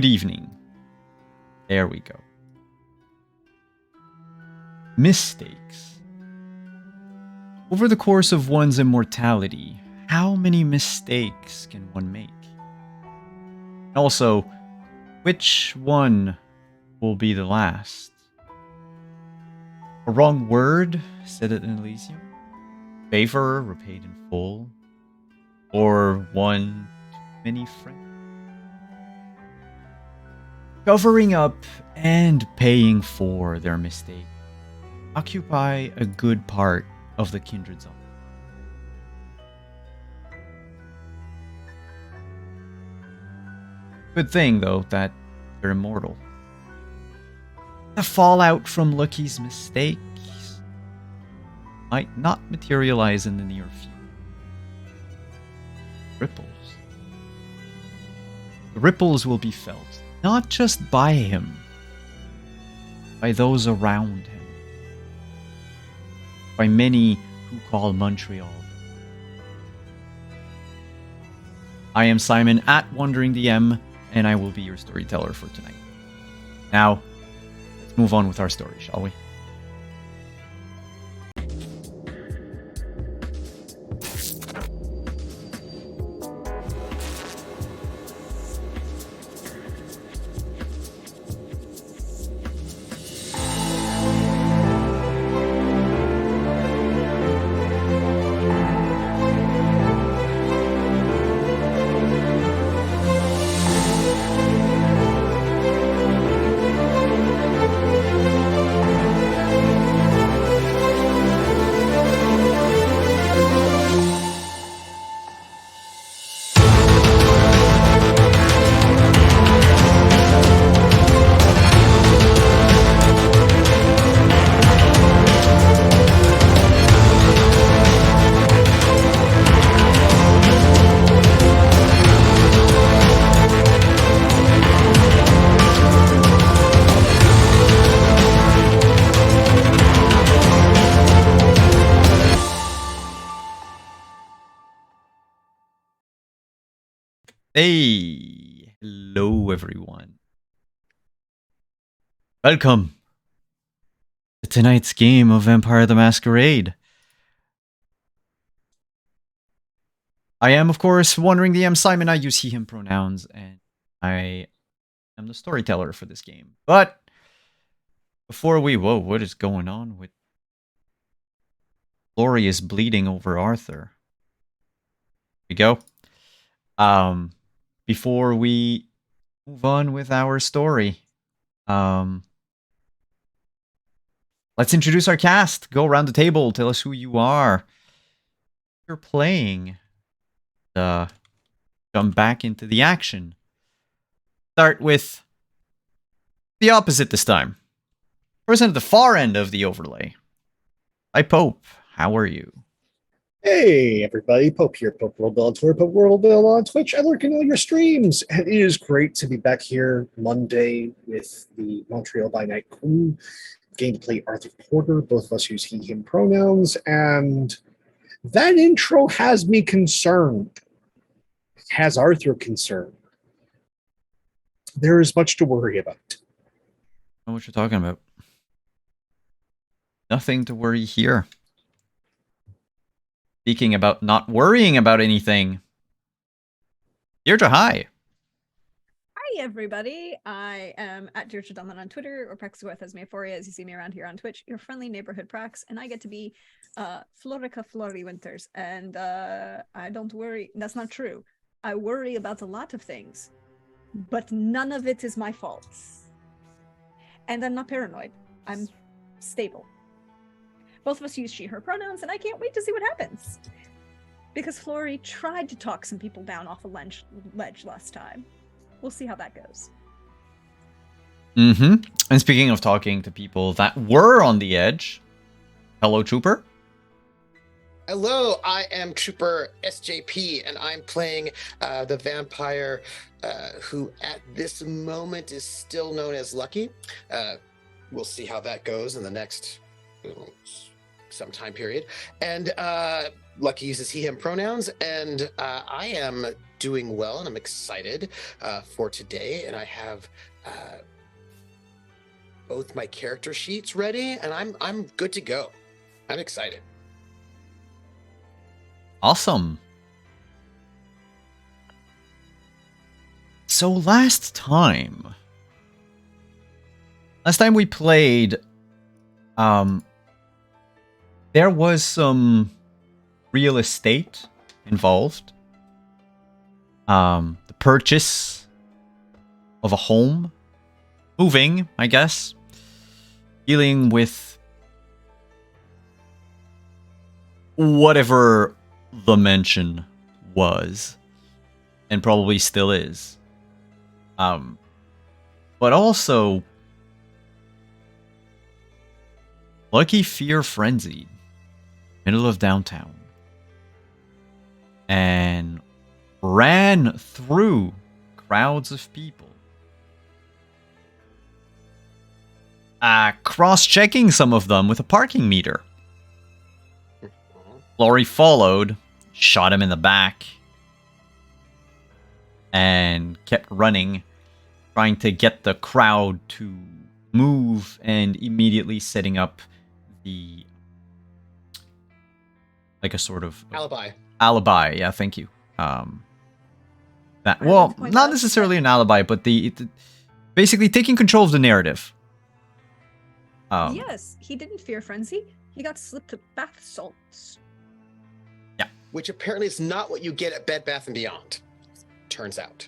good evening. There we go. Mistakes. Over the course of one's immortality, how many mistakes can one make? Also, which one will be the last? A wrong word said at Elysium? Favor repaid in full? Or one too many friends? Covering up and paying for their mistake occupy a good part of the kindred zone. Good thing, though, that they're immortal. The fallout from Lucky's mistakes might not materialize in the near future. Ripples. The ripples will be felt not just by him, by those around him, by many who call Montreal. I am Simon at Wandering DM, and I will be your storyteller for tonight. Now, let's move on with our story, shall we? Hey, hello everyone. Welcome to tonight's game of Vampire the Masquerade. I am, of course, Wandering DM Simon. I use he, him pronouns, and I am the storyteller for this game. But before we... Whoa, what is going on with... Lori is bleeding over Arthur. Here we go. Before we move on with our story, let's introduce our cast. Go around the table. Tell us who you are. You're playing. Jump back into the action. Start with the opposite this time. Person at the far end of the overlay. Hi, Pope. How are you? Hey everybody, Pope here, Pope World Bill on Twitter, Pope World Bill on Twitch. I lurk in all your streams, and it is great to be back here Monday with the Montreal by Night crew. Game to play Arthur Porter. Both of us use he, him pronouns, and that intro has me concerned. Has Arthur concerned? There is much to worry about. I know what you're talking about. Nothing to worry here. Speaking about not worrying about anything. Deirdre, hi. Hi, everybody. I am at Deirdre Dullman on Twitter, or Praxueth as Mayphoria, as you see me around here on Twitch, your friendly neighborhood Prax, and I get to be Florica Flori Winters. And I don't worry. That's not true. I worry about a lot of things, but none of it is my fault. And I'm not paranoid. I'm stable. Both of us use she, her pronouns, and I can't wait to see what happens. Because Flory tried to talk some people down off a ledge last time. We'll see how that goes. Mm-hmm. And speaking of talking to people that were on the edge, hello, Trooper. Hello, I am Trooper SJP, and I'm playing the vampire who at this moment is still known as Lucky. We'll see how that goes in the next some time period. And Lucky uses he, him pronouns, and I am doing well, and I'm excited for today, and I have both my character sheets ready, and I'm good to go. I'm excited. Awesome. So last time we played, there was some real estate involved. The purchase of a home, moving, I guess, dealing with whatever the mention was, and probably still is. But also, Lucky fear frenzied, middle of downtown, and ran through crowds of people, cross-checking some of them with a parking meter. Laurie followed, shot him in the back, and kept running, trying to get the crowd to move, and immediately setting up the, like a sort of alibi. Yeah, thank you. That, well, not necessarily an alibi, but the basically taking control of the narrative. Yes, he didn't fear frenzy. He got slipped with bath salts. Yeah, which apparently is not what you get at Bed Bath & Beyond. Turns out.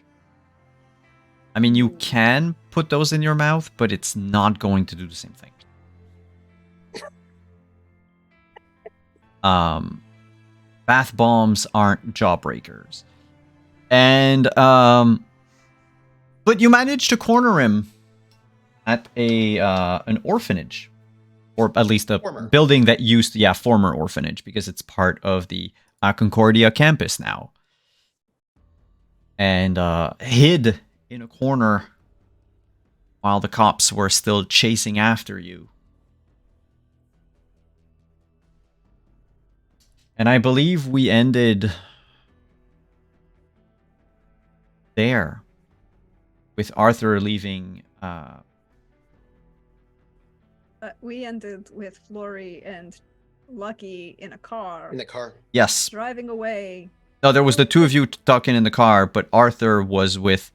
I mean, you can put those in your mouth, but it's not going to do the same thing. Bath bombs aren't jawbreakers. And, but you managed to corner him at an orphanage. Or at least a building that used, former orphanage, because it's part of the Concordia campus now. And hid in a corner while the cops were still chasing after you. And I believe we ended there, with Arthur leaving. We ended with Flory and Lucky in a car. In the car. Yes. Driving away. No, there was the two of you talking in the car, but Arthur was with...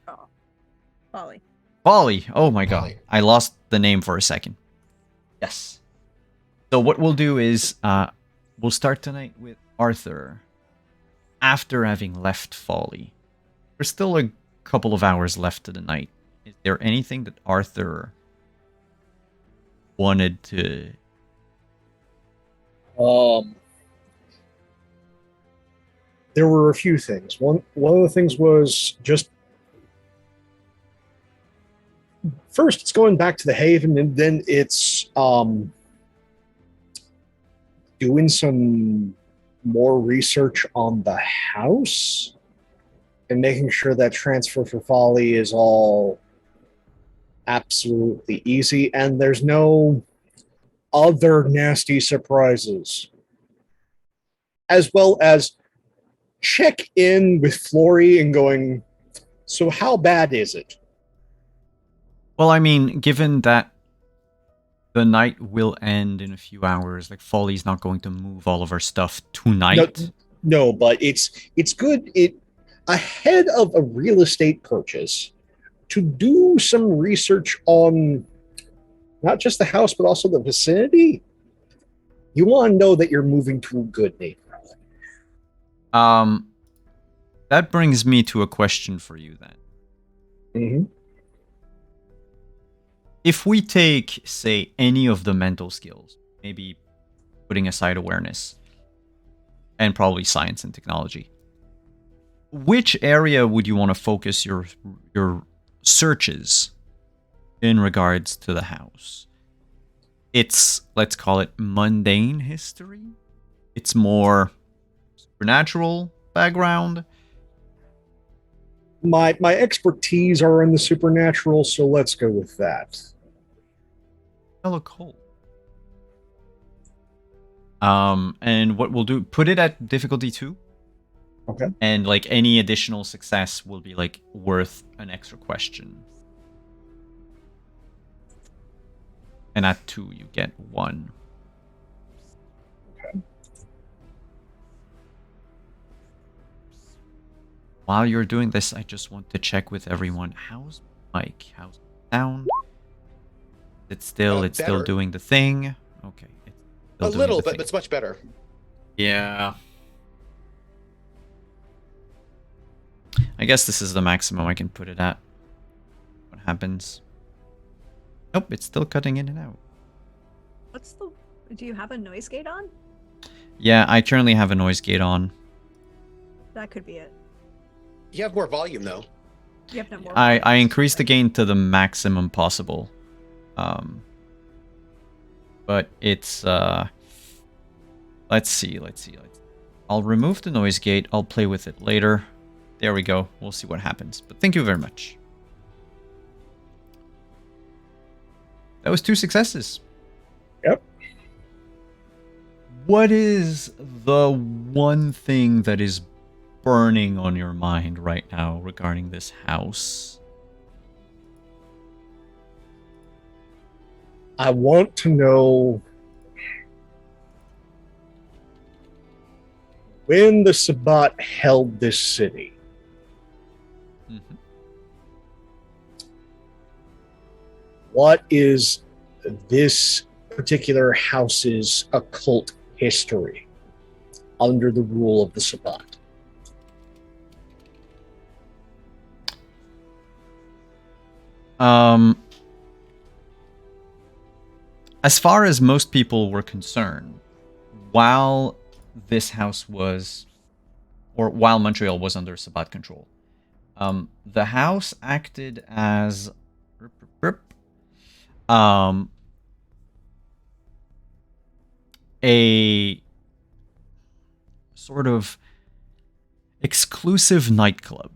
Polly. Polly! Oh my god. I lost the name for a second. Yes. So what we'll do is, we'll start tonight with Arthur, after having left Folly. There's still a couple of hours left to the night. Is there anything that Arthur wanted to... There were a few things. One of the things was just first it's going back to the Haven, and then it's doing some more research on the house and making sure that transfer for Folly is all absolutely easy and there's no other nasty surprises. As well as check in with Flory and going, so how bad is it? Well, I mean, given that the night will end in a few hours, like Folly's not going to move all of her stuff tonight. No, but it's good ahead of a real estate purchase to do some research on not just the house but also the vicinity. You want to know that you're moving to a good neighborhood. That brings me to a question for you then. Mm-hmm. If we take, say, any of the mental skills, maybe putting aside awareness, and probably science and technology, which area would you want to focus your searches in regards to the house? It's, let's call it mundane history. It's more supernatural background. My expertise are in the supernatural, so let's go with that. Hello, Cole. And what we'll do, put it at difficulty 2. Okay. And like any additional success will be like worth an extra question. And at 2, you get 1. Okay. While you're doing this, I just want to check with everyone. How's Mike? How's sound? It's still Better. doing the thing. Okay. It's still A doing little, the but thing. it's much better. Yeah. I guess this is the maximum I can put it at. What happens? Nope, it's still cutting in and out. What's the? Do you have a noise gate on? Yeah, I currently have a noise gate on. That could be it. You have more volume, though. You have no more. I increased the gain to the maximum possible. But it's let's see. I'll remove the noise gate. I'll play with it later. There we go. We'll see what happens. But thank you very much. That was 2 successes. Yep. What is the one thing that is burning on your mind right now regarding this house? I want to know when the Sabbat held this city. Mm-hmm. What is this particular house's occult history under the rule of the Sabbat? As far as most people were concerned, while this house was, or while Montreal was under Sabbat control, the house acted as a sort of exclusive nightclub.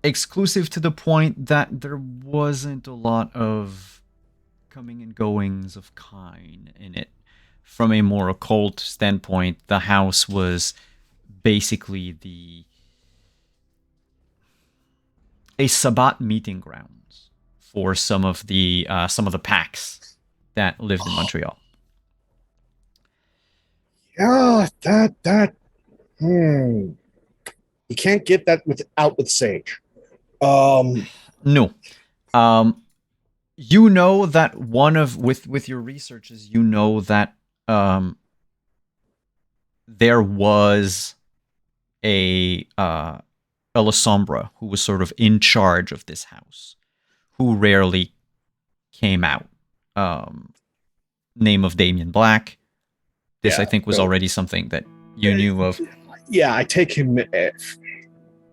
Exclusive to the point that there wasn't a lot of coming and goings of kind in it. From a more occult standpoint, the house was basically a Sabbat meeting grounds for some of the packs that lived in Montreal. Yeah, you can't get that with Sage. No. You know that with your researches, you know that there was a La Sombra who was sort of in charge of this house, who rarely came out. Name of Damien Black. This, Yeah, I think, was so- already something that you knew of. Yeah, I take him. There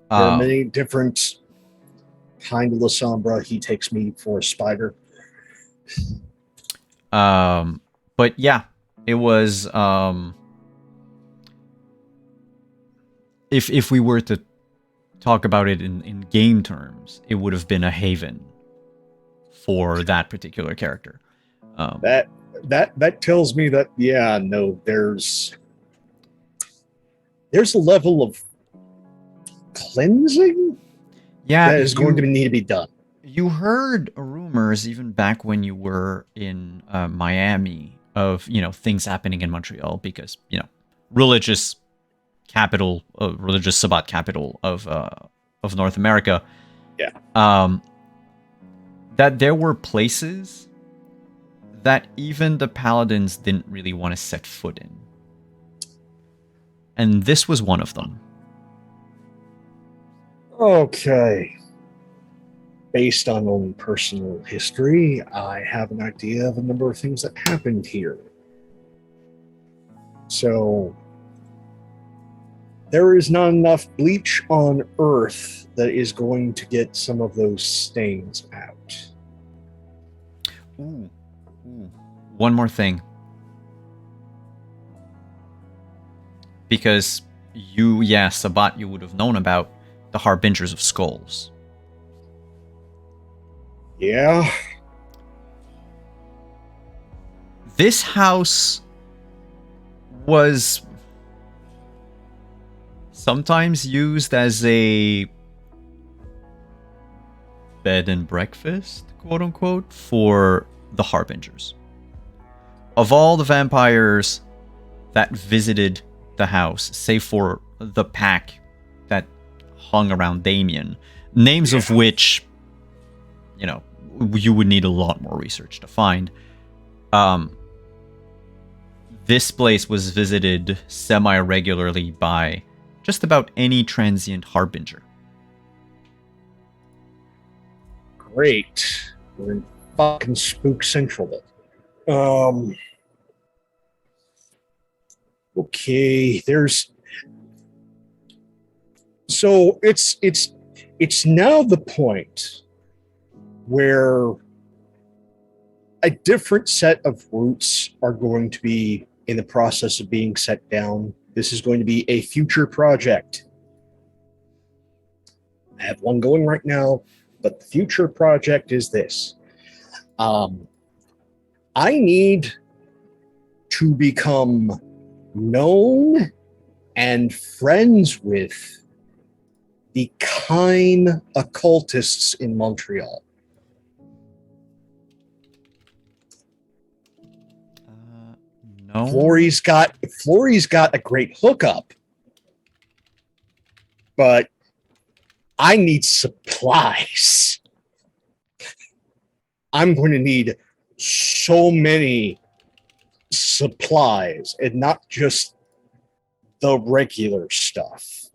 are many different kind of La Sombra. He takes me for a spider. But yeah, it was. If we were to talk about it in game terms, it would have been a haven for that particular character. That tells me that there's a level of cleansing that is going to need to be done. You heard rumors even back when you were in Miami of things happening in Montreal because religious capital, religious Sabbat capital of North America. Yeah. That there were places that even the paladins didn't really want to set foot in. And this was one of them. Okay. Based on own personal history, I have an idea of a number of things that happened here. So, there is not enough bleach on Earth that is going to get some of those stains out. Ooh. One more thing. Because Sabbat, you would have known about the Harbingers of Skulls. Yeah. This house was sometimes used as a bed and breakfast, quote unquote, for the Harbingers. Of all the vampires that visited the house, save for the pack that hung around Damien, names of which, you know, you would need a lot more research to find. This place was visited semi-regularly by just about any transient Harbinger. Great. We're in fucking Spook Central. Okay, so it's now the point where a different set of roots are going to be in the process of being set down. This is going to be a future project. I have one going right now, but the future project is this. I need to become known and friends with the kind occultists in Montreal. No. Flory's got a great hookup, but I need supplies. I'm going to need so many supplies and not just the regular stuff.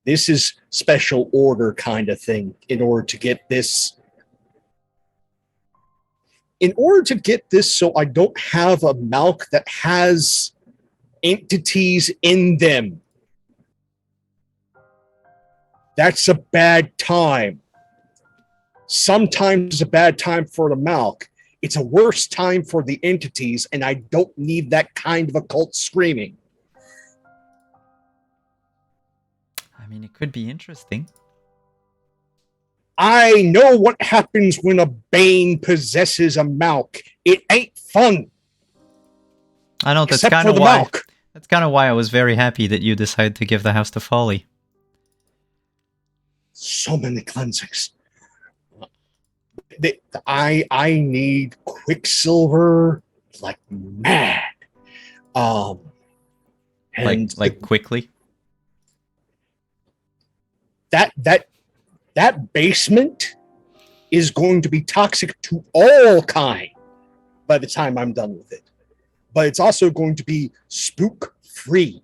This is special order kind of thing in order to get this. In order to get this so I don't have a Malk that has entities in them. That's a bad time. Sometimes it's a bad time for the Malk. It's a worse time for the entities, and I don't need that kind of occult screaming. I mean, it could be interesting. I know what happens when a Bane possesses a Malk. It ain't fun. I know that's Except kind for of the why. Malk. That's kind of why I was very happy that you decided to give the house to Folly. So many cleansings. I need Quicksilver like mad. And Like quickly. That basement is going to be toxic to all kind by the time I'm done with it. But it's also going to be spook free.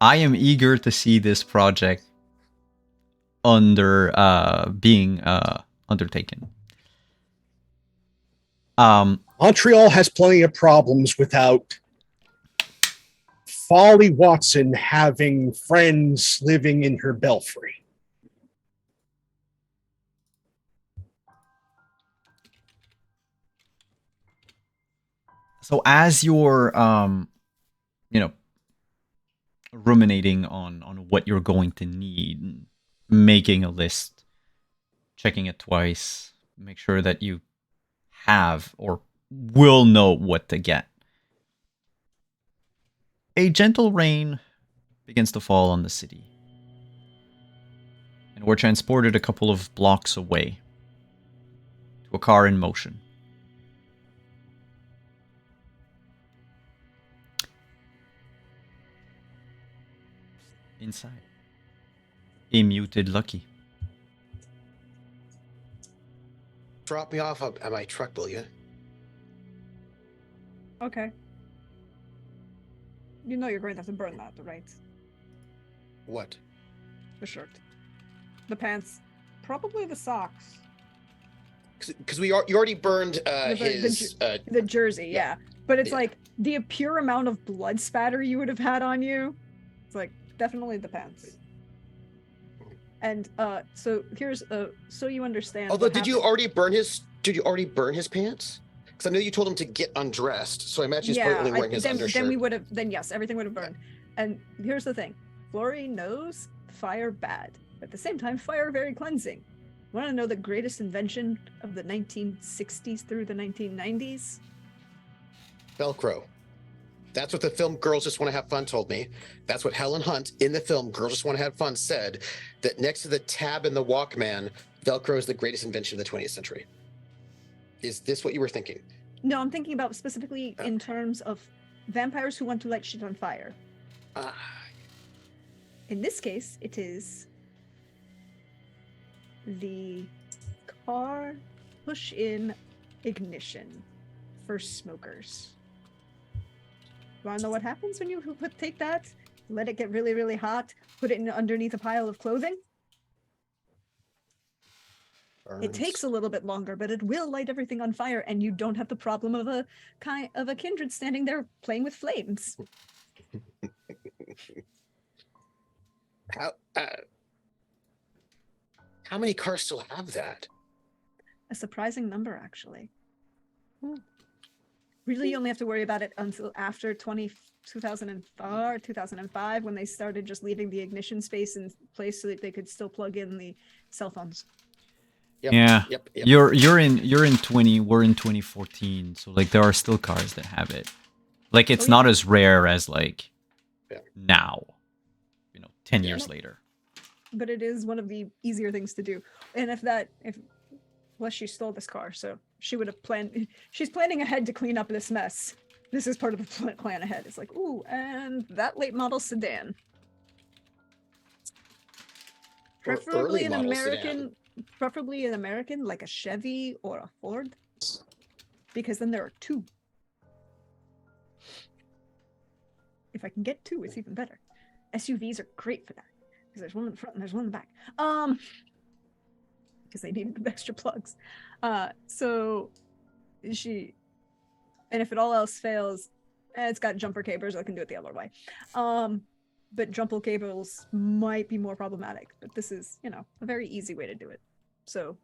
I am eager to see this project being undertaken. Montreal has plenty of problems without Folly Watson having friends living in her belfry. So as you're ruminating on what you're going to need, making a list, checking it twice, make sure that you have or will know what to get. A gentle rain begins to fall on the city, and we're transported a couple of blocks away to a car in motion. Inside, a muted Lucky. Drop me off at my truck, will you? Okay. You know you're going to have to burn that, right? What? The shirt. The pants. Probably the socks. Because you already burned The jersey, yeah. But it's Yeah. like the pure amount of blood spatter you would have had on you. It's like definitely the pants. And so here's so you understand. Although, what did you happened. already burn his pants? Because I know you told him to get undressed, so I imagine he's probably only wearing his undershirt. Then we would have. Then yes, everything would have burned. And here's the thing: Flory knows fire bad, but at the same time, fire very cleansing. Want to know the greatest invention of the 1960s through the 1990s? Velcro. That's what the film Girls Just Want to Have Fun told me. That's what Helen Hunt in the film Girls Just Want to Have Fun said, that next to the tab and the Walkman, Velcro is the greatest invention of the 20th century. Is this what you were thinking? No, I'm thinking about specifically in terms of vampires who want to light shit on fire. In this case, it is the car push-in ignition for smokers. You want to know what happens when you take that, let it get really, really hot, put it in underneath a pile of clothing? Burns. It takes a little bit longer, but it will light everything on fire, and you don't have the problem of a kindred standing there playing with flames. How many cars still have that? A surprising number, actually. Really, you only have to worry about it until after 2004, 2005, when they started just leaving the ignition space in place so that they could still plug in the cell phones. Yep, Yeah. Yep. You're in 20. We're in 2014. So like there are still cars that have it. Like it's not as rare as like now. 10 years later. But it is one of the easier things to do. And well, she stole this car, so she would have planned. She's planning ahead to clean up this mess. This is part of the plan ahead. It's like, ooh, and that late model sedan. Preferably an American. Preferably an American, like a Chevy or a Ford, because then there are two. If I can get two, it's even better. SUVs are great for that because there's one in the front and there's one in the back. Because they need extra plugs. So she, and if it all else fails, it's got jumper cables. I can do it the other way. But jumper cables might be more problematic. But this is, a very easy way to do it. So,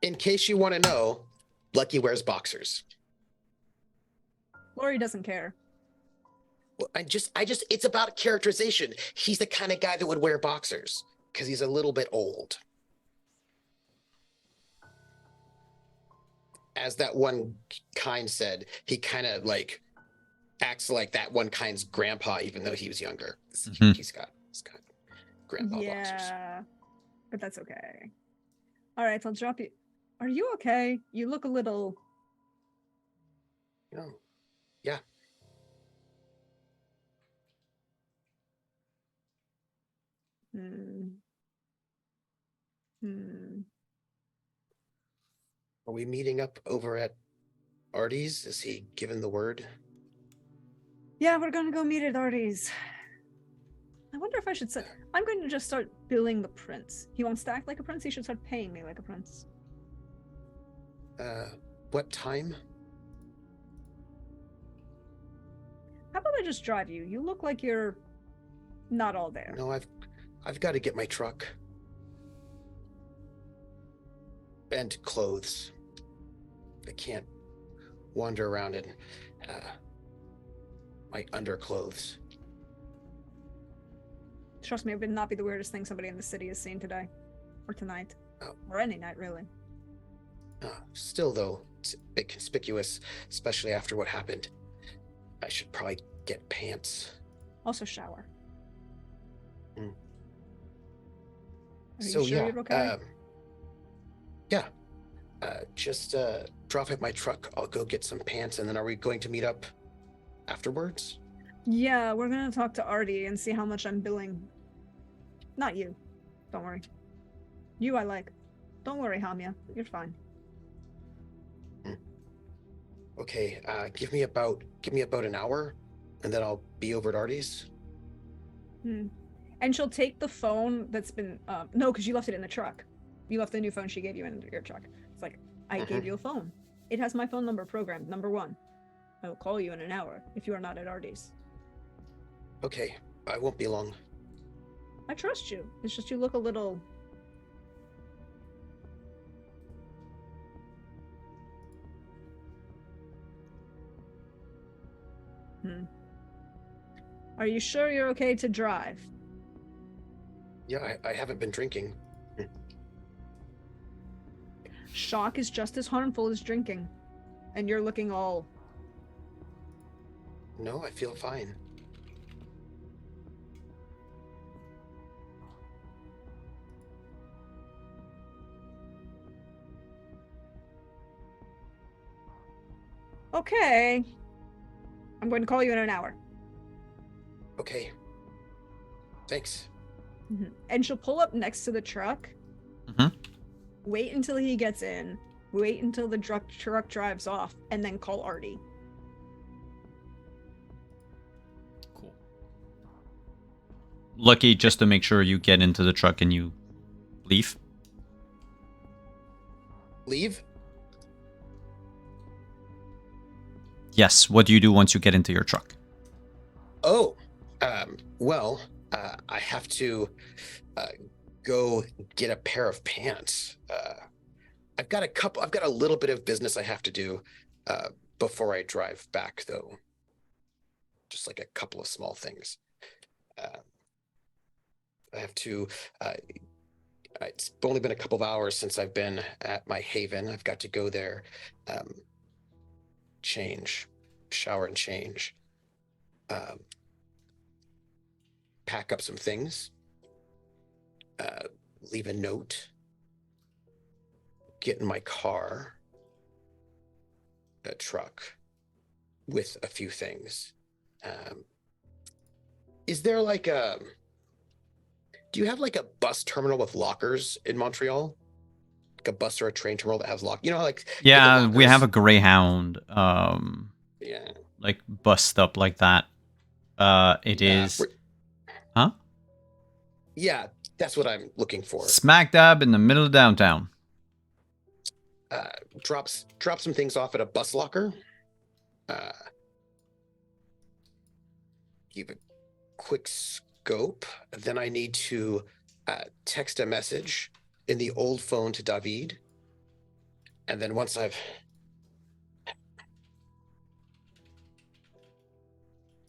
in case you want to know, Lucky wears boxers. Lori doesn't care. Well, it's about characterization. He's the kind of guy that would wear boxers because he's a little bit old. As that one kind said, he kind of like acts like that one kind's grandpa, even though he was younger. Mm-hmm. He's got grandpa boxers. Yeah, but that's okay. All right, I'll drop you. Are you okay? You look a little. No. Yeah. Are we meeting up over at Artie's? Is he given the word? Yeah, we're gonna go meet at Artie's. I wonder if I should say. I'm going to just start billing the prince. He wants to act like a prince. He should start paying me like a prince. What time? How about I just drive you? You look like you're not all there. No, I've got to get my truck. And clothes. I can't wander around in my underclothes. Trust me, it would not be the weirdest thing somebody in the city has seen today. Or tonight. Oh. Or any night, really. Still, though, it's a bit conspicuous, especially after what happened. I should probably get pants. Also shower. Are So, you sure yeah. you're okay? Just drop at my truck. I'll go get some pants, and then are we going to meet up afterwards? Yeah, we're gonna talk to Artie and see how much I'm billing. Not you. Don't worry. You I like. Don't worry, Hamia. You're fine. Okay, give me about an hour, and then I'll be over at Artie's. And she'll take the phone that's been no, because you left it in the truck. You left the new phone she gave you in your truck. It's like, I gave you a phone. It has my phone number programmed, number 1. I will call you in an hour if you are not at Artie's. Okay, I won't be long. I trust you. It's just you look a little. Are you sure you're okay to drive? Yeah, I haven't been drinking. Shock is just as harmful as drinking. And you're looking all... No, I feel fine. Okay. I'm going to call you in an hour. Okay. Thanks. And she'll pull up next to the truck. Wait until he gets in. Wait until the truck drives off, and then call Artie. Cool. Lucky, just to make sure you get into the truck and you leave. Leave? Yes. What do you do once you get into your truck? Oh, well, I have to go get a pair of pants. I've got a little bit of business I have to do before I drive back, though. Just like a couple of small things. I have to, it's only been a couple of hours since I've been at my haven. I've got to go there, shower and change, pack up some things, leave a note, get in my car, a truck with a few things. Is there like do you have like a bus terminal with lockers in Montreal? Like a bus or a train terminal that has lock, like Yeah, we have a lockers. Greyhound, Yeah. like bus stop like that. It is, huh? Yeah, that's what I'm looking for. Smack dab in the middle of downtown. Drop some things off at a bus locker. Give a quick scope. Then I need to text a message in the old phone to David. And then once I've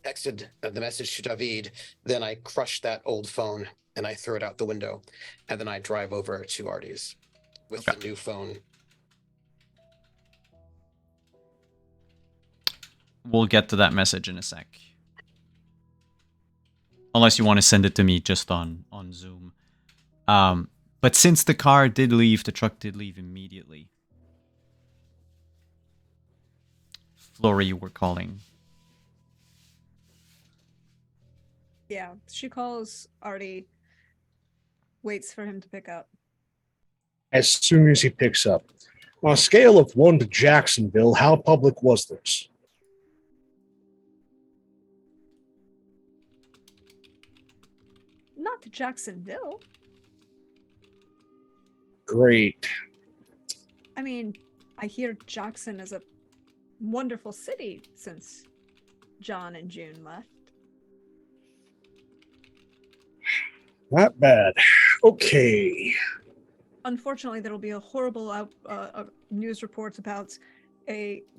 texted the message to David, then I crush that old phone and I throw it out the window. And then I drive over to Artie's with the new phone. We'll get to that message in a sec. Unless you want to send it to me just on Zoom. But since the car did leave, the truck did leave immediately. Flory, you were calling. Yeah, she calls Artie, waits for him to pick up. As soon as he picks up. On a scale of 1 to Jacksonville, how public was this? Not to Jacksonville. Great. I mean, I hear Jackson is a wonderful city since John and June left. Not bad. Okay. Unfortunately, there will be a horrible news reports about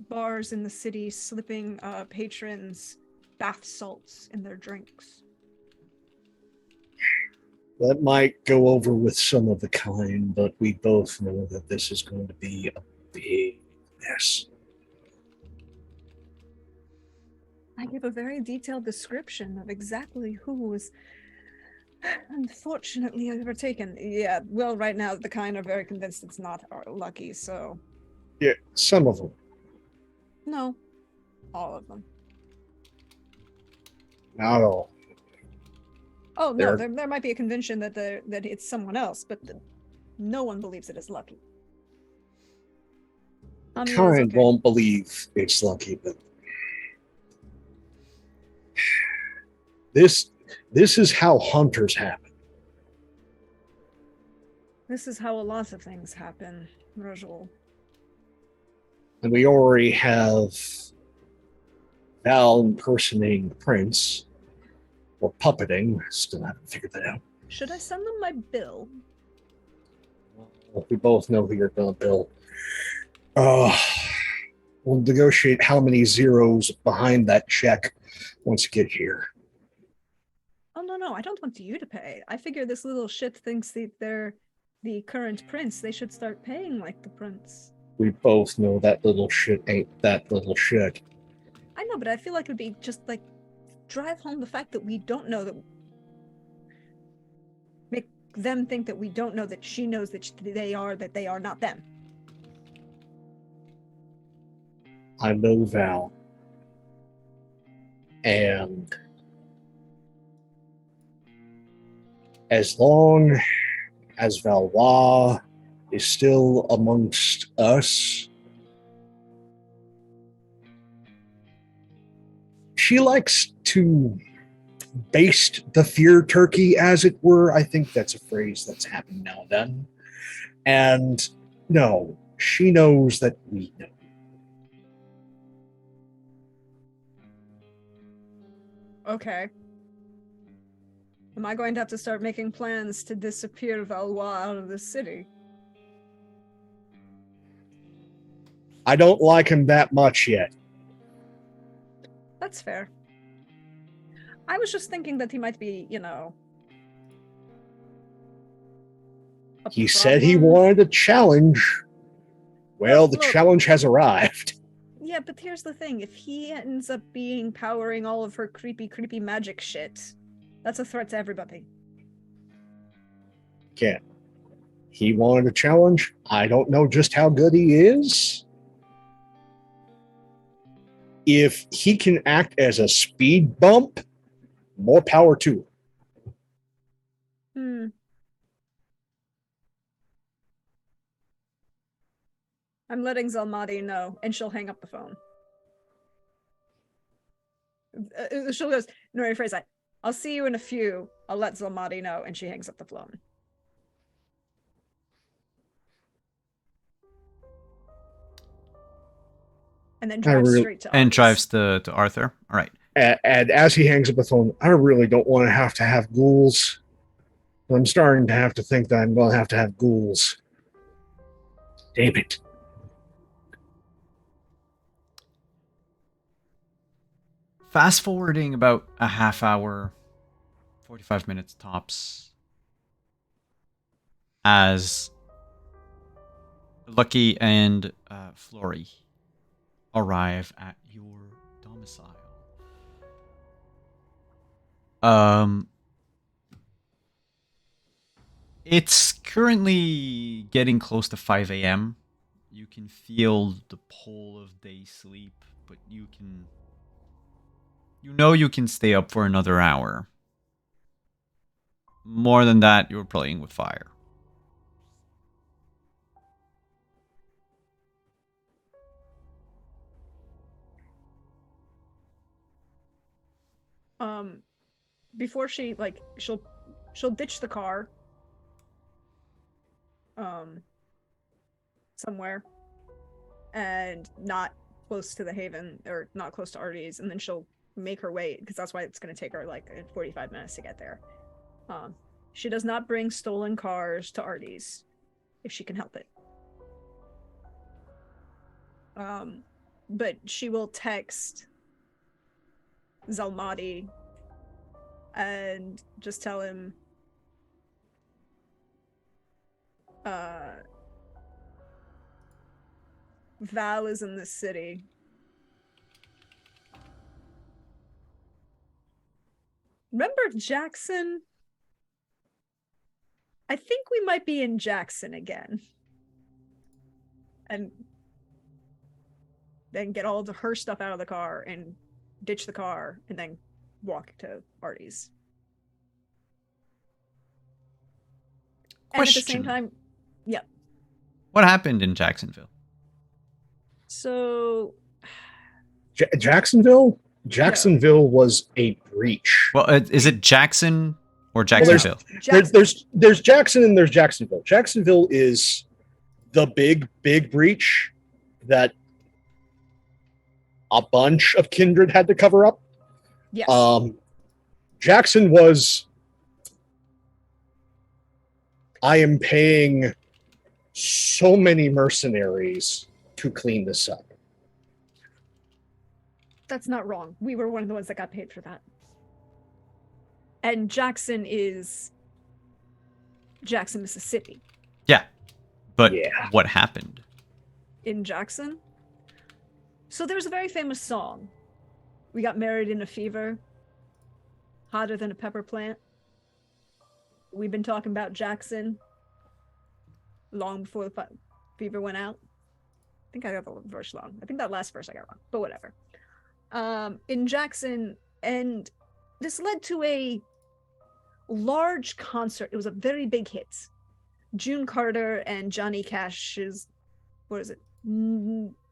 bars in the city slipping patrons bath salts in their drinks. That might go over with some of the kind, but we both know that this is going to be a big mess. I give a very detailed description of exactly who was unfortunately overtaken. Yeah, well, right now the kind are very convinced it's not Lucky, so... Yeah, some of them. No, all of them. Not all. Oh, no, there might be a convention that it's someone else, but no one believes it is Lucky. Kind won't believe it's Lucky, but this is how hunters happen. This is how a lot of things happen, Rajul. And we already have Val impersonating the prince, or puppeting. Still haven't figured that out. Should I send them my bill? Well, we both know who you're going to bill. We'll negotiate how many zeros behind that check once you get here. Oh, no, I don't want you to pay. I figure this little shit thinks that they're the current prince, they should start paying like the prince. We both know that little shit ain't that little shit. I know, but I feel like it would be just like drive home the fact that we don't know that. Make them think that we don't know that she knows that they are not them. I know Val. And as long as Valois is still amongst us, she likes to baste the fear turkey, as it were. I think that's a phrase that's happened now and then. And no, she knows that we know. Okay. Am I going to have to start making plans to disappear Valois out of the city? I don't like him that much yet. That's fair. I was just thinking that he might be, you know. He said he wanted a challenge. Well, the challenge has arrived. Yeah, but here's the thing. If he ends up powering all of her creepy magic shit, that's a threat to everybody. Okay. He wanted a challenge. I don't know just how good he is. If he can act as a speed bump, more power to him. I'm letting Zalmati know, and she'll hang up the phone. She'll goes, no, rephrase that. I'll see you in a few. I'll let Zalmati know, and she hangs up the phone. And then drives straight to Arby's. And drives to Arthur. All right. And as he hangs up the phone, I really don't want to have ghouls. I'm starting to have to think that I'm going to have ghouls. Damn it. Fast forwarding about a half hour, 45 minutes tops, as Lucky and Flory arrive at your domicile. It's currently getting close to 5 a.m. You can feel the pull of day sleep, but you know you can stay up for another hour. More than that, you're playing with fire. Before she'll ditch the car somewhere and not close to the Haven or not close to Artie's, and then she'll make her way, because that's why it's going to take her like 45 minutes to get there. She does not bring stolen cars to Artie's if she can help it. But she will text Zalmati and just tell him Val is in the city. Remember Jackson? I think we might be in Jackson again. And then get all of her stuff out of the car and ditch the car and then walk to Artie's. And at the same time, yeah. What happened in Jacksonville? So Jacksonville? Jacksonville was a breach. Well, is it Jackson or Jacksonville? Well, there's Jackson and there's Jacksonville. Jacksonville is the big breach that a bunch of kindred had to cover up. Yes. Jackson was, I am paying so many mercenaries to clean this up. That's not wrong. We were one of the ones that got paid for that. And Jackson is Jackson, Mississippi. Yeah, but Yeah. what happened? In Jackson. So there's a very famous song. We got married in a fever, hotter than a pepper plant. We've been talking about Jackson long before the fever went out. I think I got the verse wrong. I think that last verse I got wrong, but whatever. In Jackson, and this led to a large concert. It was a very big hit. June Carter and Johnny Cash's, what is it,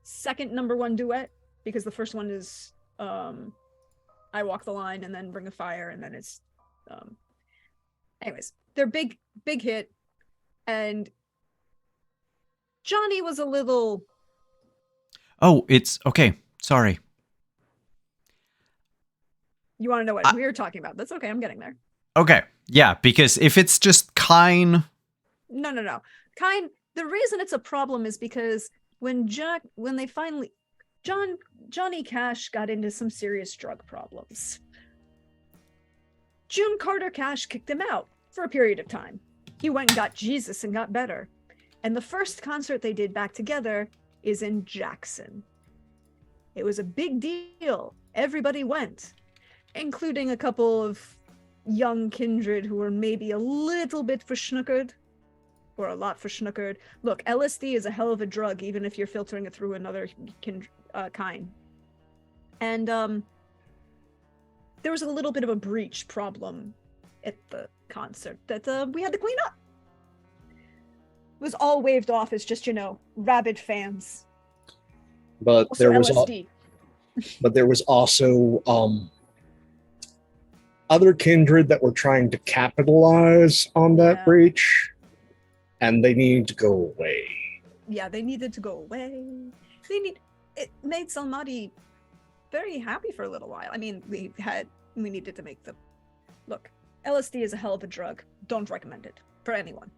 second #1 duet, because the first one is I Walk the Line and then Ring of Fire, and then it's anyways, their big hit. And Johnny was a little... Oh, it's okay. Sorry. You want to know what we're talking about? That's okay. I'm getting there. Okay. Yeah, because if it's just Kine... No. The reason it's a problem is because when Johnny Cash got into some serious drug problems, June Carter Cash kicked him out for a period of time. He went and got Jesus and got better. And the first concert they did back together is in Jackson. It was a big deal. Everybody went, including a couple of young kindred who were maybe a little bit verschnookered, or a lot verschnookered. Look, LSD is a hell of a drug, even if you're filtering it through another kind. And there was a little bit of a breach problem at the concert that we had to clean up. It was all waved off as just, rabid fans. But Also there was LSD. but there was also other kindred that were trying to capitalize on that Yeah. breach, and they needed to go away. Yeah, they needed to go away. It made Salmati very happy for a little while. I mean, we needed to make look, LSD is a hell of a drug. Don't recommend it for anyone.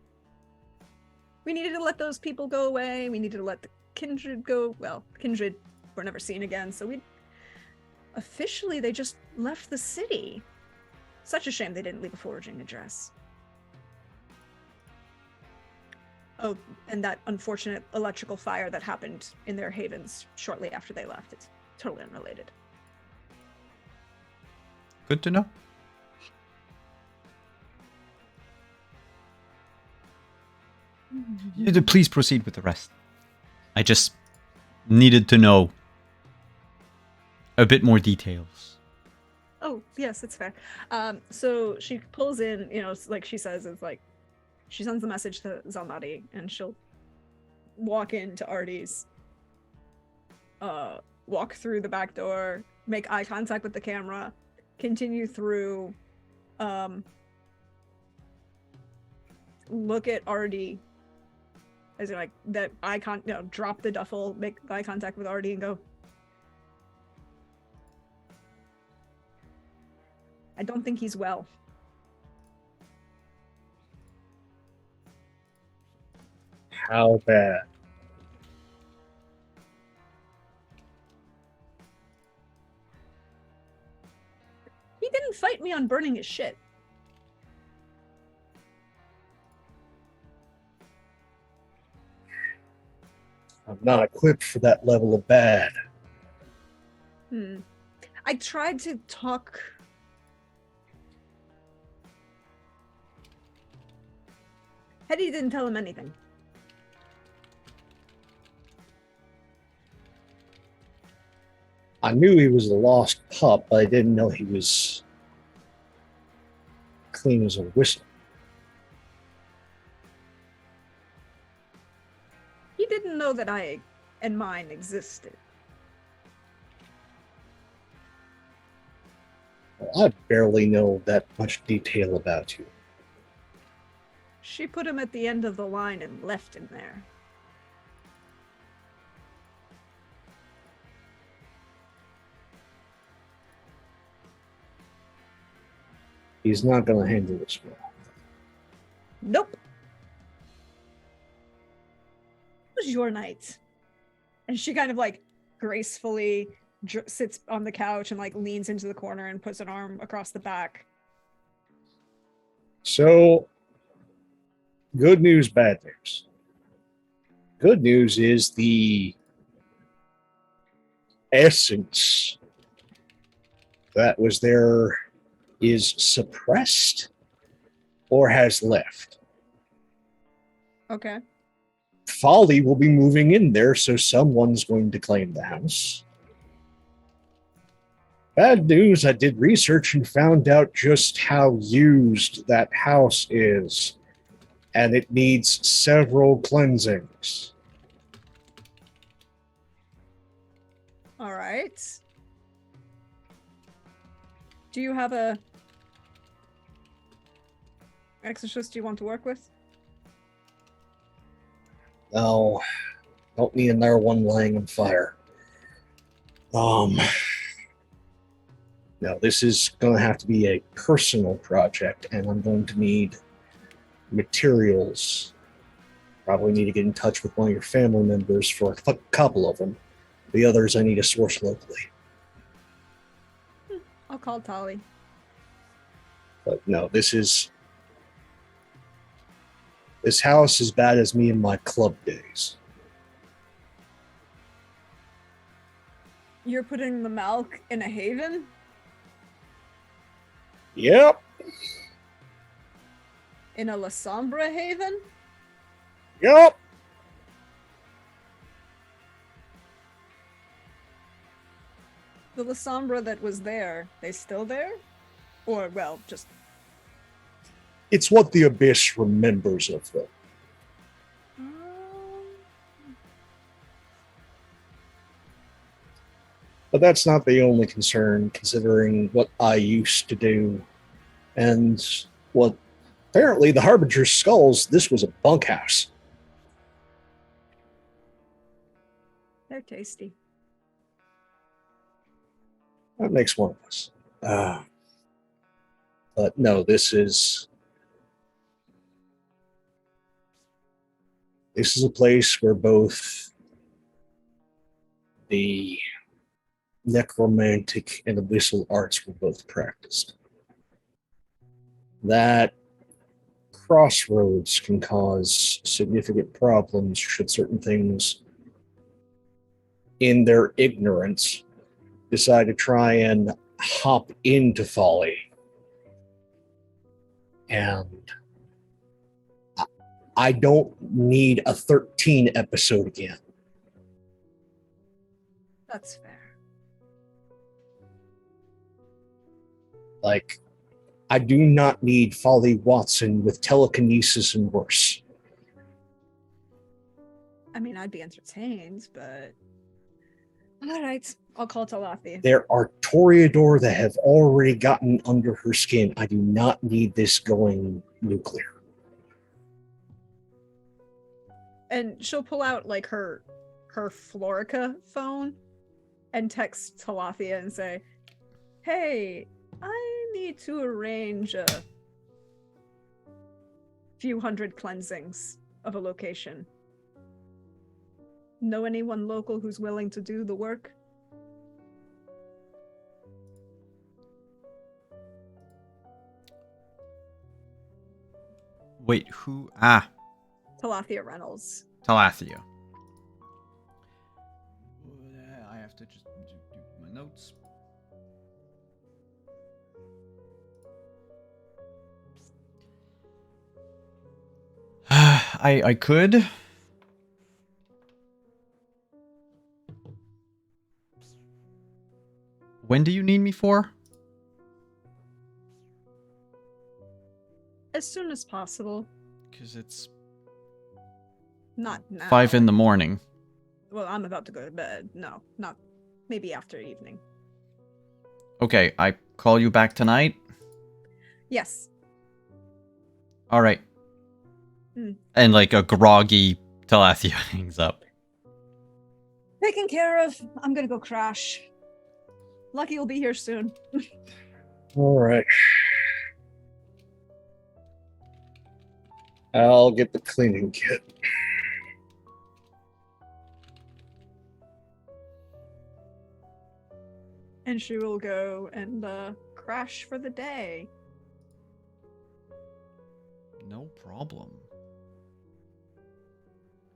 We needed to let those people go away. We needed to let the kindred go. Well, kindred were never seen again, so they just left the city. Such a shame they didn't leave a foraging address. Oh, and that unfortunate electrical fire that happened in their havens shortly after they left. It's totally unrelated. Good to know. Please proceed with the rest. I just needed to know a bit more details. Oh, yes, it's fair. So she pulls in, like she says, it's like, she sends the message to Zalmati, and she'll walk into Artie's, walk through the back door, make eye contact with the camera, continue through, look at Artie, as in like that icon, drop the duffel, make eye contact with Artie, and go, I don't think he's well. How bad? He didn't fight me on burning his shit. I'm not equipped for that level of bad. I tried to talk. Hetty didn't tell him anything. I knew he was a lost pup, but I didn't know he was clean as a whistle. He didn't know that I and mine existed. Well, I barely know that much detail about you. She put him at the end of the line and left him there. He's not going to handle this well. Nope. It was your night. And she kind of like gracefully sits on the couch and like leans into the corner and puts an arm across the back. So, good news, bad news. Good news is the essence that was there is suppressed or has left. Okay. Folly will be moving in there, so someone's going to claim the house. Bad news, I did research and found out just how used that house is, and it needs several cleansings. All right. Do you have a exorcist you want to work with? No, don't need another one laying on fire. No, this is going to have to be a personal project, and I'm going to need materials. Probably need to get in touch with one of your family members for a couple of them. The others I need to source locally. I'll call Tali. But no, this house is bad as me in my club days. You're putting the Malk in a haven? Yep. In a La Sombra haven? Yep. The La Sombra that was there, they still there? Or, well, just... It's what the Abyss remembers of them. But that's not the only concern, considering what I used to do and what apparently the Harbinger's skulls, this was a bunkhouse. They're tasty. That makes one of us. But no, this is a place where both the necromantic and abyssal arts were both practiced. That crossroads can cause significant problems should certain things, in their ignorance, decide to try and hop into folly. And I don't need a 13 episode again. That's fair. Like, I do not need Folly Watson with telekinesis and worse. I mean, I'd be entertained, but... Alright, I'll call Talathi. There are Toreador that have already gotten under her skin. I do not need this going nuclear. And she'll pull out, like, her Florica phone and text Talathia and say, hey, I need to arrange a few hundred cleansings of a location. Know anyone local who's willing to do the work? Wait, who? Talathia Reynolds. Talathia. I have to just do my notes. I could. When do you need me for? As soon as possible. Because it's Not now. 5 in the morning. Well, I'm about to go to bed. No, not maybe after evening. Okay, I call you back tonight? Yes. Alright. Mm. And like a groggy Talathia hangs up. Taken care of. I'm gonna go crash. Lucky will be here soon. All right. I'll get the cleaning kit. And she will go and crash for the day. No problem.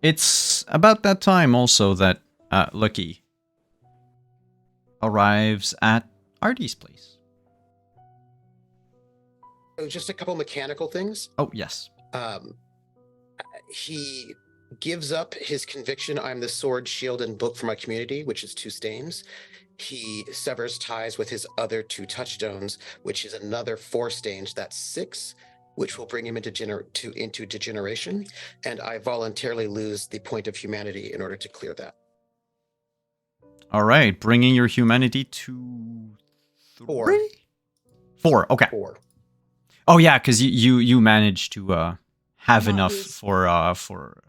It's about that time also that Lucky arrives at Artie's place. So just a couple mechanical things. Oh, yes. He gives up his conviction, I'm the sword, shield, and book for my community, which is 2 stains. He severs ties with his other 2 touchstones, which is another 4 stains. That's 6, which will bring him into degeneration. And I voluntarily lose the point of humanity in order to clear that. All right, bringing your humanity to 4. 4. Okay. 4. Oh yeah, because you managed to have Not enough lose. for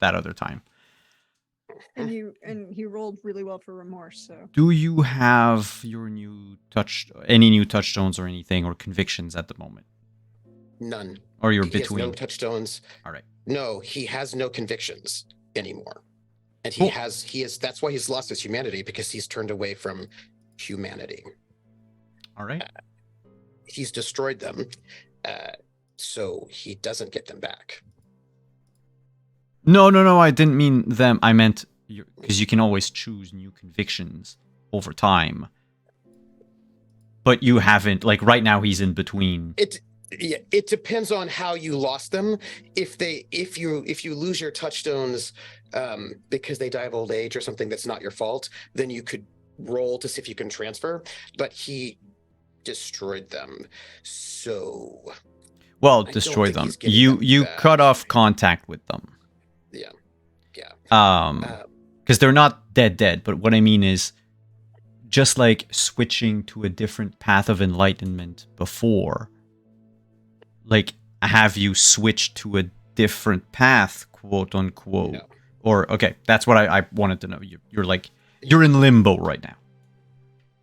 that other time. And he rolled really well for remorse. So Do you have your any new touchstones or anything or convictions at the moment? None. Or you're He between? has no touchstones. All right. No, he has no convictions anymore. And Cool. that's why he's lost his humanity, because he's turned away from humanity. All right. He's destroyed them, so he doesn't get them back. No, I didn't mean them. I meant because you can always choose new convictions over time. But you haven't, like right now he's in between. It depends on how you lost them. If you lose your touchstones because they die of old age or something that's not your fault, then you could roll to see if you can transfer. But he destroyed them, so Well, I don't destroy think them. he's getting You them you back. cut off contact with them. Yeah. Because they're not dead. But what I mean is, just like switching to a different path of enlightenment before, like have you switched to a different path, quote unquote? No. Or okay, that's what I wanted to know. You're in limbo right now.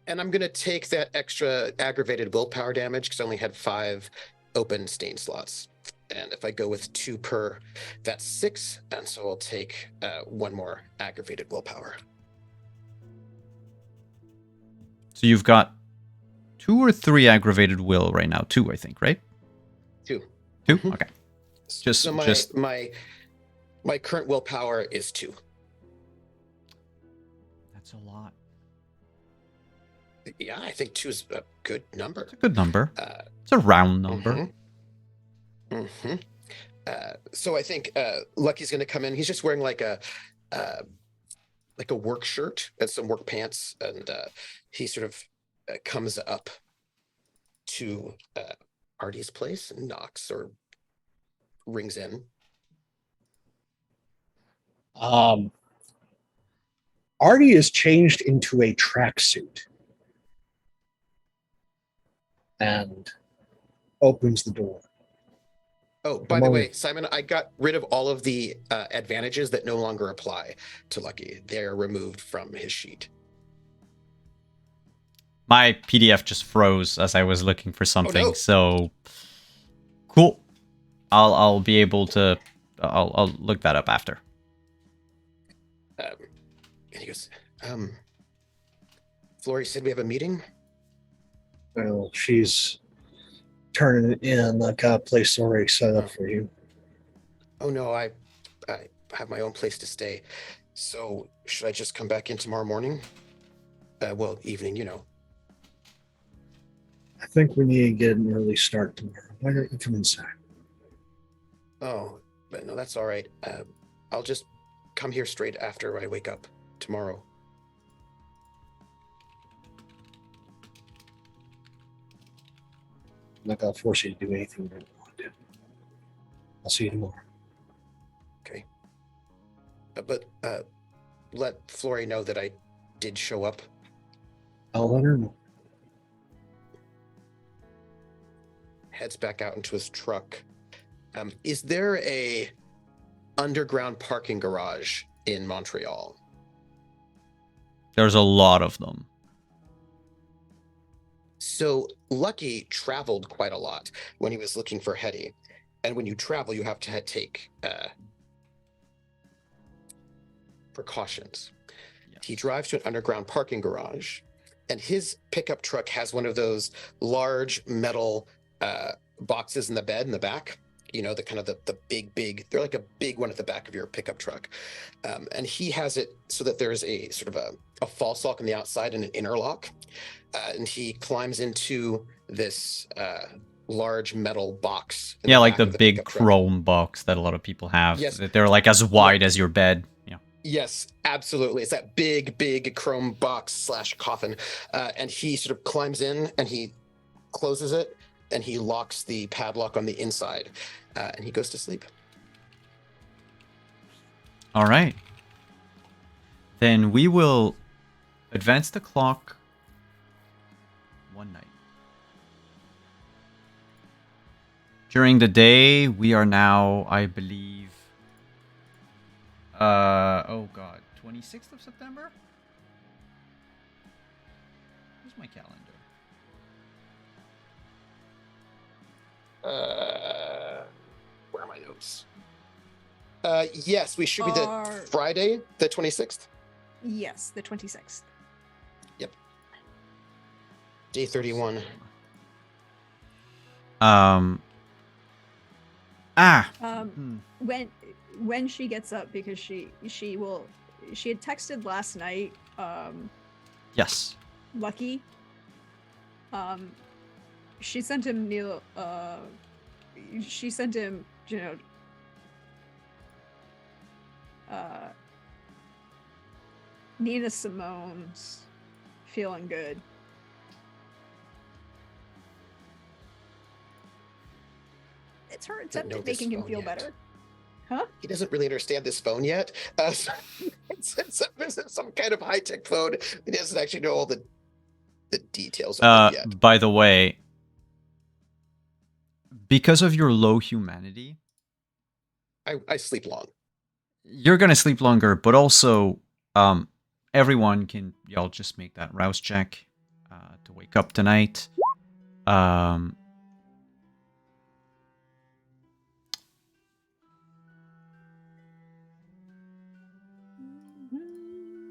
And I'm gonna take that extra aggravated willpower damage because I only had 5 open stain slots. And if I go with 2 per, that's 6. And so I'll take 1 more aggravated willpower. So you've got 2 or 3 aggravated will right now. 2, I think, right? 2. 2? Mhm. Okay. So my current willpower is 2. That's a lot. Yeah, I think 2 is a good number. It's a good number. It's a round number. Mhm. Mhm. So I think Lucky's going to come in. He's just wearing like a work shirt and some work pants, and he sort of comes up to Artie's place and knocks or rings in. Artie is changed into a tracksuit and opens the door. Oh, by the way, Simon, I got rid of all of the advantages that no longer apply to Lucky. They're removed from his sheet. My PDF just froze as I was looking for something. no. So cool. I'll be able to. I'll look that up after. And he goes, Flory said we have a meeting. Well, she's turning it in. I've got a place already set up for you. Oh no, I have my own place to stay. So should I just come back in tomorrow morning? Well, evening, you know. I think we need to get an early start tomorrow. Why don't you come inside? Oh, but no, that's all right. I'll just come here straight after I wake up tomorrow. I'm not going to force you to do anything you don't want to do. I'll see you tomorrow. Okay. But let Flory know that I did show up. I'll let her know. Heads back out into his truck. Is there a underground parking garage in Montreal? There's a lot of them. So Lucky traveled quite a lot when he was looking for Hetty. And when you travel, you have to take precautions. Yes. He drives to an underground parking garage, and his pickup truck has one of those large metal boxes in the bed in the back. you know, the kind of the big, they're like a big one at the back of your pickup truck. And he has it so that there's a sort of a false lock on the outside and an inner lock. And he climbs into this large metal box. In Yeah, the like back the of the big pickup truck. chrome box that a lot of people have. Yes. They're like as wide as your bed. Yeah. Yes, absolutely. It's that big chrome box / coffin. And he sort of climbs in and he closes it and he locks the padlock on the inside and he goes to sleep. All right. Then we will advance the clock one night. During the day, we are now, I believe, oh god, 26th of September? Where's my calendar? Where are my notes? Yes, we should be the Friday, the 26th. Yes, the 26th. Yep. Day 31. When she gets up, because she had texted last night, Yes. Lucky. She sent him Nina Simone's feeling good. It's her attempt at making him feel better. Huh? He doesn't really understand this phone yet. It's some kind of high-tech phone. He doesn't actually know all the details of it yet. By the way, because of your low humanity, I sleep long. You're gonna sleep longer, but also, everyone can. Y'all just make that rouse check to wake up tonight.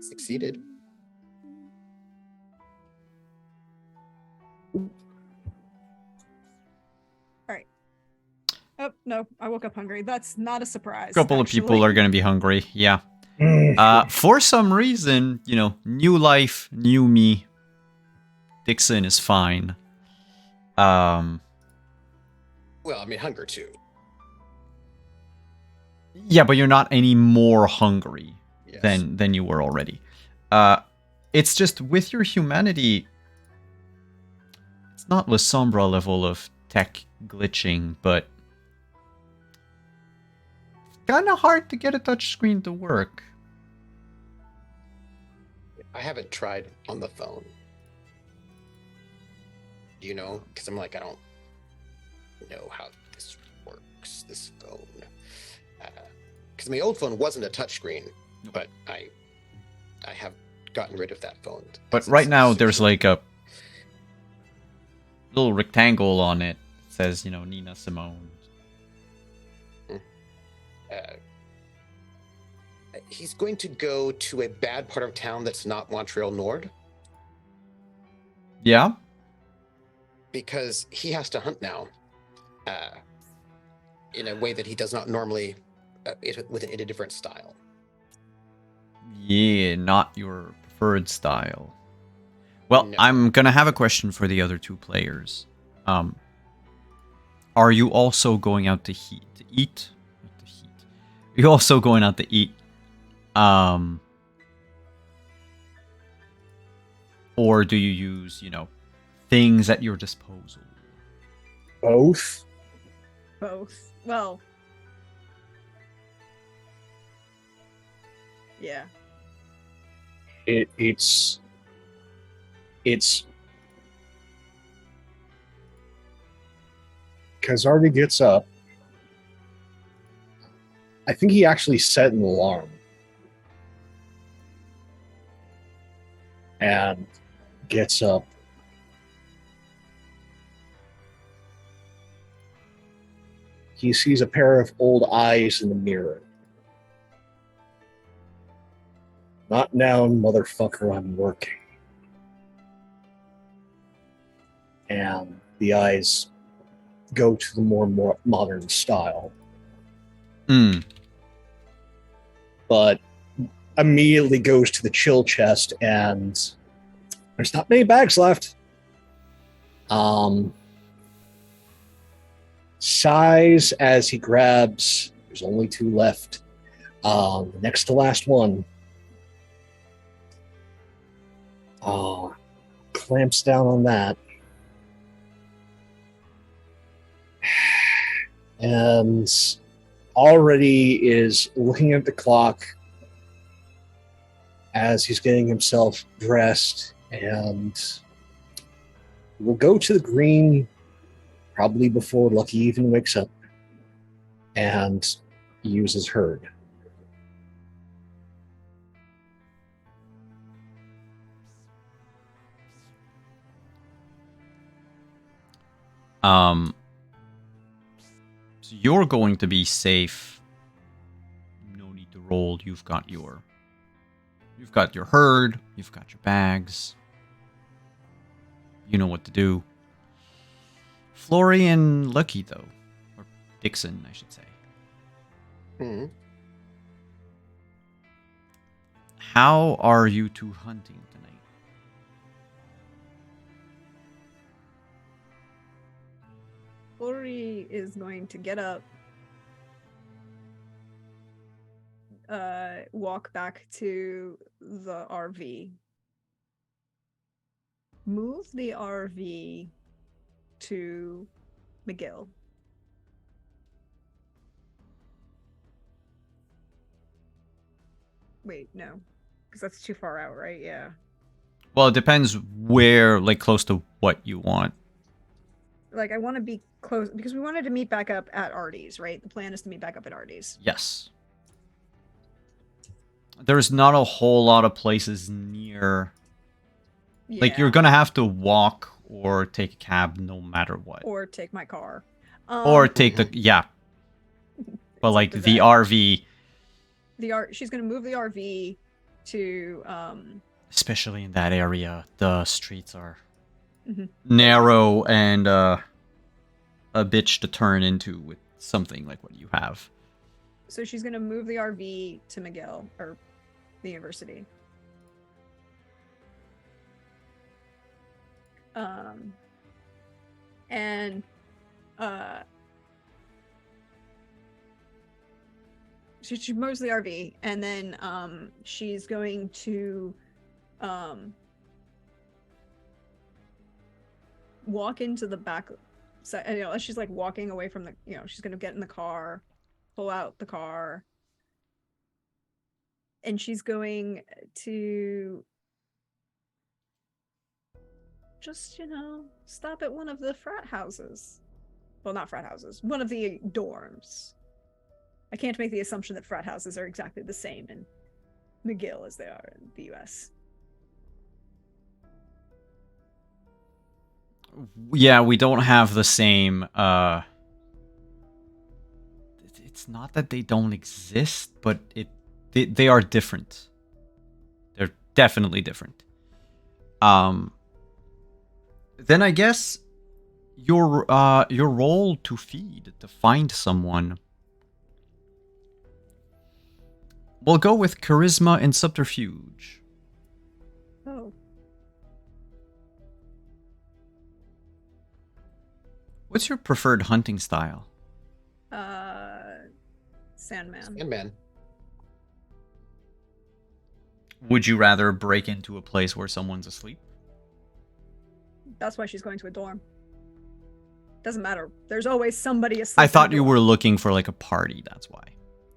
'Succeeded. Alright. Oh, no, I woke up hungry. That's not a surprise. A couple of people are gonna be hungry, yeah. For some reason, you know, new life, new me. Dixon is fine. Well, I mean, hunger too. Yeah, but you're not any more hungry Yes. than you were already. It's just with your humanity, it's not La Sombra level of tech glitching, but it's kind of hard to get a touchscreen to work. I haven't tried on the phone. Do you know? Because I'm like, I don't know how this works, this phone. Because my old phone wasn't a touchscreen, but I have gotten rid of that phone. But right now, there's like a little rectangle on it. It says, you know, Nina Simone. He's going to go to a bad part of town that's not Montreal Nord. Yeah? Because he has to hunt now in a way that he does not normally, in a different style. Yeah, not your preferred style. Well, No. I'm gonna have a question for the other two players. Are you also going out to eat? Not to heat. Are you also going out to eat? Or do you use, you know, things at your disposal? Both. Both. Well, yeah. It's Kazardi gets up. I think he actually set an alarm and gets up. He sees a pair of old eyes in the mirror. Not now, motherfucker, I'm working. And the eyes go to the more modern style. Hmm. But immediately goes to the chill chest, and there's not many bags left. Sighs as he grabs. There's only 2 left. Next to last one. Clamps down on that. And already is looking at the clock as he's getting himself dressed, and will go to the green probably before Lucky even wakes up and uses herd. So you're going to be safe. No need to roll. You've got your herd. You've got your bags. You know what to do. Flory and Lucky, though, or Dixon, I should say. Hmm. How are you two hunting tonight? Ori is going to get up, walk back to the RV, move the RV to McGill. Wait, no, because that's too far out, right? Yeah. Well, it depends where, like, close to what you want. Like, I want to be close because we wanted to meet back up at Artie's, right? The plan is to meet back up at Artie's. Yes. There's not a whole lot of places near. Yeah. Like, you're gonna have to walk or take a cab no matter what. Or take my car. Or take the... Yeah. But, like, for the that. RV... She's going to move the RV to... Especially in that area, the streets are Mhm. narrow and a bitch to turn into with something like what you have. So she's going to move the RV to McGill, or the university. And she moves the RV, and then she's going to walk into the back. So, you know, as she's like walking away from the, you know, she's going to get in the car, pull out the car, and she's going to just, you know, stop at one of the frat houses. Well, not frat houses, one of the dorms. I can't make the assumption that frat houses are exactly the same in McGill as they are in the US. Yeah, we don't have the same... It's not that they don't exist, but they are different. They're definitely different. Then I guess your role to feed, to find someone. We'll go with charisma and subterfuge. Oh. What's your preferred hunting style? Sandman. Sandman. Would you rather break into a place where someone's asleep? That's why she's going to a dorm. Doesn't matter. There's always somebody asleep. I thought you were looking for like a party, that's why.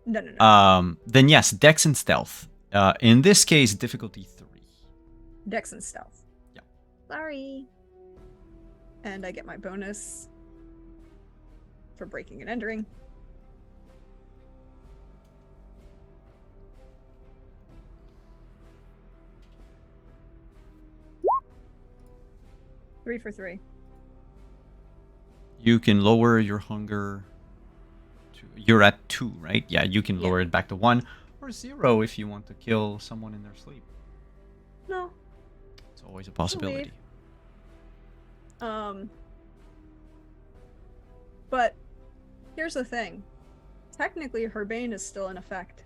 No. Then yes, Dex and Stealth. In this case, difficulty 3. Dex and Stealth. Yeah. Sorry. And I get my bonus for breaking and entering. Three for 3. You can lower your hunger. You're at 2, right? Yeah, you can lower it back to 1 or 0 if you want to kill someone in their sleep. No. It's always a possibility. But here's the thing. Technically, her bane is still in effect.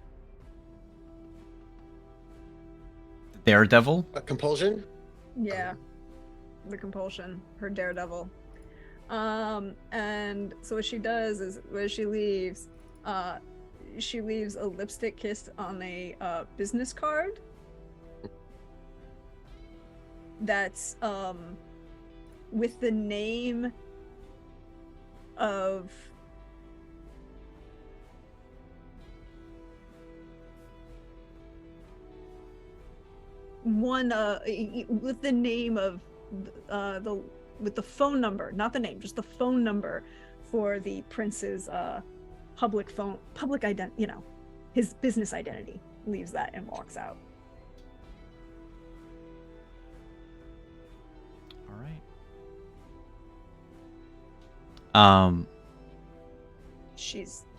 Daredevil? A compulsion? Yeah. The compulsion. Her daredevil. And so what she does is when she leaves a lipstick kiss on a business card that's with the name of one with the name of with the phone number, not the name, just the phone number for the prince's public identity, his business identity. Leaves that and walks out. All right.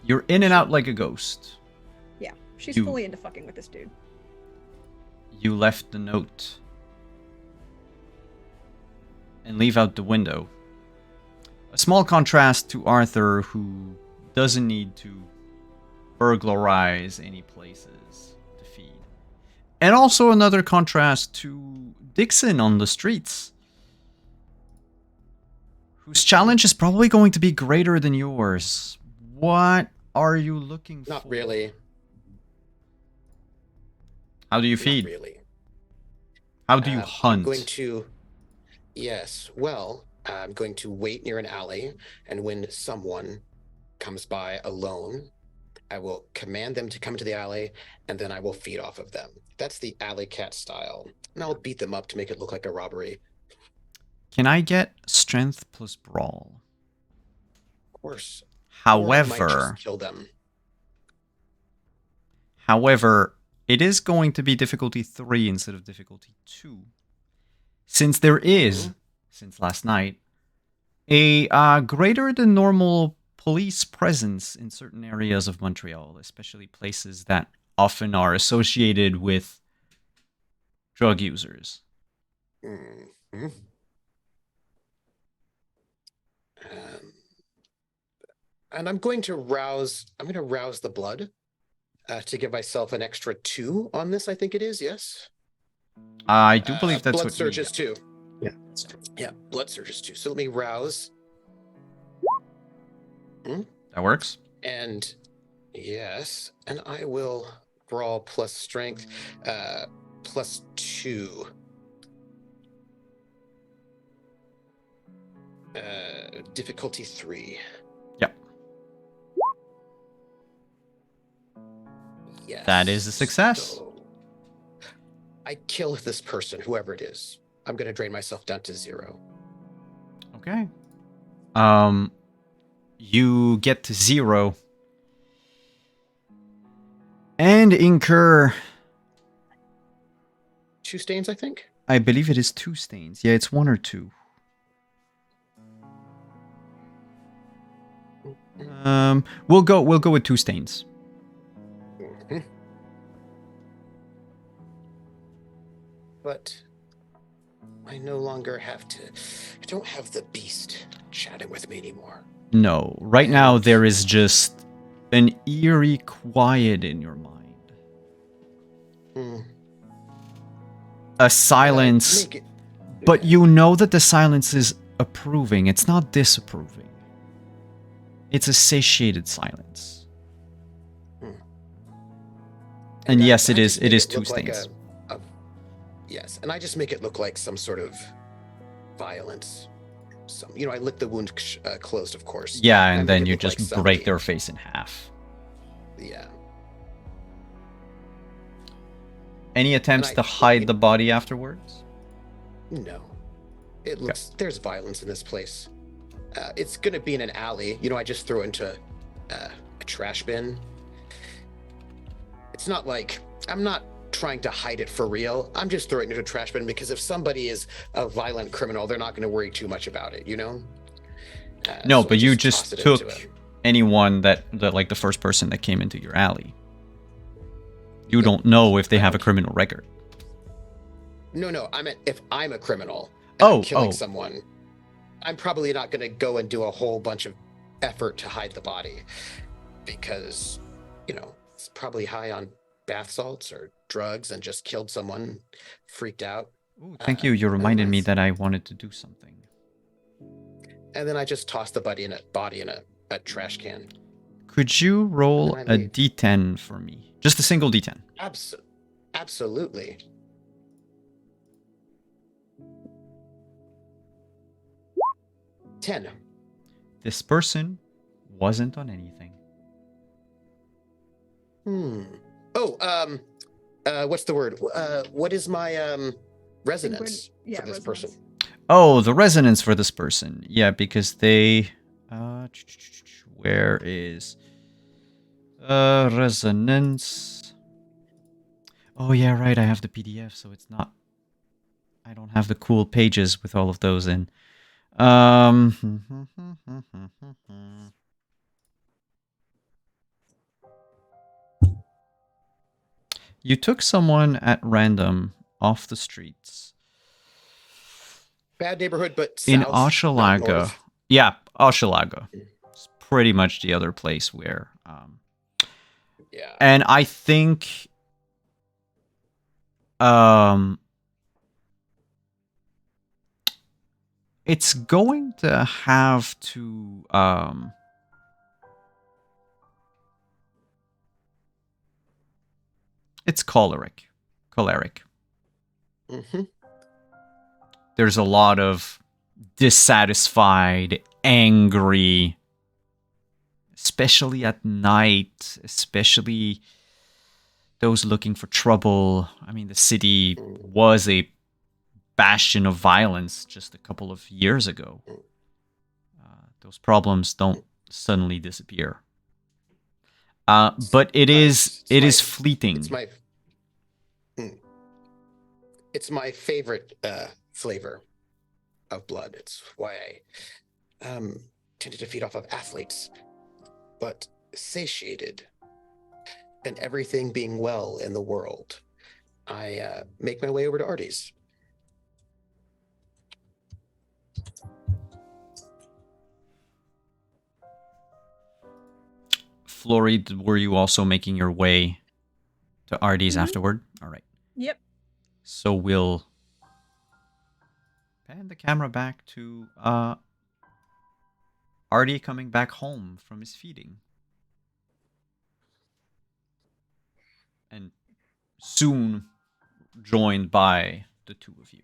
You're in and out like a ghost. Yeah, she's You- fully into fucking with this dude. You left the note and leave out the window. A small contrast to Arthur, who doesn't need to burglarize any places to feed. And also another contrast to Dixon on the streets, whose challenge is probably going to be greater than yours. What are you looking for? Not really. How do you Not feed? really. How do you I'm hunt? going to. Yes. Well, I'm going to wait near an alley, and when someone comes by alone, I will command them to come to the alley, and then I will feed off of them. That's the alley cat style. And I'll beat them up to make it look like a robbery. Can I get strength plus brawl? Of course. Or I might However, just kill them. it is going to be difficulty 3 instead of difficulty 2. Since there is, since last night, a greater than normal police presence in certain areas of Montreal, especially places that often are associated with drug users. Mhm. And I'm going to rouse the blood to give myself an extra 2 on this, I think it is, yes? I do believe that's blood what surges too. Yeah. Yeah, blood surges too. So let me rouse. That works. And yes, and I will brawl plus strength, plus 2. Difficulty 3. Yep. Yes. That is a success. So I kill this person, whoever it is. I'm going to drain myself down to 0. Okay. You get to 0 and incur, 2 stains, I think. I believe it is 2 stains. Yeah, it's 1 or 2. We'll go with 2 stains. Mhm. But I no longer have to. I don't have the beast chatting with me anymore. No, right now there is just an eerie quiet in your mind. A silence, Make it- but you know that the silence is approving. It's not disapproving. It's a satiated silence. And I- yes, I it is. just It make is 2 look like stains. yes, and I just make it look like some sort of violence. I lick the wound closed, of course. Yeah, I and make then it you look like just somebody- break their face in half. Yeah. Any attempts I to hide the body afterwards? No. It looks there's violence in this place. It's gonna be in an alley. I just throw it into a trash bin. It's not like I'm not trying to hide it for real. I'm just throwing it into a trash bin because if somebody is a violent criminal, they're not going to worry too much about it, No, so but I you toss just it into took it. anyone that like the first person that came into your alley. You don't know if they have a criminal record. No. I meant if I'm a criminal and I'm killing Oh. someone, I'm probably not going to go and do a whole bunch of effort to hide the body because, it's probably high on bath salts or drugs and just killed someone, freaked out. Ooh, thank you. You reminded me that I wanted to do something. And then I just tossed the body in a trash can. Could you roll And I a leave. d10 for me? Just a single d10. Absolutely. $10. This person wasn't on anything. Oh, what's the word? What is my resonance yeah, for this resonance. person? Oh, the resonance for this person. Yeah, because they... where is... resonance... Oh, yeah, right. I have the PDF, so it's not... I don't have the cool pages with all of those in. You took someone at random off the streets. Bad neighborhood, but In south, not Hochelaga. north. Yeah, Hochelaga. It's pretty much the other place where... Yeah. And I think... it's going to have to... it's choleric. Mm-hmm. There's a lot of dissatisfied, angry, especially at night, especially those looking for trouble. I mean, the city was a bastion of violence just a couple of years ago. Those problems don't suddenly disappear. But it is fleeting. It's my favorite flavor of blood. It's why I tended to feed off of athletes, but satiated and everything being well in the world, I make my way over to Artie's. Flory, were you also making your way to Artie's afterward? All right. Yep. So we'll pan the camera back to Artie coming back home from his feeding. And soon joined by the two of you.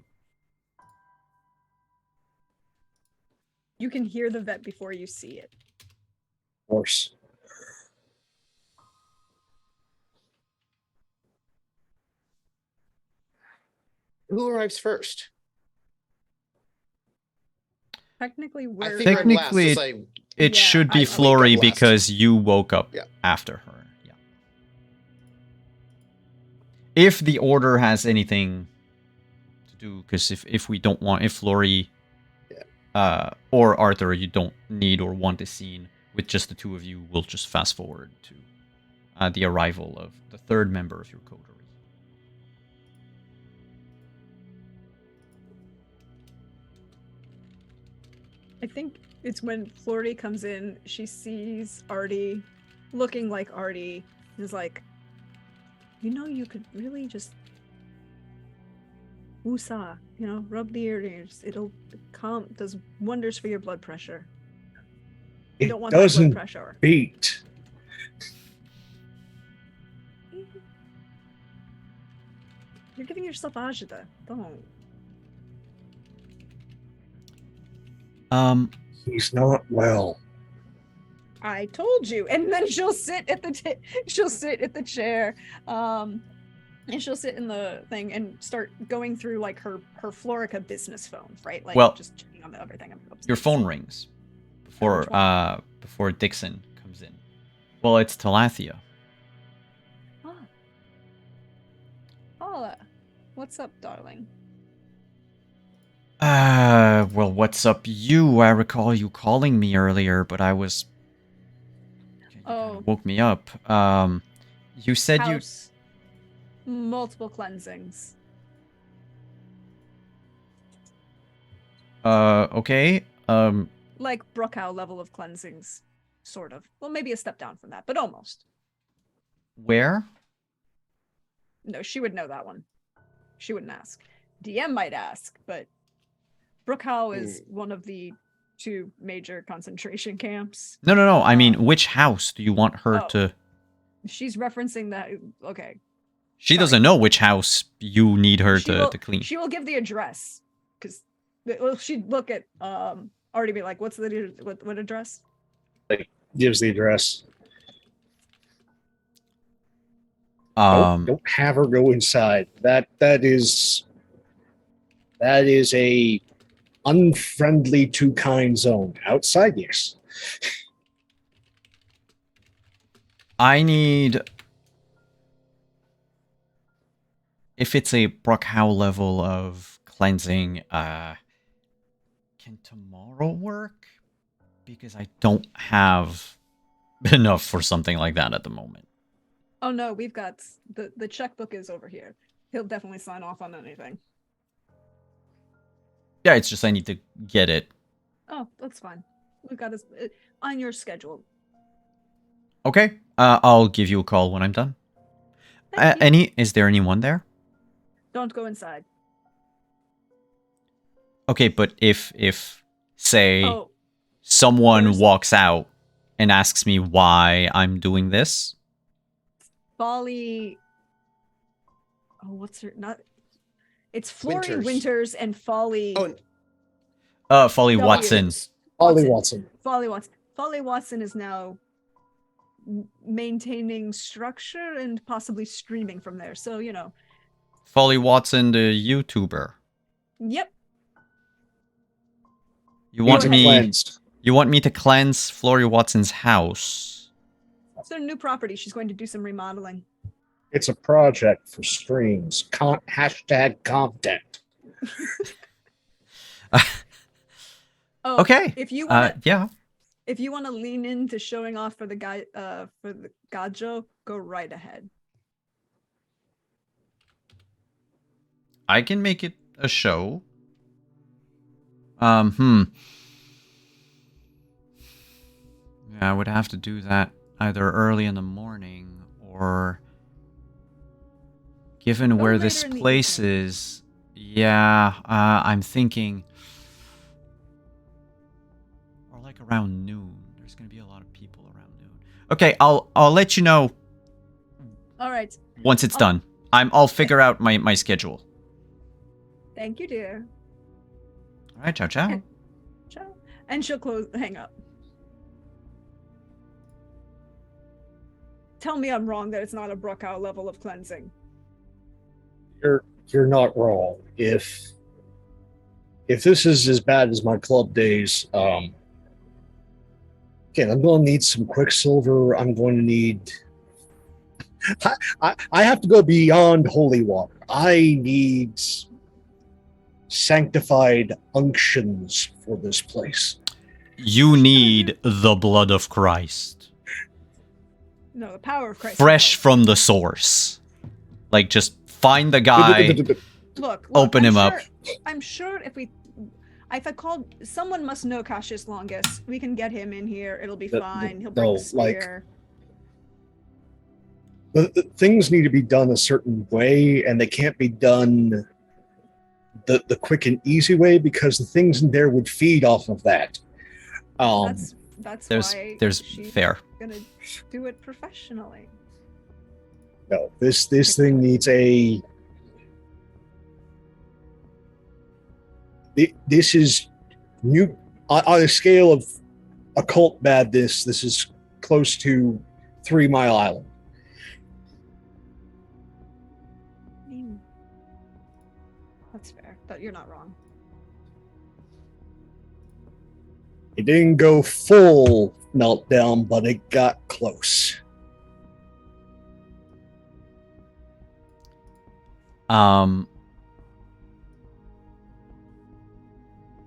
You can hear the vet before you see it. Of course. Who arrives first? Technically, I we're think I'm last. Technically, it Yeah, should be I Flory wake up last. because you woke up Yeah. after her. Yeah. If the order has anything to do, because if we don't want, if Flory or Arthur, you don't need or want a scene with just the two of you, we'll just fast forward to the arrival of the third member of your coterie. I think it's when Flory comes in, she sees Artie looking like Artie, and is like, you could really just woosah, rub the ears. It'll does wonders for your blood pressure. You don't want that doesn't blood pressure. beat. You're giving yourself agita. Don't. He's not well. I told you. And then she'll sit at the chair, and she'll sit in the thing and start going through like her Florica business phone, right? Like just checking on everything. Your phone rings before Dixon comes in. Well, it's Talathia. Oh. Paula, what's up, darling? Well, what's up, you? I recall you calling me earlier, but I was... woke me up. You said House. Multiple cleansings. Okay. like Brookhow level of cleansings, sort of. Well, maybe a step down from that, but almost. Where? No, she would know that one. She wouldn't ask. DM might ask, but Brookhow is one of the 2 major concentration camps. No. I mean, which house do you want her to? She's referencing that. Okay. She Sorry. doesn't know which house you need her She to will, clean. She will give the address because she'd look at already be like, what's the what address? Gives the address. Don't have her go inside. That is a unfriendly to kind zone. Outside, yes. I need. If it's a Brookhow level of cleansing, can tomorrow work? Because I don't have enough for something like that at the moment. Oh no, we've got the checkbook is over here. He'll definitely sign off on anything. Yeah, it's just I need to get it. Oh, that's fine. We've got this on your schedule. Okay, I'll give you a call when I'm done. Thank you. Is there anyone there? Don't go inside. Okay, but if say Oh, someone there's- walks out and asks me why I'm doing this, Folly. Oh, what's her? Not. It's Flory Winters. Winters and Folly. Oh, Folly W. Watson. Ollie Watson. Folly Watson. Folly Watson is now maintaining structure and possibly streaming from there. So Folly Watson, the YouTuber. Yep. You want me? Cleansed. You want me to cleanse Flory Watson's house? It's their new property. She's going to do some remodeling. It's a project for streams. Hashtag content. Oh, Okay. If you want, Yeah. if you want to lean into showing off for the guy, for the Gajo, go right ahead. I can make it a show. Yeah, I would have to do that either early in the morning or given Go where later this in the place evening. is. Yeah, I'm thinking or like around noon. There's going to be a lot of people around noon. Okay, I'll let you know All right. once it's done. I'll figure out my schedule. Thank you, dear. All right, ciao ciao. Ciao. And she'll hang up. Tell me I'm wrong that it's not a Brookhow level of cleansing. You're not wrong. If this is as bad as my club days, again, I'm going to need some Quicksilver. I'm going to need. I have to go beyond holy water. I need sanctified unctions for this place. You need the blood of Christ. No, the power of Christ. Fresh from the source. Like, just find the guy, Look, open him up. I'm sure if I called, someone must know Cassius Longus. We can get him in here. It'll be fine. He'll bring the spear. The things need to be done a certain way, and they can't be done the quick and easy way because the things in there would feed off of that. That's There's she's fair. gonna do it professionally. No, this thing needs a. This is new on a scale of occult badness. This is close to 3 Mile Island. That's fair, but you're not wrong. It didn't go full meltdown, but it got close.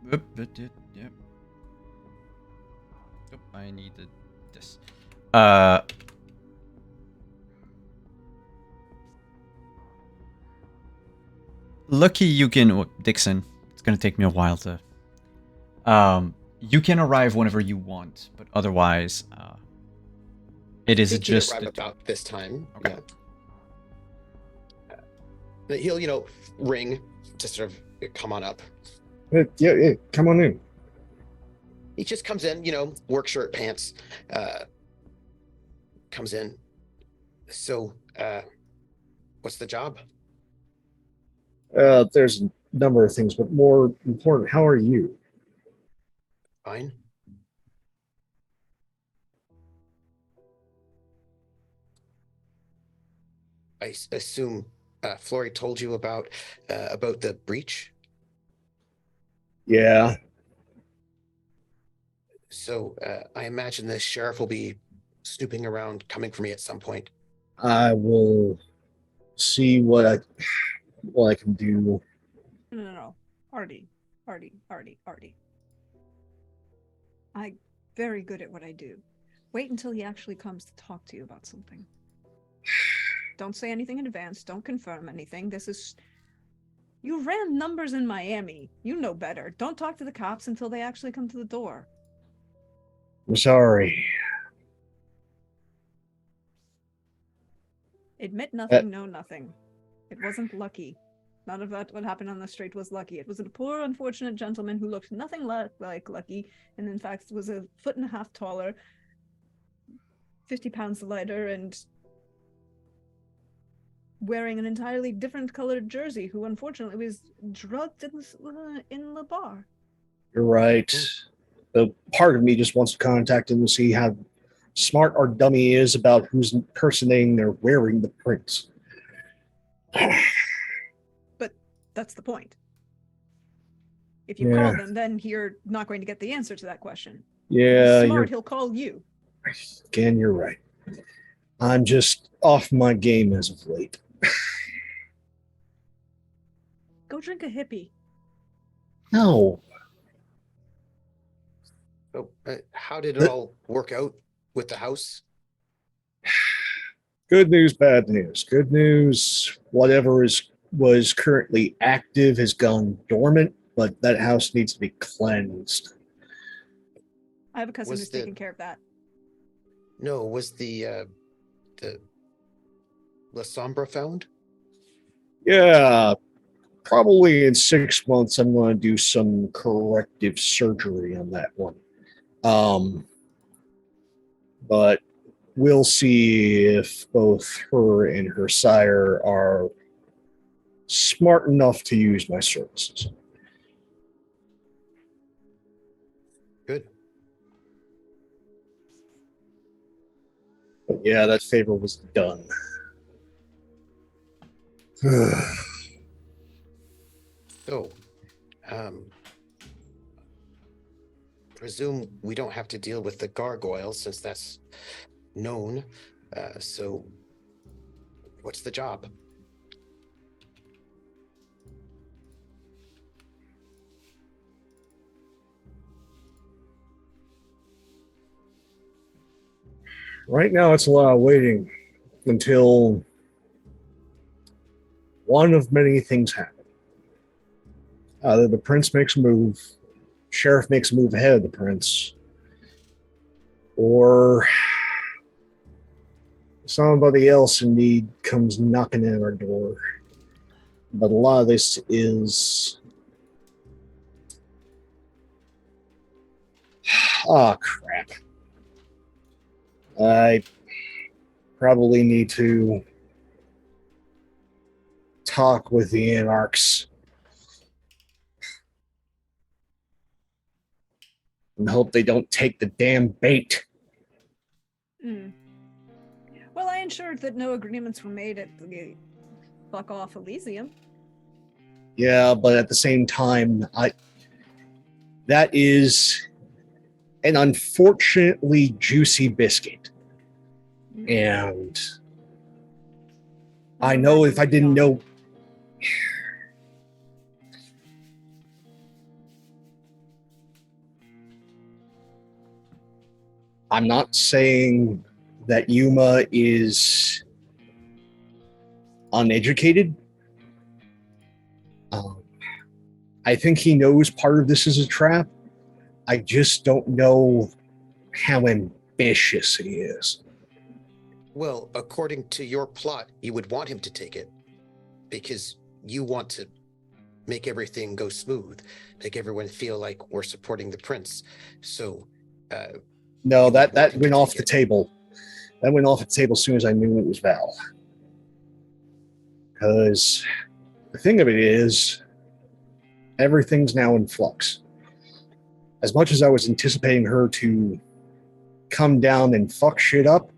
Yep. I needed this. Lucky you can, Dixon. It's gonna take me a while to. You can arrive whenever you want, but otherwise, it is He'd just arrive about this time. Okay. Yeah. He'll, ring to sort of come on up. Yeah, come on in. He just comes in, work shirt, pants, comes in. So, what's the job? There's a number of things, but more important, how are you? Fine. I assume Flory told you about the breach. Yeah, So I imagine the sheriff will be snooping around, coming for me at some point. I will see what I can do. No. Artie. I'm very good at what I do. Wait until he actually comes to talk to you about something. Don't say anything in advance. Don't confirm anything. You ran numbers in Miami. You know better. Don't talk to the cops until they actually come to the door. I'm sorry. Admit nothing, know nothing. It wasn't lucky. None of that what happened on the street was lucky. It was a poor, unfortunate gentleman who looked nothing like Lucky, and in fact was a 1.5 feet taller, 50 pounds lighter, and wearing an entirely different colored jersey, who unfortunately was drugged in the bar. You're right. The part of me just wants to contact him to see how smart our dummy is about who's impersonating or wearing the prints. But that's the point. If you call them, then you're not going to get the answer to that question. Yeah, if he's smart, he'll call you. Again, you're right. I'm just off my game as of late. Go drink a hippie. No. So how did it all work out with the house? Good news, bad news. Good news, whatever was currently active has gone dormant, but that house needs to be cleansed. I have a cousin who's taking care of that. No, was the La Sombra found? Yeah, probably in 6 months I'm going to do some corrective surgery on that one. But we'll see if both her and her sire are smart enough to use my services. Good. But yeah, that favor was done. So, presume we don't have to deal with the gargoyles since that's known. So, what's the job? Right now, it's a lot of waiting until one of many things happen. Either the prince makes a move, sheriff makes a move ahead of the prince, or somebody else in need comes knocking at our door. But a lot of this is... Oh, crap. I probably need to talk with the Anarchs and hope they don't take the damn bait. Well, I ensured that no agreements were made at the Fuck Off Elysium. Yeah, but at the same time, that is an unfortunately juicy biscuit. And I know if I didn't know... I'm not saying that Yuma is uneducated. I think he knows part of this is a trap, I just don't know how ambitious he is. Well, according to your plot, you would want him to take it because you want to make everything go smooth, make everyone feel like we're supporting the prince. So, No, you would want that him to went off take the it. table. That went off the table as soon as I knew it was Val. Because the thing of it is, everything's now in flux. As much as I was anticipating her to come down and fuck shit up,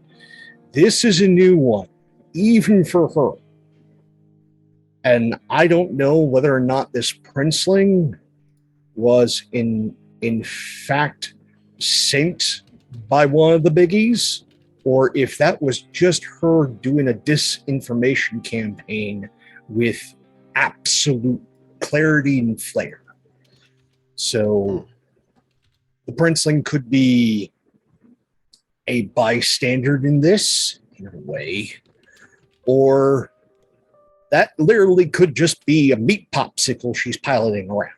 this is a new one, even for her. And I don't know whether or not this princeling was in fact sent by one of the biggies, or if that was just her doing a disinformation campaign with absolute clarity and flair. So the princeling could be a bystander in this, in a way, or that literally could just be a meat popsicle she's piloting around.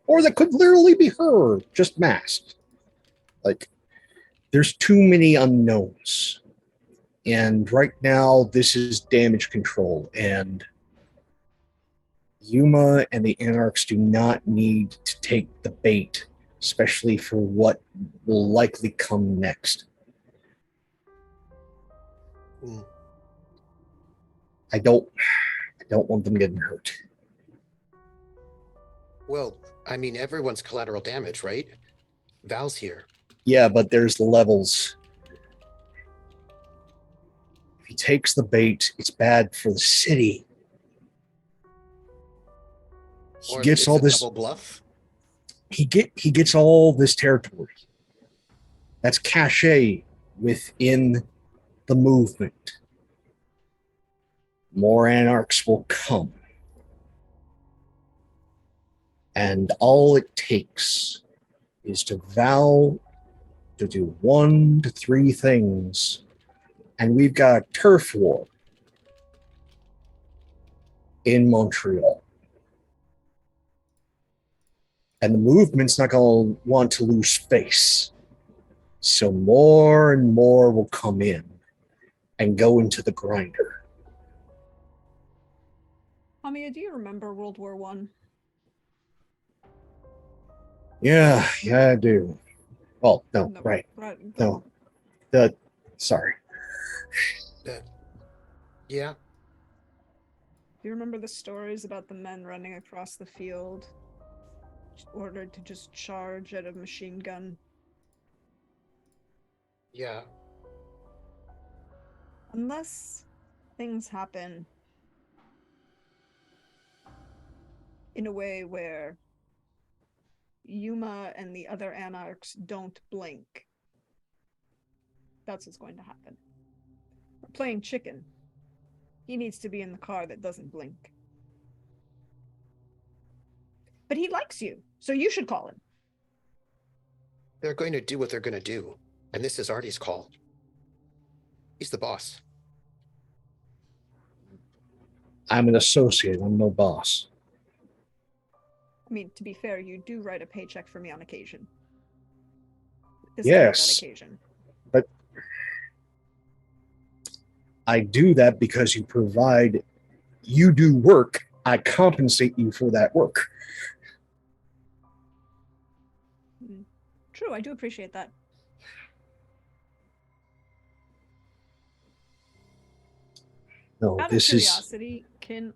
Or that could literally be her, just masked. Like, there's too many unknowns. And right now, this is damage control. And Yuma and the Anarchs do not need to take the bait, especially for what will likely come next. I don't want them getting hurt. Well, I mean, everyone's collateral damage, right? Val's here. Yeah, but there's levels. If he takes the bait, it's bad for the city. He Or gets it's all a this. double bluff. He gets all this territory. That's cachet within the movement. More anarchs will come. And all it takes is to vow to do 1 to 3 things. And we've got a turf war in Montreal. And the movement's not going to want to lose face. So more and more will come in and go into the grinder. Amia, do you remember World War One? Yeah, I do. Well, no, right. No. Sorry. Yeah. Do you remember the stories about the men running across the field, ordered to just charge at a machine gun? Yeah. Unless things happen in a way where Yuma and the other anarchs don't blink, that's what's going to happen. We're playing chicken. He needs to be in the car that doesn't blink. But he likes you, so you should call him. They're going to do what they're going to do. And this is Artie's call. He's the boss. I'm an associate. I'm no boss. I mean, to be fair, you do write a paycheck for me on occasion. This Yes. is not that occasion. But I do that because you do work. I compensate you for that work. True, I do appreciate that. No, Out of curiosity, can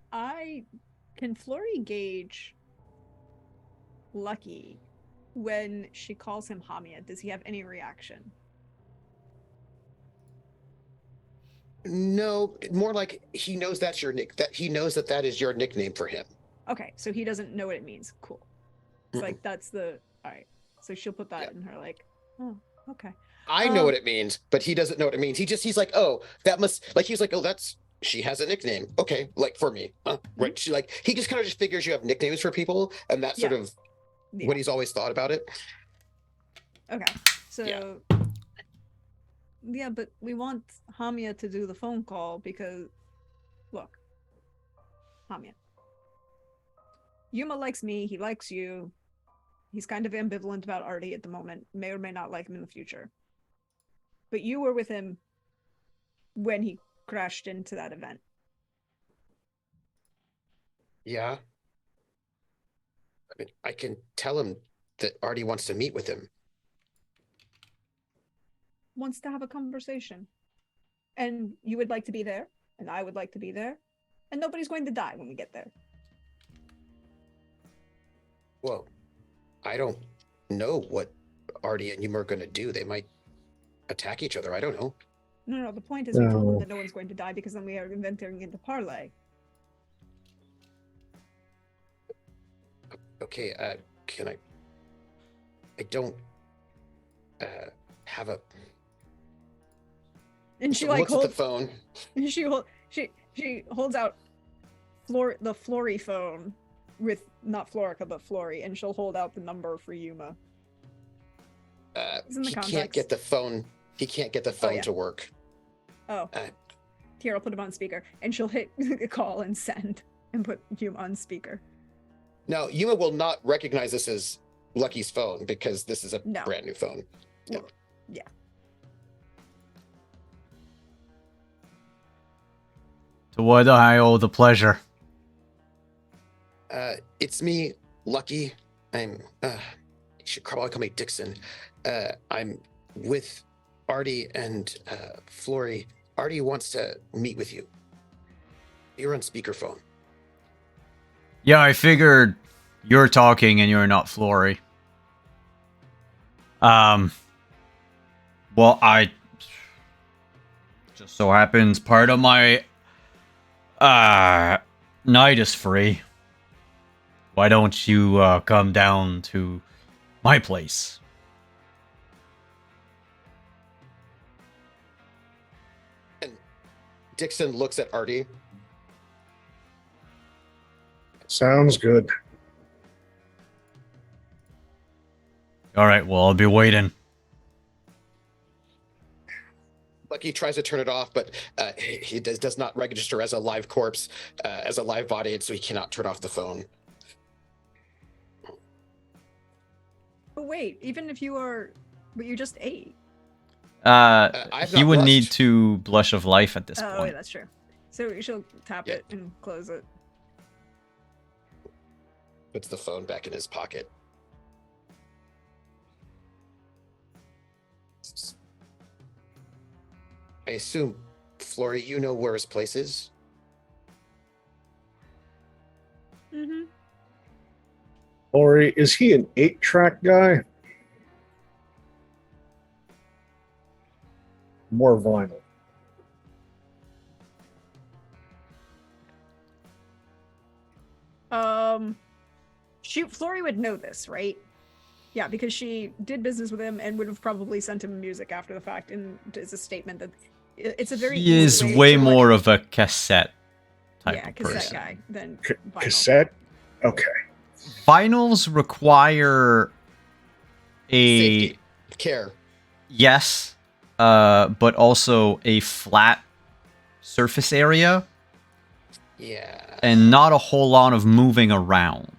Flory gauge Lucky when she calls him Hamia? Does he have any reaction? No, more like he knows that's your nick. That he knows that is your nickname for him. Okay, so he doesn't know what it means. Cool. It's like that's the all right. So she'll put that in her like, oh, okay. I know what it means, but he doesn't know what it means. He's like, oh, that must like he's like, oh, she has a nickname. Okay, like for me, right? She like he just kind of just figures you have nicknames for people, and that's sort of what he's always thought about it. Okay, so yeah, but we want Hamia to do the phone call because, look, Hamia, Yuma likes me. He likes you. He's kind of ambivalent about Artie at the moment. May or may not like him in the future. But you were with him when he crashed into that event. Yeah. I mean, I can tell him that Artie wants to meet with him. Wants to have a conversation. And you would like to be there, and I would like to be there, and nobody's going to die when we get there. Well, I don't know what Artie and Yuma are going to do. They might attack each other. I don't know. No, the point is we told them No. that no one's going to die because then we are entering into parlay. Okay, can I don't have a And she Someone like looks at the holds phone. she holds out the Flory phone with not Florica but Flory, and she'll hold out the number for Yuma. It's in the He can't contacts. get the phone. He can't get the phone yeah. to work. Oh. Uh, Here, I'll put him on speaker, and she'll hit call and send and put Yuma on speaker. Now, Yuma will not recognize this as Lucky's phone because this is a No. brand new phone. Well, yeah. To what I owe the pleasure. It's me, Lucky. I'm. You should probably call me Dixon. I'm with Artie and Flory. Artie wants to meet with you. You're on speakerphone. Yeah, I figured you're talking and you're not Flory. Well, I just so happens part of my night is free. Why don't you come down to my place? And Dixon looks at Artie. Sounds good. All right, well, I'll be waiting. Lucky tries to turn it off, but he does not register as a live corpse, as a live body, and so he cannot turn off the phone. But wait, even if you are, but you just ate. I've He not would need blushed. to blush of life at this Oh, point. yeah, that's true. So she'll tap Yeah. it and close it. Puts the phone back in his pocket. I assume, Flory, you know where his place is? Mm-hmm. Ori, is he an 8-track guy? More vinyl. Flory would know this, right? Yeah, because she did business with him and would have probably sent him music after the fact, and as a statement that it's a very He easy is way way to, like, more of a cassette type yeah, of cassette person. guy than vinyl. Cassette? Okay. Vinyls require a Safety. Care. yes, but also a flat surface area Yeah. and not a whole lot of moving around.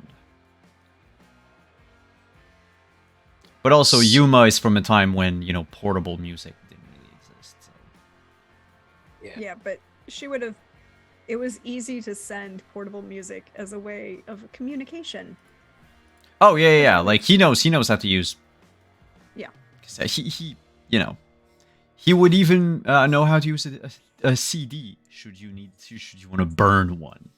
But also, Yuma is from a time when, you know, portable music didn't really exist. So. Yeah, but she would have. It was easy to send portable music as a way of communication. Oh yeah. Like he knows how to use. Yeah. He you know, he would even know how to use a CD should you want to burn one.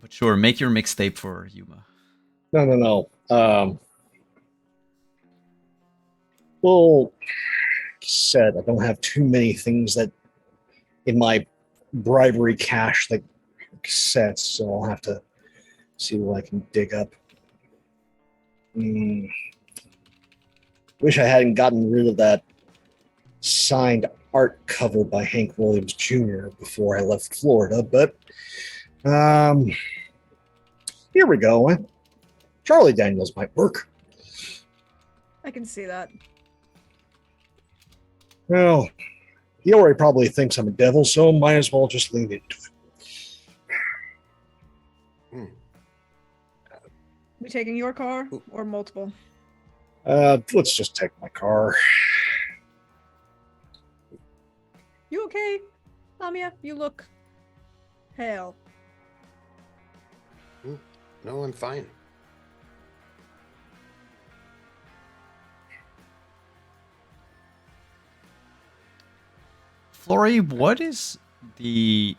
But sure, make your mixtape for Yuma. No. Well, said I don't have too many things that in my bribery cache like cassettes, so I'll have to see what I can dig up. Wish I hadn't gotten rid of that signed art cover by Hank Williams Jr. before I left Florida, but here we go. Charlie Daniels might work. I can see that. Well, he already probably thinks I'm a devil, so might as well just lean into it. We taking your car or multiple? Let's just take my car. You okay? Lamia, you look pale. No, I'm fine. Flory, what is the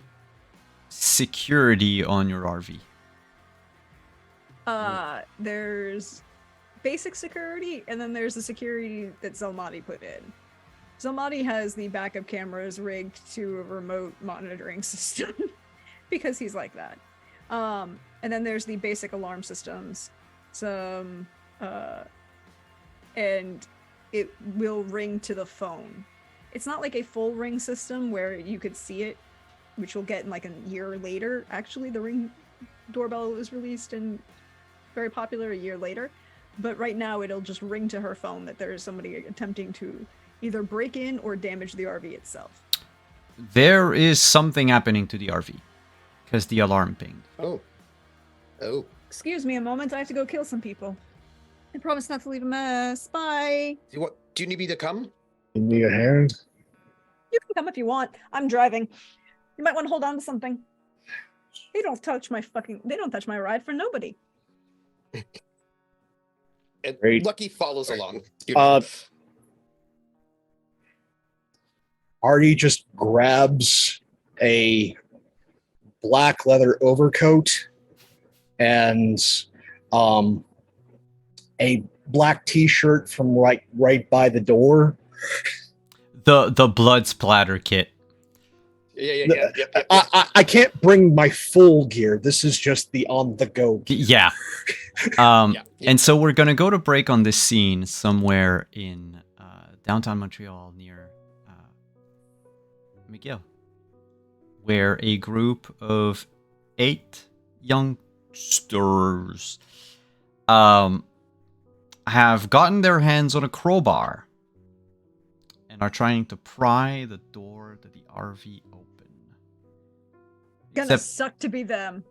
security on your RV? There's basic security, and then there's the security that Zelmati put in. Zelmati has the backup cameras rigged to a remote monitoring system because he's like that. And then there's the basic alarm systems. And it will ring to the phone. It's not like a full ring system where you could see it, which we'll get in like a year later. Actually, the Ring doorbell was released and very popular a year later. But right now, it'll just ring to her phone that there is somebody attempting to either break in or damage the RV itself. There is something happening to the RV because the alarm pinged. Oh. Excuse me a moment. I have to go kill some people. I promise not to leave a mess. Bye. Do you need me to come? You need a hand? You can come if you want. I'm driving. You might want to hold on to something. They don't touch my ride for nobody. And Great. Lucky follows along. Artie just grabs a black leather overcoat and a black t-shirt from right by the door. The blood splatter kit. Yeah. I can't bring my full gear. This is just the on-the-go gear. Yeah. Yeah. And so we're going to go to break on this scene somewhere in downtown Montreal near McGill, where a group of 8 youngsters have gotten their hands on a crowbar and are trying to pry the door to the RV open. Gonna suck to be them.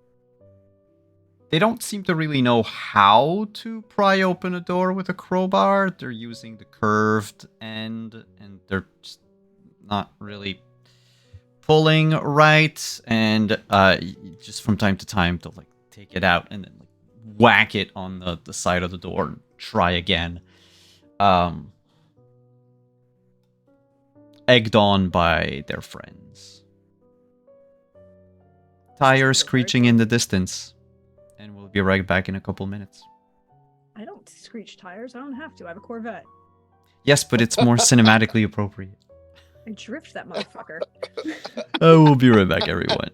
They don't seem to really know how to pry open a door with a crowbar. They're using the curved end, and they're just not really pulling right. And just from time to time, they'll like take it out and then like whack it on the side of the door and try again. Egged on by their friends. Tires screeching in the distance. And we'll be right back in a couple minutes. I don't screech tires. I don't have to. I have a Corvette. Yes, but it's more cinematically appropriate. I drift that motherfucker. We'll be right back, everyone.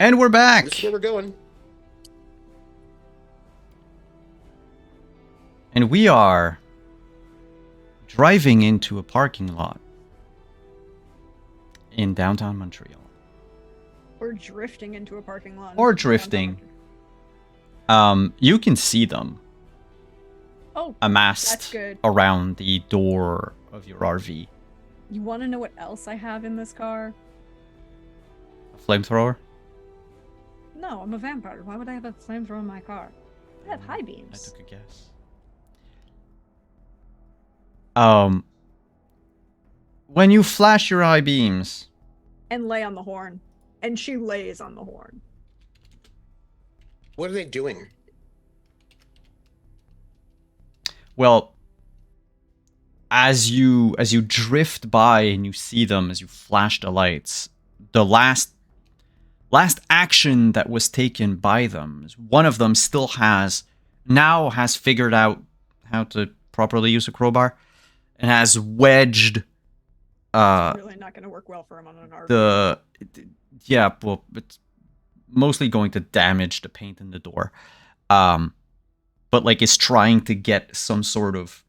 And we're back. This is where we're going. And we are driving into a parking lot in downtown Montreal. Or drifting into a parking lot. Or in downtown drifting. Montreal. You can see them Oh, amassed that's good. around the door of your RV. You want to know what else I have in this car? A flamethrower? No, I'm a vampire. Why would I have a flamethrower in my car? I have high I beams. took a guess. When you flash your eye beams, And lay on the horn. And she lays on the horn. What are they doing? well, as you drift by and you see them as you flash the lights, the last action that was taken by them is one of them still has figured out how to properly use a crowbar and has wedged It's really not going to work well for him on an RV. it's mostly going to damage the paint in the door. But like is trying to get some sort of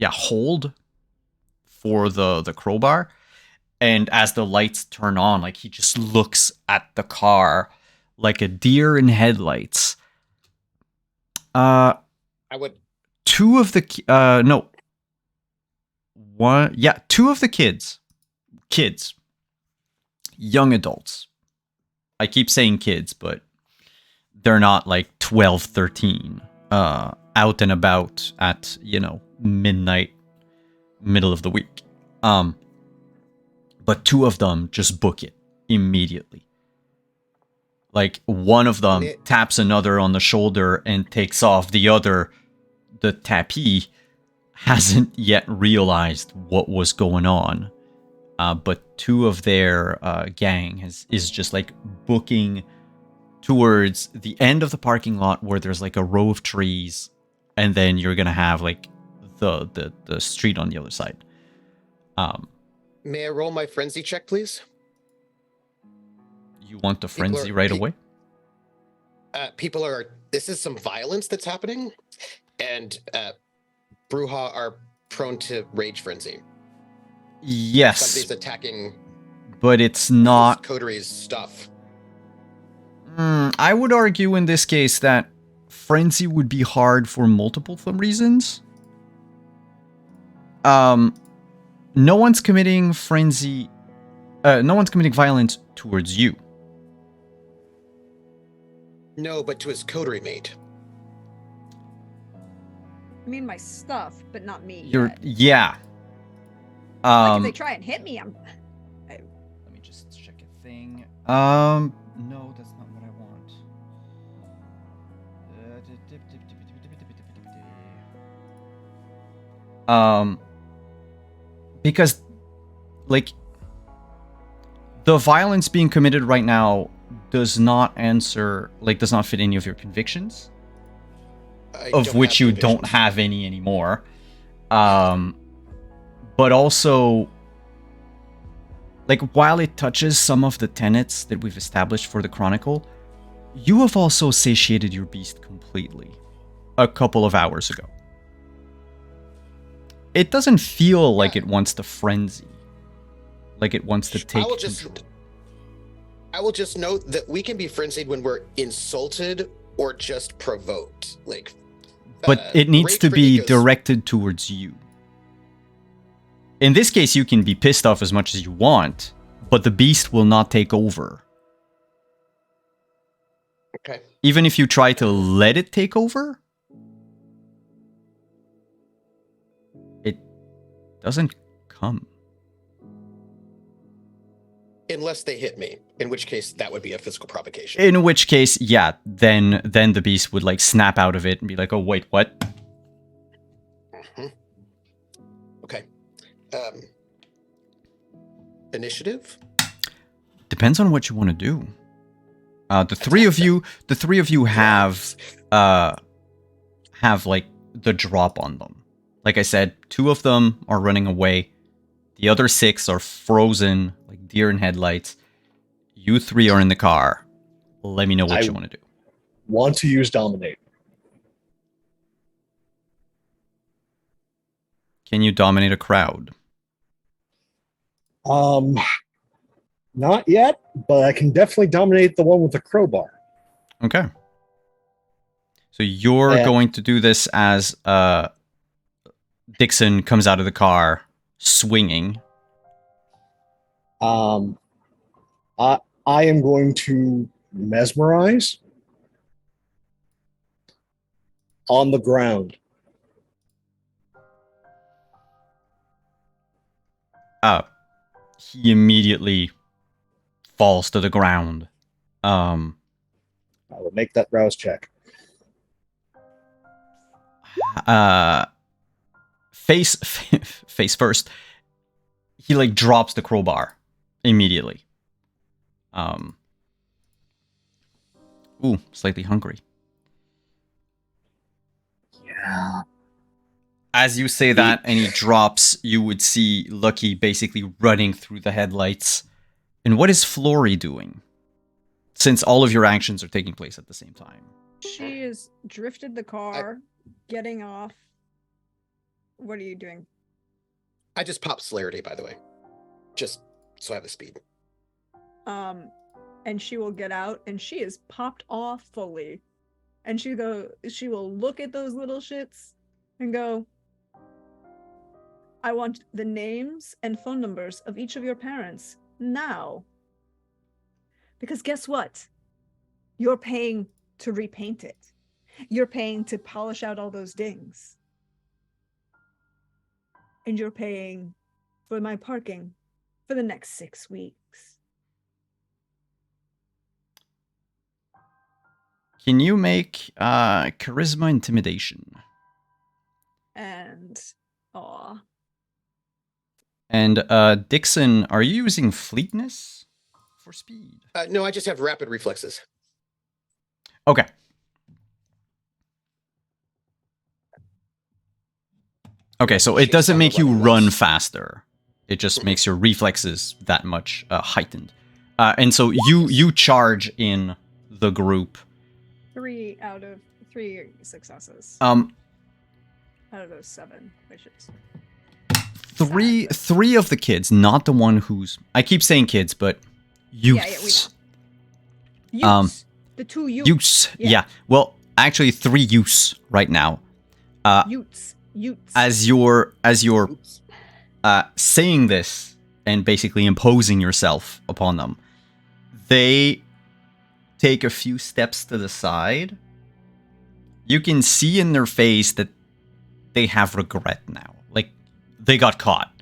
hold for the crowbar. And as the lights turn on, like he just looks at the car like a deer in headlights. I would. Two of the kids, young adults. I keep saying kids, but they're not like 12, 13, out and about at, midnight, middle of the week. But two of them just book it immediately. Like one of them taps another on the shoulder and takes off. The other, the tapee, hasn't yet realized what was going on. But two of their gang is just like booking towards the end of the parking lot where there's like a row of trees, and then you're gonna have like the street on the other side. May I roll my frenzy check, please? You want the frenzy right away? This is some violence that's happening, and Bruja are prone to rage frenzy. Yes. Somebody's attacking. But it's not Coteries stuff. I would argue in this case that frenzy would be hard for multiple reasons. No one's committing frenzy. No one's committing violence towards you. No, but to his coterie mate. I mean my stuff, but not me. Yeah. Like if they try and hit me, Let me just check a thing. No, that's not what I want. Because, like, the violence being committed right now does not fit any of your convictions, of which you don't have any anymore. But also, like, while it touches some of the tenets that we've established for the Chronicle, you have also satiated your beast completely a couple of hours ago. It doesn't feel like it wants to frenzy, like it wants to take control. I will just note that we can be frenzied when we're insulted or just provoked. But it needs to be directed towards you. In this case, you can be pissed off as much as you want, but the beast will not take over. Okay. Even if you try to let it take over, it doesn't come. Unless they hit me, in which case that would be a physical provocation. In which case, yeah, then the beast would like snap out of it and be like, "Oh wait, what?" Mm-hmm. Okay. Initiative? Depends on what you want to do. The three of you have like the drop on them. Like I said, two of them are running away. The other 6 are frozen like deer in headlights. You 3 are in the car. Let me know what you want to do. Want to use Dominate. Can you dominate a crowd? Not yet, but I can definitely dominate the one with the crowbar. Okay. So you're going to do this as Dixon comes out of the car swinging. I am going to mesmerize on the ground. He immediately falls to the ground. I will make that rouse check. Face first. He like drops the crowbar immediately. Ooh, slightly hungry. Yeah. As you say that and he drops, you would see Lucky basically running through the headlights. And what is Flory doing? Since all of your actions are taking place at the same time. She has drifted the car, getting off. What are you doing? I just popped Celerity, by the way. Just so I have the speed. And she will get out, and she is popped off fully. And she will look at those little shits and go, I want the names and phone numbers of each of your parents now. Because guess what? You're paying to repaint it. You're paying to polish out all those dings. And you're paying for my parking for the next 6 weeks. Can you make charisma intimidation? And Dixon, are you using fleetness for speed? No, I just have rapid reflexes. Okay. Okay, so it doesn't make you run faster. It just makes your reflexes that much heightened. And so you charge in the group. 3 out of 3 successes. Out of those 7 wishes. Three of the kids, not the one who's... I keep saying kids, but youths. Yeah, youths. The 2 youths. Youths. Yeah. Well, actually 3 youths right now. Youths. As you're saying this and basically imposing yourself upon them, they take a few steps to the side. You can see in their face that they have regret now. Like, they got caught.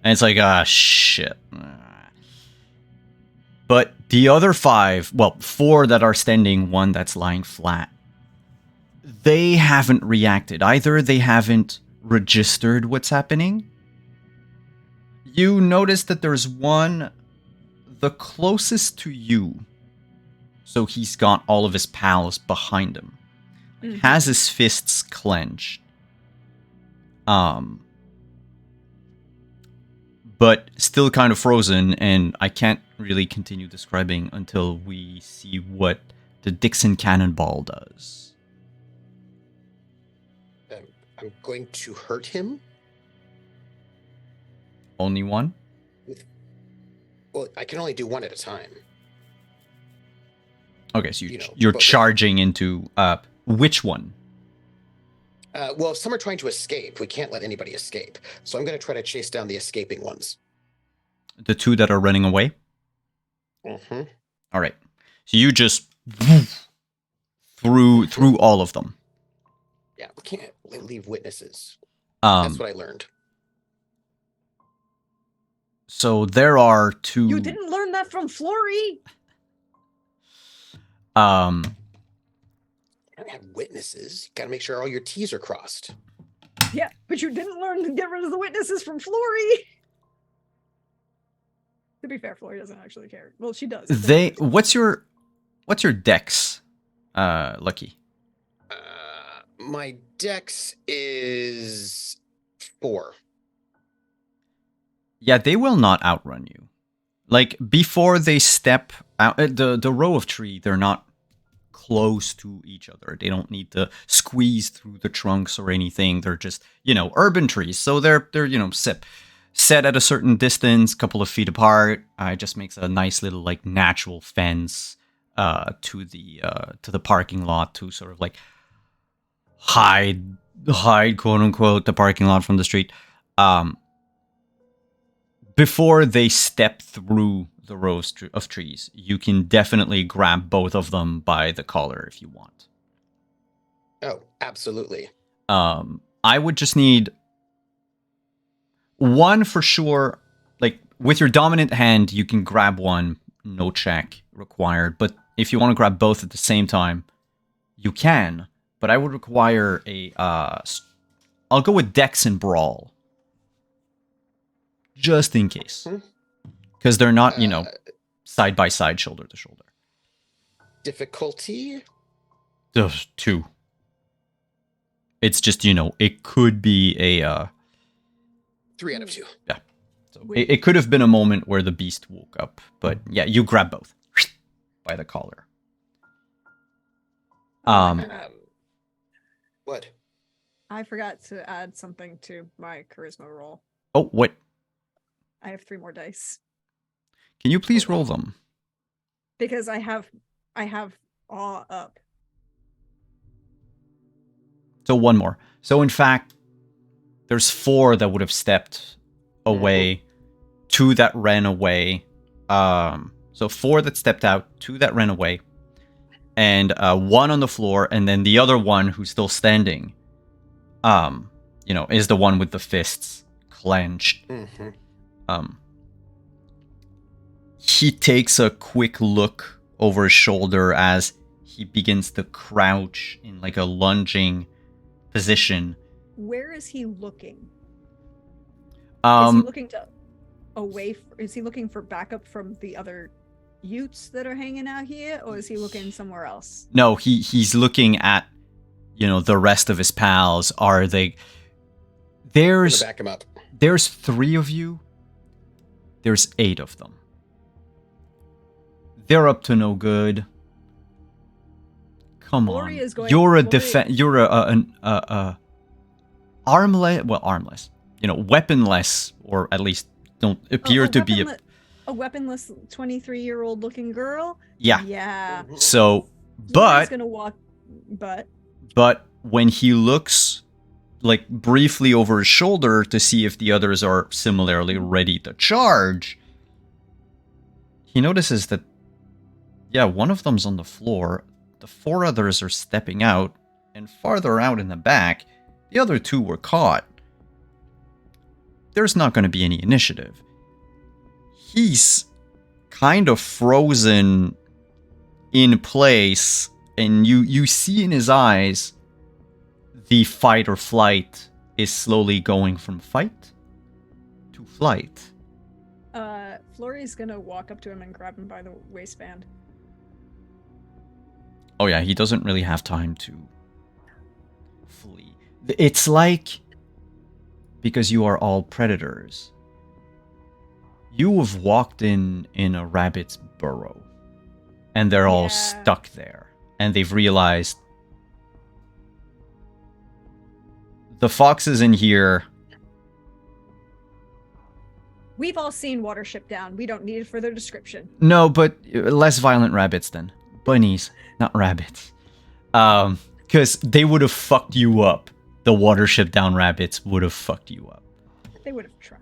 And it's like, shit. But the other 5, well, 4 that are standing, 1 that's lying flat, they haven't reacted. Either they haven't registered what's happening. You notice that there's one, the closest to you. So he's got all of his pals behind him. Mm-hmm. Has his fists clenched. But still kind of frozen, and I can't really continue describing until we see what the Dixon Cannonball does. I'm going to hurt him. Only one? Well, I can only do 1 at a time. Okay, so you're charging into which one? Well, if some are trying to escape, we can't let anybody escape. So I'm going to try to chase down the escaping ones. The 2 that are running away? Mm-hmm. All right. So you just through all of them. Yeah, we can't leave witnesses. That's what I learned. So there are 2... You didn't learn that from Flory? You don't have witnesses. You gotta make sure all your T's are crossed. Yeah, but you didn't learn to get rid of the witnesses from Flory. To be fair, Flory doesn't actually care. Well, she does. What's your dex, Lucky? My dex is 4. Yeah, they will not outrun you. Like, before they step out, the row of tree, they're not close to each other. They don't need to squeeze through the trunks or anything. They're just, urban trees. So they're set at a certain distance, couple of feet apart. It just makes a nice little like natural fence to the parking lot to sort of like hide quote unquote the parking lot from the street. Before they step through the rows of trees, you can definitely grab both of them by the collar if you want. Oh, absolutely. I would just need one for sure. Like, with your dominant hand, you can grab one, no check required. But if you want to grab both at the same time, you can. But I would require I'll go with Dex and Brawl. Just in case. Because they're not, side by side, shoulder to shoulder. Difficulty? 2. It's just, it could be a 3 out of 2. Yeah. So it could have been a moment where the beast woke up. But yeah, you grab both by the collar. What? I forgot to add something to my charisma roll. Oh, what? I have 3 more dice. Can you please roll them? Because I have awe up. So 1 more. So in fact, there's 4 that would have stepped away, 2 that ran away. So 4 that stepped out, 2 that ran away, and 1 on the floor, and then the other one who's still standing, is the one with the fists clenched. He takes a quick look over his shoulder as he begins to crouch in like a lunging position. Where is he looking? Is Um, he looking is he looking for backup from the other Utes that are hanging out here, or is he looking somewhere else? no, he's looking at, the rest of his pals. Are they? There's Back him up. There's 3 of you. There's 8 of them. They're up to no good. Come on. You're a armless, weaponless, or at least don't appear to be a weaponless 23-year-old looking girl. Yeah. Yeah. So, He's gonna walk, but when he looks like briefly over his shoulder to see if the others are similarly ready to charge, he notices that, yeah, one of them's on the floor, the 4 others are stepping out, and farther out in the back, the other 2 were caught. There's not going to be any initiative. He's kind of frozen in place, and you see in his eyes the fight or flight is slowly going from fight to flight. Florey's gonna walk up to him and grab him by the waistband. Oh yeah, he doesn't really have time to flee. It's like, because you are all predators, you have walked in a rabbit's burrow, and they're all stuck there, and they've realized the foxes in here. We've all seen Watership Down. We don't need further description. No, but less violent rabbits then. Bunnies, not rabbits. Because they would have fucked you up. The Watership Down rabbits would have fucked you up. They would have tried.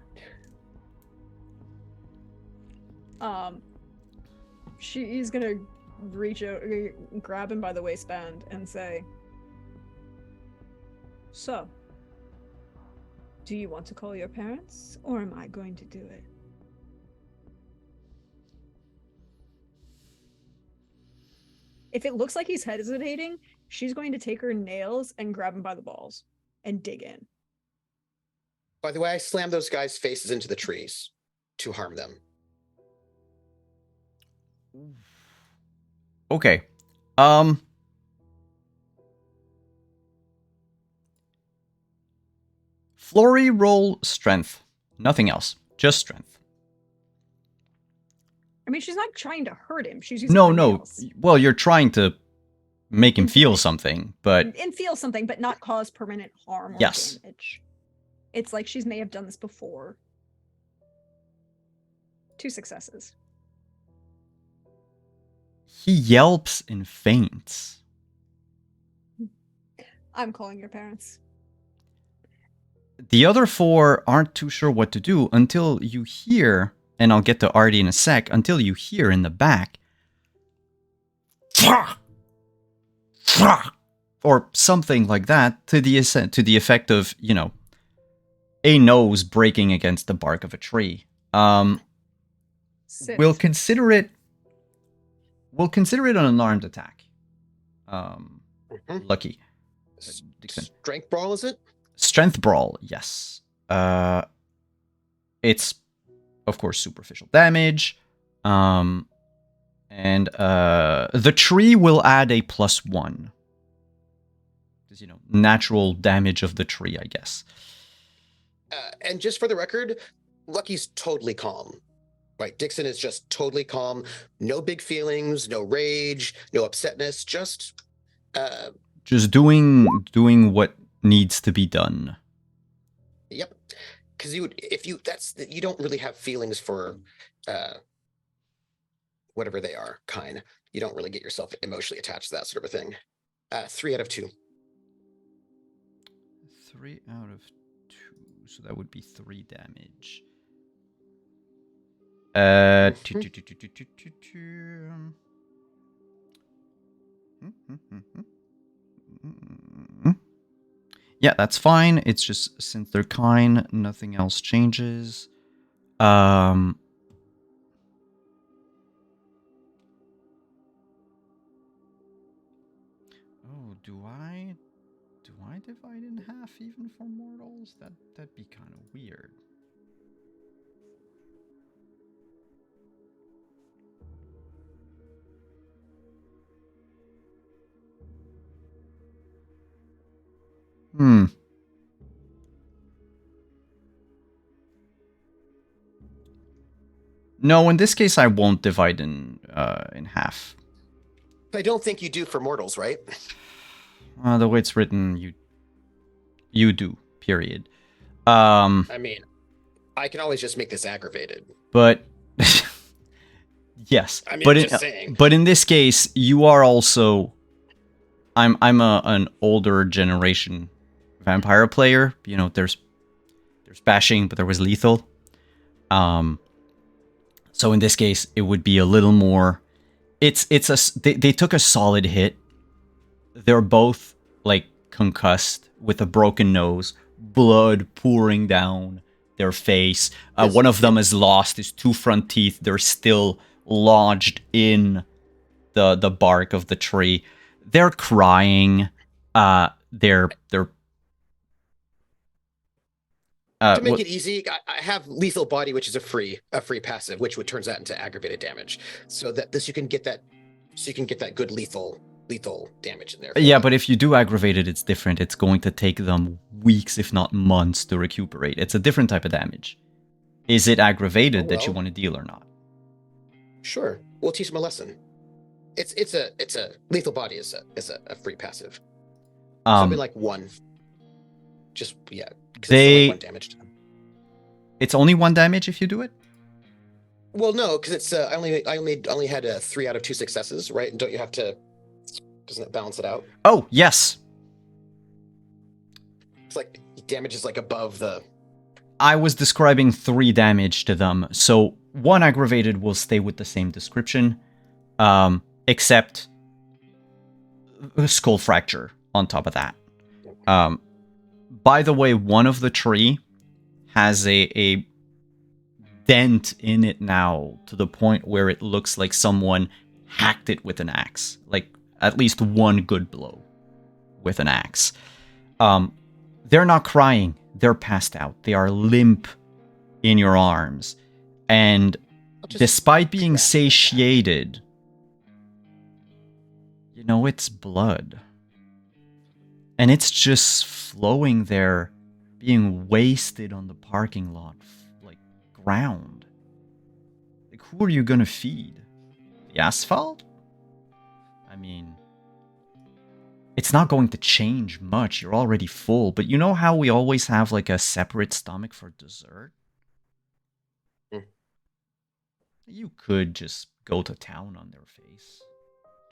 She's gonna reach out, grab him by the waistband, and say, "So, do you want to call your parents, or am I going to do it?" If it looks like he's hesitating, she's going to take her nails and grab him by the balls and dig in. By the way, I slammed those guys' faces into the trees to harm them. Okay. Flory, roll strength. Nothing else. Just strength. I mean, she's not trying to hurt him. She's using No, her no. nails. Well, you're trying to make him feel Intimidate. something, but And feel something, but not cause permanent harm or Yes. damage. It's like she may have done this before. 2 successes. he yelps and faints. I'm calling your parents. The other 4 aren't too sure what to do until you hear, and I'll get to Artie in a sec, until you hear in the back, or something like that, to the effect of, you know, a nose breaking against the bark of a tree. Sit. We'll consider it an alarmed attack. Lucky. Dixon. Strength brawl, is it? Strength brawl, yes. It's of course superficial damage. And the tree will add a +1. Because, you know, natural damage of the tree, I guess. And just for the record, Lucky's totally calm. Right, Dixon is just totally calm. No big feelings, no rage, no upsetness. Just doing what needs to be done. Yep. Because you don't really have feelings for whatever they are, kind. You don't really get yourself emotionally attached to that sort of a thing. 3 out of 2. 3 out of 2. So that would be 3 damage. Yeah, that's fine. It's just since they're kind, nothing else changes. Oh, do I divide in half even for mortals? That'd be kind of weird. No, in this case, I won't divide in half. I don't think you do for mortals, right? The way it's written, you do. Period. I mean, I can always just make this aggravated. But yes. I mean, but just saying. But in this case, you are also. I'm an older generation vampire player. You know, there's bashing, but there was lethal. So in this case, it would be a little more. They took a solid hit. They're both like concussed with a broken nose, blood pouring down their face. One of them has lost his 2 front teeth. They're still lodged in the bark of the tree. They're crying. They're to make it easy, I have lethal body, which is a free passive, which would turns that into aggravated damage. So that you can get that good lethal damage in there. Yeah, but if you do aggravated, it's different. It's going to take them weeks, if not months, to recuperate. It's a different type of damage. Is it aggravated that you want to deal or not? Sure, we'll teach them a lesson. It's a lethal body is a free passive. Something like 1. Just yeah. It's 1 damage to them. It's only 1 damage if you do it? Well, no, because it's I only had 3 out of 2 successes, right? And don't you have to? Doesn't it balance it out? Oh yes. It's like damage is like above the. I was describing 3 damage to them, so 1 aggravated will stay with the same description, except a skull fracture on top of that. By the way, one of the tree has a dent in it now to the point where it looks like someone hacked it with an axe. Like, at least 1 good blow with an axe. They're not crying. They're passed out. They are limp in your arms. And despite being satiated, you know, it's blood. And it's just flowing there, being wasted on the parking lot, like ground. Like, who are you gonna feed? The asphalt? I mean, it's not going to change much. You're already full. But you know how we always have like a separate stomach for dessert? Mm. You could just go to town on their face.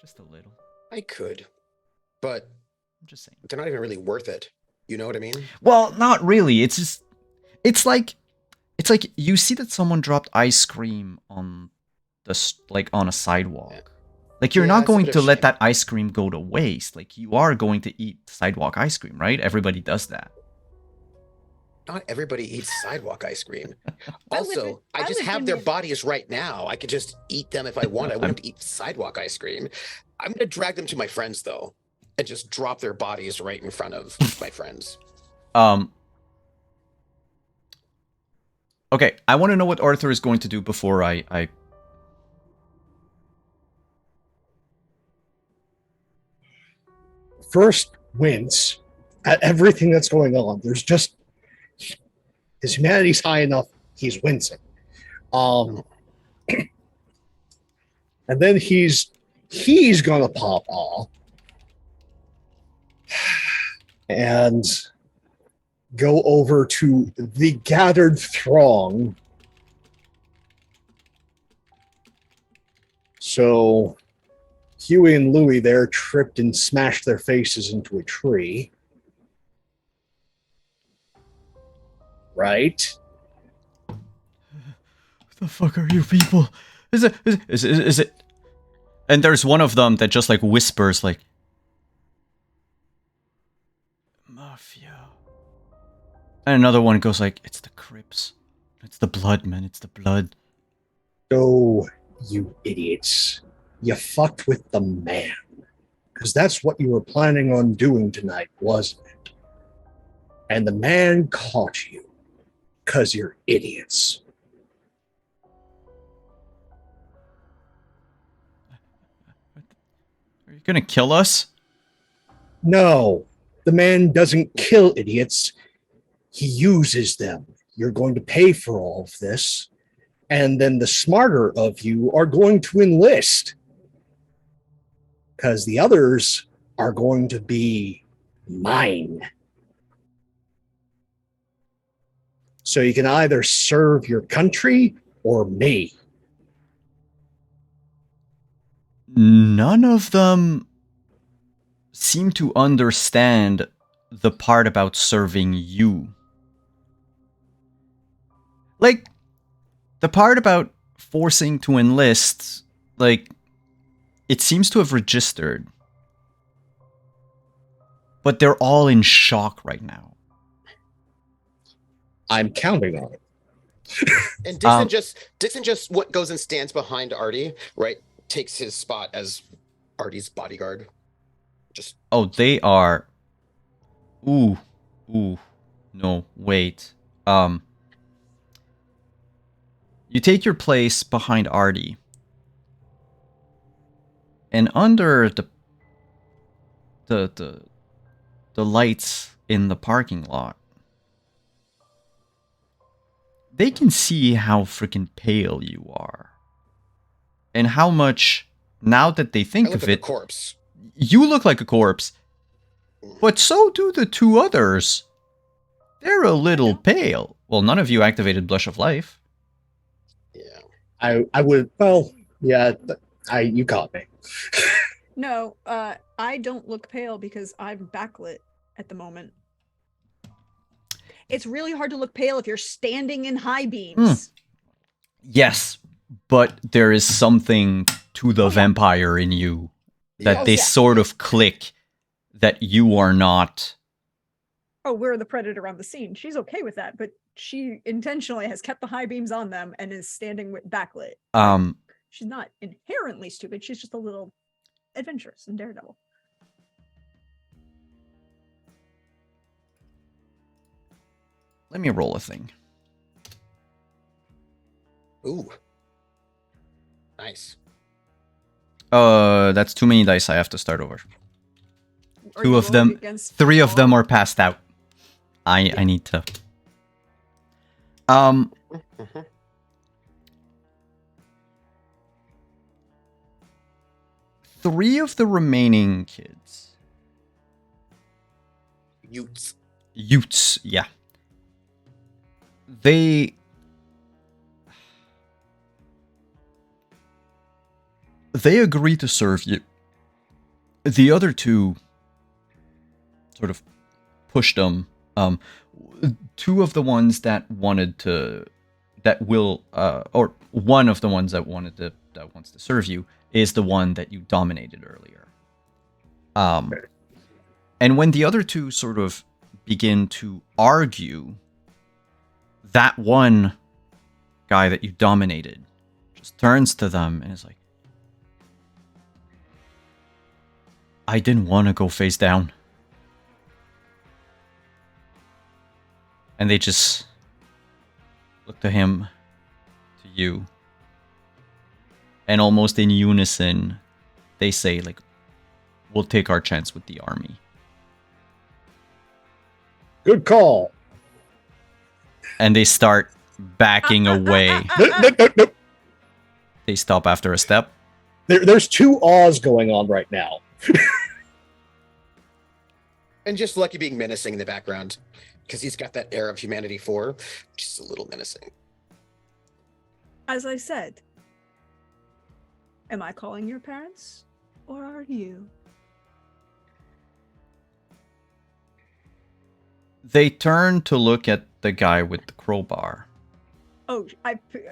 Just a little. I could, but I'm just saying. they're not even really worth it. You know what I mean? Well, not really. It's just, it's like you see that someone dropped ice cream on like on a sidewalk. Yeah. Like, you're Yeah, not it's a going bit to of let shame. that ice cream go to waste. Like, you are going to eat sidewalk ice cream, right? Everybody does that. Not everybody eats sidewalk ice cream. I Also, I just lived have in their the- bodies right now. I could just eat them if I want. I wouldn't eat sidewalk ice cream. I'm going to drag them to my friends, though, and just drop their bodies right in front of my friends. Okay, I want to know what Arthur is going to do before I... First wince at everything that's going on. There's just his humanity's high enough, he's wincing. And then he's gonna pop off and go over to the gathered throng. So Huey and Louie there tripped and smashed their faces into a tree. Right? What the fuck are you people? Is it? And there's one of them that just like whispers like, Mafia. And another one goes like, it's the Crips. It's the blood, man. It's the blood. Oh, you idiots. You fucked with the man. Because that's what you were planning on doing tonight, wasn't it? And the man caught you. Because you're idiots. Are you gonna kill us? No, the man doesn't kill idiots. He uses them. You're going to pay for all of this. And then the smarter of you are going to enlist. Because the others are going to be mine. So you can either serve your country or me. None of them seem to understand the part about serving you. Like, the part about forcing to enlist, like, it seems to have registered. But they're all in shock right now. I'm counting on it. And Dixon just what goes and stands behind Artie, right? Takes his spot as Artie's bodyguard. Just Oh, they are... Ooh. No, wait. You take your place behind Artie. And under the lights in the parking lot, they can see how freaking pale you are. And how much, now that they think I look of like it, a corpse. you look like a corpse. But so do the two others. They're a little pale. Well, none of you activated Blush of Life. Yeah. I would, well, yeah, you caught me. No, I don't look pale because I'm backlit at the moment. It's really hard to look pale if you're standing in high beams. Yes, but there is something to the vampire in you that Yeah. they sort of click that you are not. Oh, we're the predator on the scene. She's okay with that, but she intentionally has kept the high beams on them and is standing with backlit. She's not inherently stupid. She's just a little adventurous and daredevil. Let me roll a thing. Ooh. Nice. That's too many dice. I have to start over. Are Two you of them, rolling against 3 of them all? are passed out. I need to. Mhm. 3 of the remaining kids, Utes, yeah, they agree to serve you. The other 2 sort of pushed them. 2 of the ones that wanted to, or one of the ones that wants to serve you is the one that you dominated earlier. And when the other 2 sort of begin to argue, that one guy that you dominated just turns to them and is like, I didn't want to go face down. And they just look to him, to you, and almost in unison, they say, like, we'll take our chance with the army. Good call. And they start backing away. Nope. They stop after a step. There's 2 awes going on right now. And just Lucky being menacing in the background, because he's got that air of Humanity 4, which is a little menacing. As I said, am I calling your parents, or are you? They turn to look at the guy with the crowbar. Oh,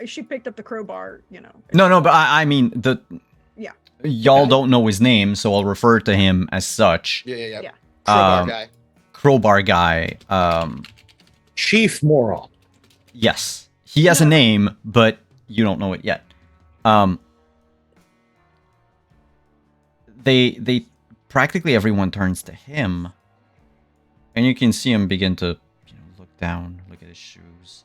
she picked up the crowbar, you know. No, but I mean, Yeah. Y'all don't know his name, so I'll refer to him as such. Yeah. Yeah. Crowbar guy. Crowbar guy. Chief Moron. Yes. He has a name, but you don't know it yet. They practically everyone turns to him, and you can see him begin to look down, look at his shoes.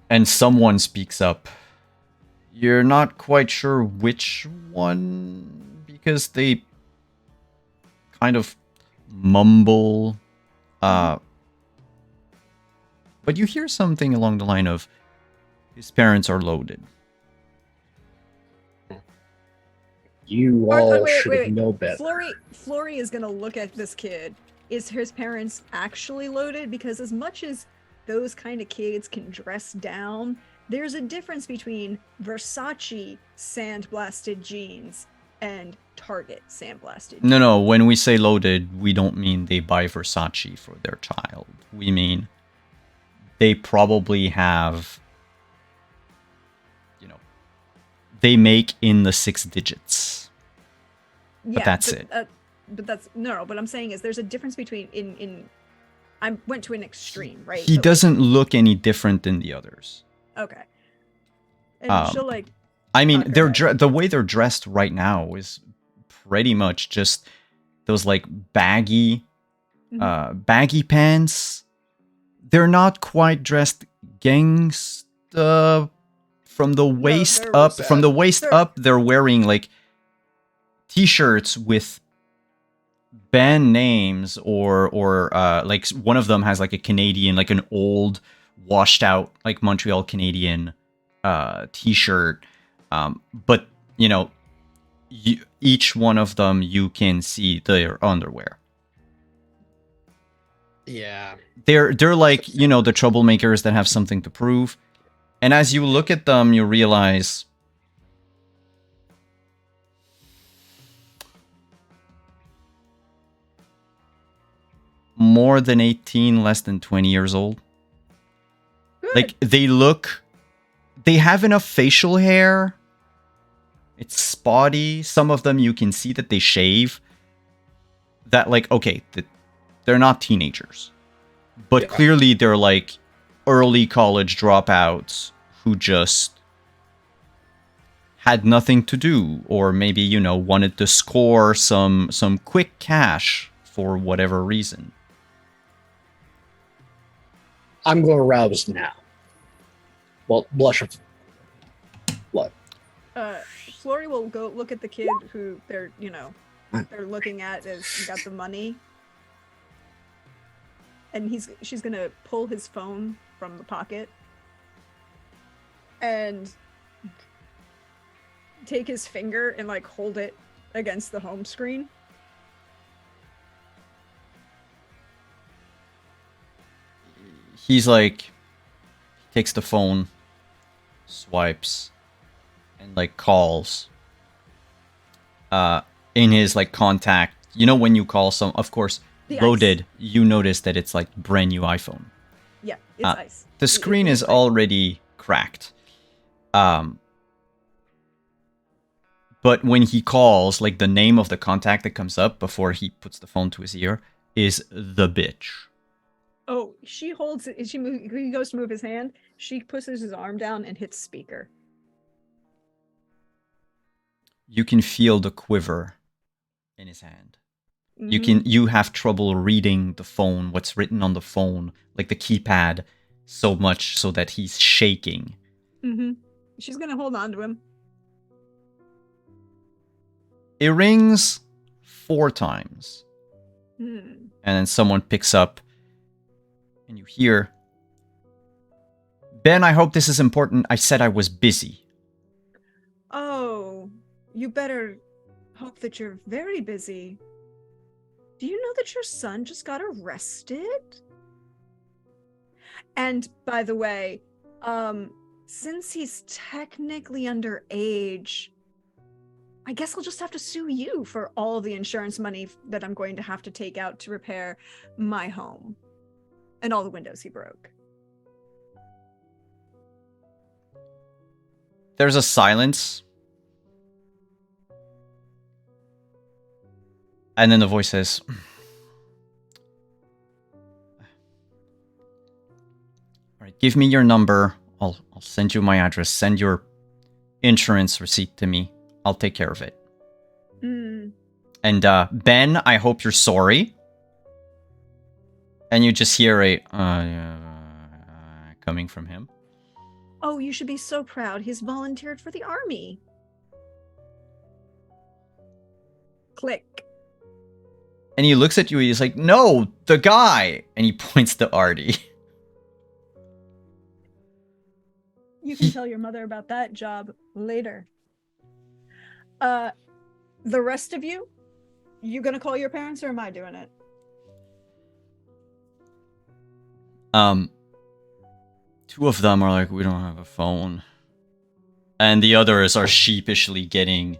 And someone speaks up. You're not quite sure which one, because they kind of mumble. But you hear something along the line of, his parents are loaded. You all should know better. Flory is gonna look at this kid. Is his parents actually loaded? Because as much as those kind of kids can dress down, there's a difference between Versace sandblasted jeans and Target sandblasted. No. When we say loaded, we don't mean they buy Versace for their child. We mean they probably have, they make in the 6 digits. Yeah, but that's it. But that's no. What I'm saying is there's a difference between I went to an extreme, right? He doesn't look any different than the others. Okay. And she'll I mean, the way they're dressed right now is pretty much just those baggy pants. They're not quite dressed gangsta from the waist up. From the waist up, they're wearing t-shirts with band names or one of them has a Canadian, an old washed out Montreal Canadian t-shirt, but each one of them you can see their underwear. Yeah, they're the troublemakers that have something to prove, and as you look at them you realize more than 18, less than 20 years old. Good. They have enough facial hair. It's spotty. Some of them you can see that they shave. That they're not teenagers. But clearly they're early college dropouts who just had nothing to do, or maybe, wanted to score some quick cash for whatever reason. I'm going to rouse now. Well, blush of blood. Flory will go look at the kid who they're looking at as got the money. And she's gonna pull his phone from the pocket and take his finger and like hold it against the home screen. He's like, takes the phone, swipes, and like calls. In his like contact, you know when you call some, of course, The loaded, ice. you notice that it's like brand new iPhone. Yeah, it's ice. The screen is like- already cracked. But when he calls, like the name of the contact that comes up before he puts the phone to his ear is the bitch. Oh, she holds it. He goes to move his hand. She pushes his arm down and hits speaker. You can feel the quiver in his hand. You have trouble reading the phone, what's written on the phone, like the keypad, so much so that he's shaking. Mm-hmm. She's gonna hold on to him. It rings 4 times. Hmm. And then someone picks up and you hear, Ben, I hope this is important. I said I was busy. Oh, you better hope that you're very busy. Do you know that your son just got arrested? And by the way, since he's technically underage, I guess I'll just have to sue you for all the insurance money that I'm going to have to take out to repair my home and all the windows he broke. There's a silence. And then the voice says, all right, give me your number. I'll send you my address. Send your insurance receipt to me. I'll take care of it. Mm. And Ben, I hope you're sorry. And you just hear a coming from him. Oh, you should be so proud. He's volunteered for the army. Click. And he looks at you. He's like, "No, the guy." And he points to Artie. You can tell your mother about that job later. The rest of you gonna call your parents or am I doing it? Two of them are like, "We don't have a phone." And the others are sheepishly getting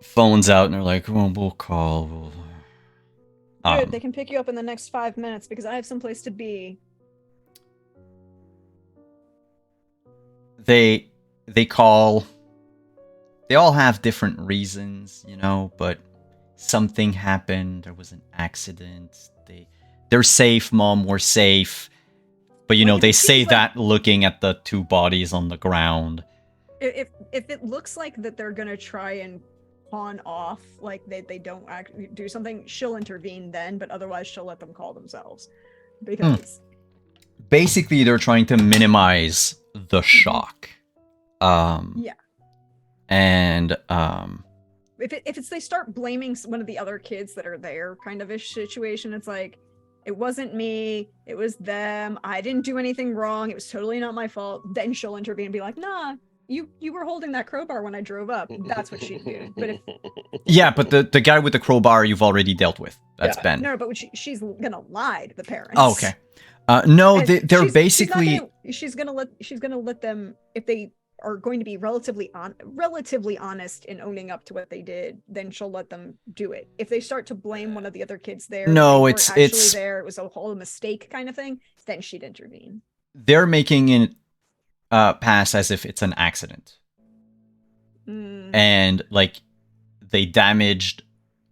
phones out and they're like, "Well, we'll call." Good, they can pick you up in the next 5 minutes because I have someplace to be. They call. They all have different reasons, you know, but something happened. There was an accident. They're safe, Mom. We're safe. But you know, Like, they it say seems that looking at the 2 bodies on the ground. If it looks like that they're gonna try and pawn off, like they don't do something, she'll intervene then, but otherwise she'll let them call themselves. Because Basically, they're trying to minimize the shock. Yeah. And if they start blaming one of the other kids that are there, kind of ish situation, it's like, it wasn't me, it was them, I didn't do anything wrong, it was totally not my fault. Then she'll intervene and be like, nah, you were holding that crowbar when I drove up. That's what she'd do. But but the guy with the crowbar you've already dealt with. That's Yeah. Ben. no, but she's gonna lie to the parents. Oh, okay. No, And they're basically. she's gonna let them, if they are going to be relatively honest in owning up to what they did, then she'll let them do it. If they start to blame one of the other kids there, No, they weren't it's- actually it's- there, it was a whole mistake kind of thing, then she'd intervene. They're making it pass as if it's an accident. And like they damaged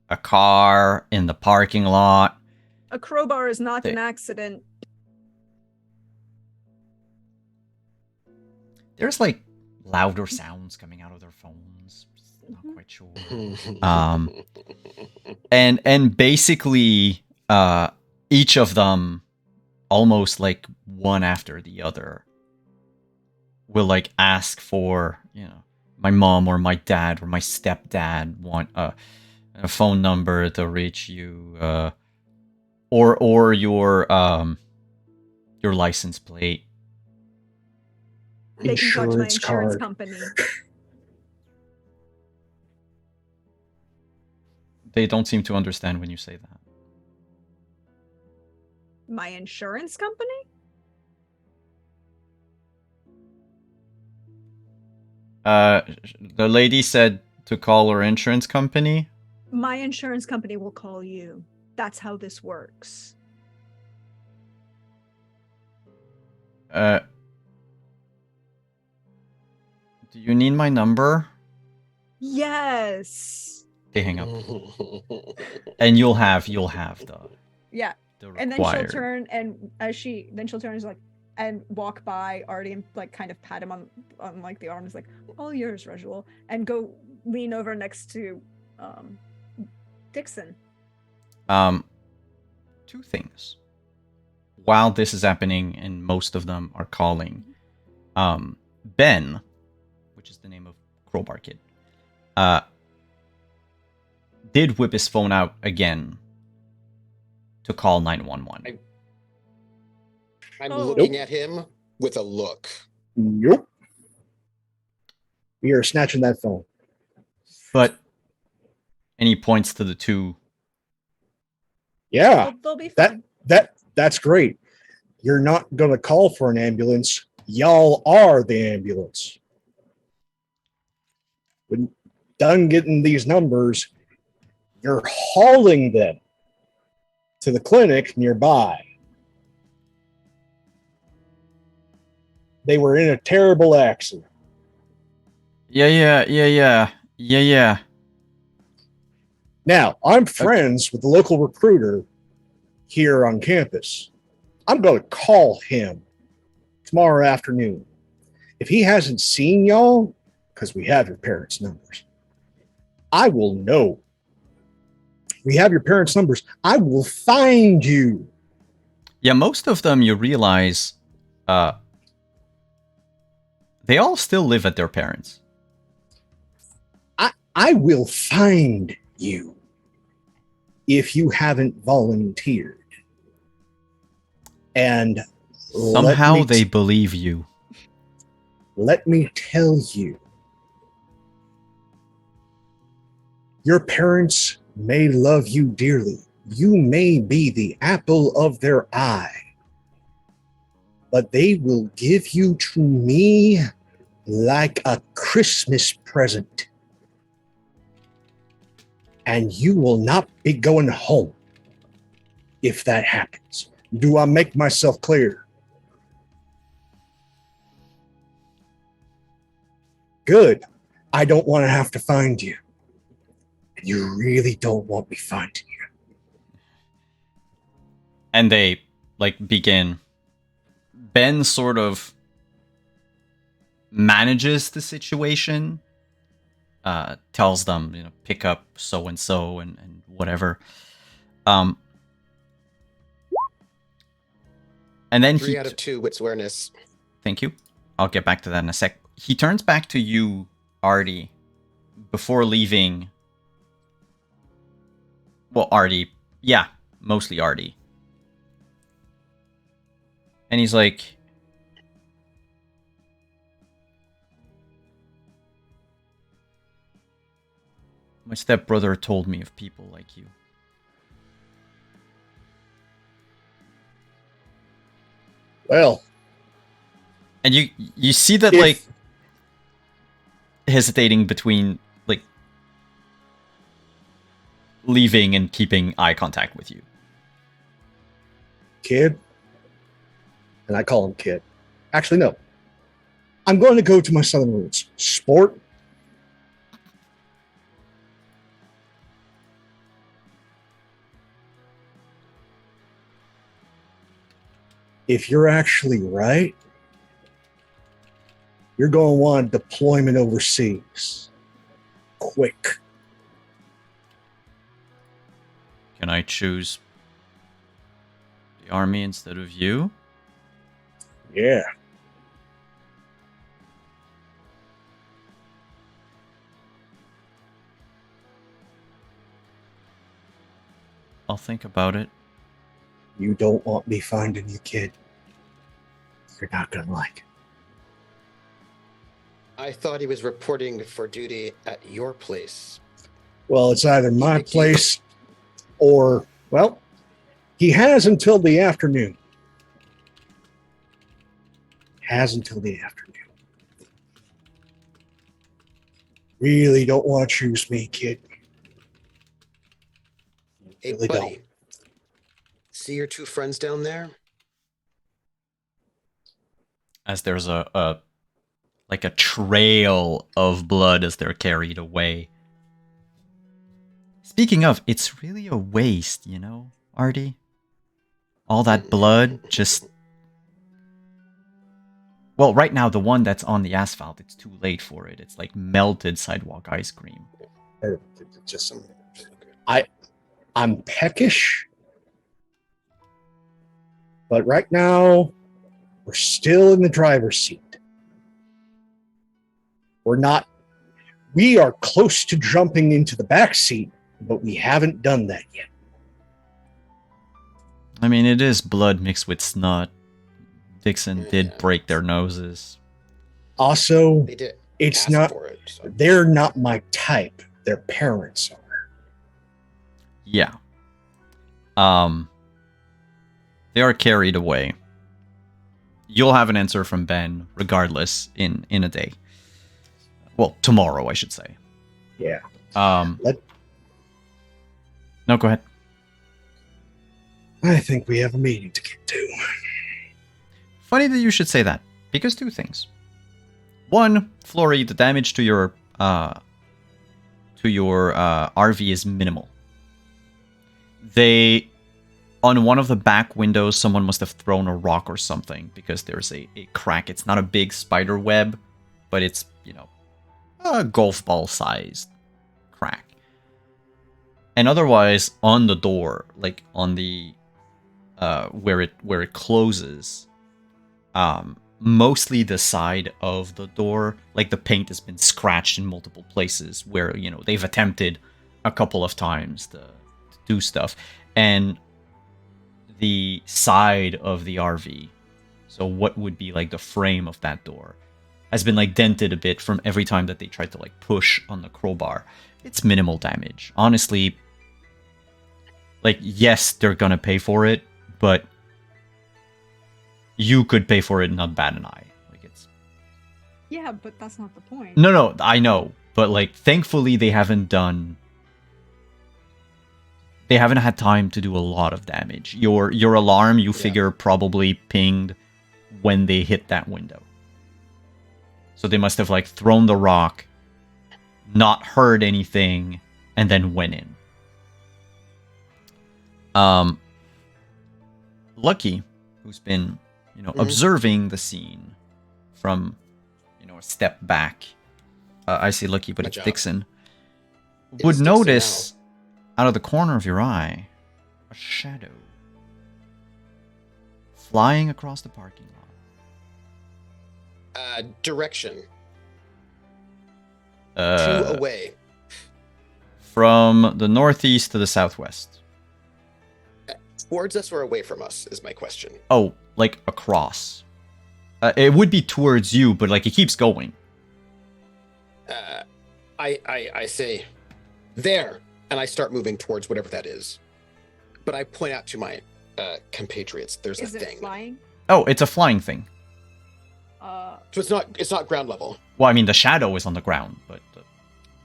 a car in the parking lot. A crowbar is not an accident. There's like louder sounds coming out of their phones. Not quite sure. And basically each of them, almost like one after the other, will like ask for, you know, my mom or my dad or my stepdad want a phone number to reach you, or your license plate. They can talk to my Insurance insurance card. company. They don't seem to understand when you say that. My insurance company? The lady said to call her insurance company. My insurance company will call you. That's how this works. Do you need my number? Yes. They hang up. And you'll have the Yeah. the And then she'll required. turn and she'll turn and like and walk by Artie and like kind of pat him on like the arm. Is like, all yours, Rajul, and go lean over next to Dixon. Two things. While this is happening and most of them are calling, Ben, which is the name of Crowbar Kid, did whip his phone out again to call 911. I'm Oh. looking at him with a look. Nope. We are snatching that phone. But, and he points to the two. Yeah, They'll be fine. that's great. You're not gonna call for an ambulance. Y'all are the ambulance. When done getting these numbers, you're hauling them to the clinic nearby. They were in a terrible accident. Yeah. Now, I'm friends with the local recruiter here on campus. I'm going to call him tomorrow afternoon. If he hasn't seen y'all, because we have your parents' numbers, I will know. We have your parents' numbers. I will find you. Yeah, most of them, you realize, they all still live at their parents'. I will find you if you haven't volunteered. And Somehow they believe you. Let me tell you, your parents may love you dearly. You may be the apple of their eye, but they will give you to me like a Christmas present. And you will not be going home if that happens. Do I make myself clear? Good. I don't want to have to find you. And you really don't want me finding you. And they, begin. Ben sort of manages the situation. Tells them, pick up so-and-so and whatever. And then 3 out of 2 wits awareness. Thank you. I'll get back to that in a sec. He turns back to you, Artie, before leaving. Well, Artie. Yeah, mostly Artie. And he's like, my stepbrother told me of people like you. Well. And you see that, hesitating between, leaving and keeping eye contact with you. Kid. And I call him Kid. Actually, no. I'm going to go to my southern roots. Sport. If you're actually right, you're going to want a deployment overseas. Quick. Can I choose the army instead of you? Yeah. I'll think about it. You don't want me finding you, Kid. You're not going to like it. I thought he was reporting for duty at your place. Well, it's either my Thank you. place or, well, he has until the afternoon. Has until the afternoon. Really don't want to choose me, kid. Hey, Really buddy. don't. See your two friends down there? As there's a trail of blood as they're carried away. Speaking of, it's really a waste, you know, Artie? All that blood just... Well, right now, the one that's on the asphalt, it's too late for it. It's like melted sidewalk ice cream. Just I'm peckish, but right now we're still in the driver's seat. We are close to jumping into the back seat, but we haven't done that yet. I mean, it is blood mixed with snot. Dixon did break their noses. Also, They did. it's ask not, for it, so. they're not my type. Their parents are. Yeah. They are carried away. You'll have an answer from Ben, regardless, in a day. Well, tomorrow, I should say. Yeah. No, go ahead. I think we have a meeting to get to. Funny that you should say that, because two things. One, Flory, the damage to your RV is minimal. On one of the back windows, someone must have thrown a rock or something, because there's a crack. It's not a big spider web, but it's, a golf ball sized crack. And otherwise, on the door, like on the where it closes, mostly the side of the door, like the paint has been scratched in multiple places where they've attempted a couple of times to do stuff, and the side of the RV, so what would be like the frame of that door, has been like dented a bit from every time that they tried to like push on the crowbar. It's minimal damage, honestly. Like, yes, they're gonna pay for it, but you could pay for it and not bat an eye. Like, it's... Yeah, but that's not the point. No, I know. But, like, thankfully they haven't had time to do a lot of damage. Your alarm, you figure, probably pinged when they hit that window. So they must have, like, thrown the rock, not heard anything, and then went in. Lucky, who's been, observing the scene from, a step back. I say Lucky, but My it's job. Dixon. It's Would Dixon notice, out of the corner of your eye, a shadow flying across the parking lot. Direction. Two Uh, away. from the northeast to the southwest. Towards us or away from us is my question. Oh, like across. It would be towards you, but like it keeps going. I say, there, and I start moving towards whatever that is. But I point out to my compatriots, there's Is a it thing. flying? Oh, it's a flying thing. So it's not ground level. Well, I mean, the shadow is on the ground, but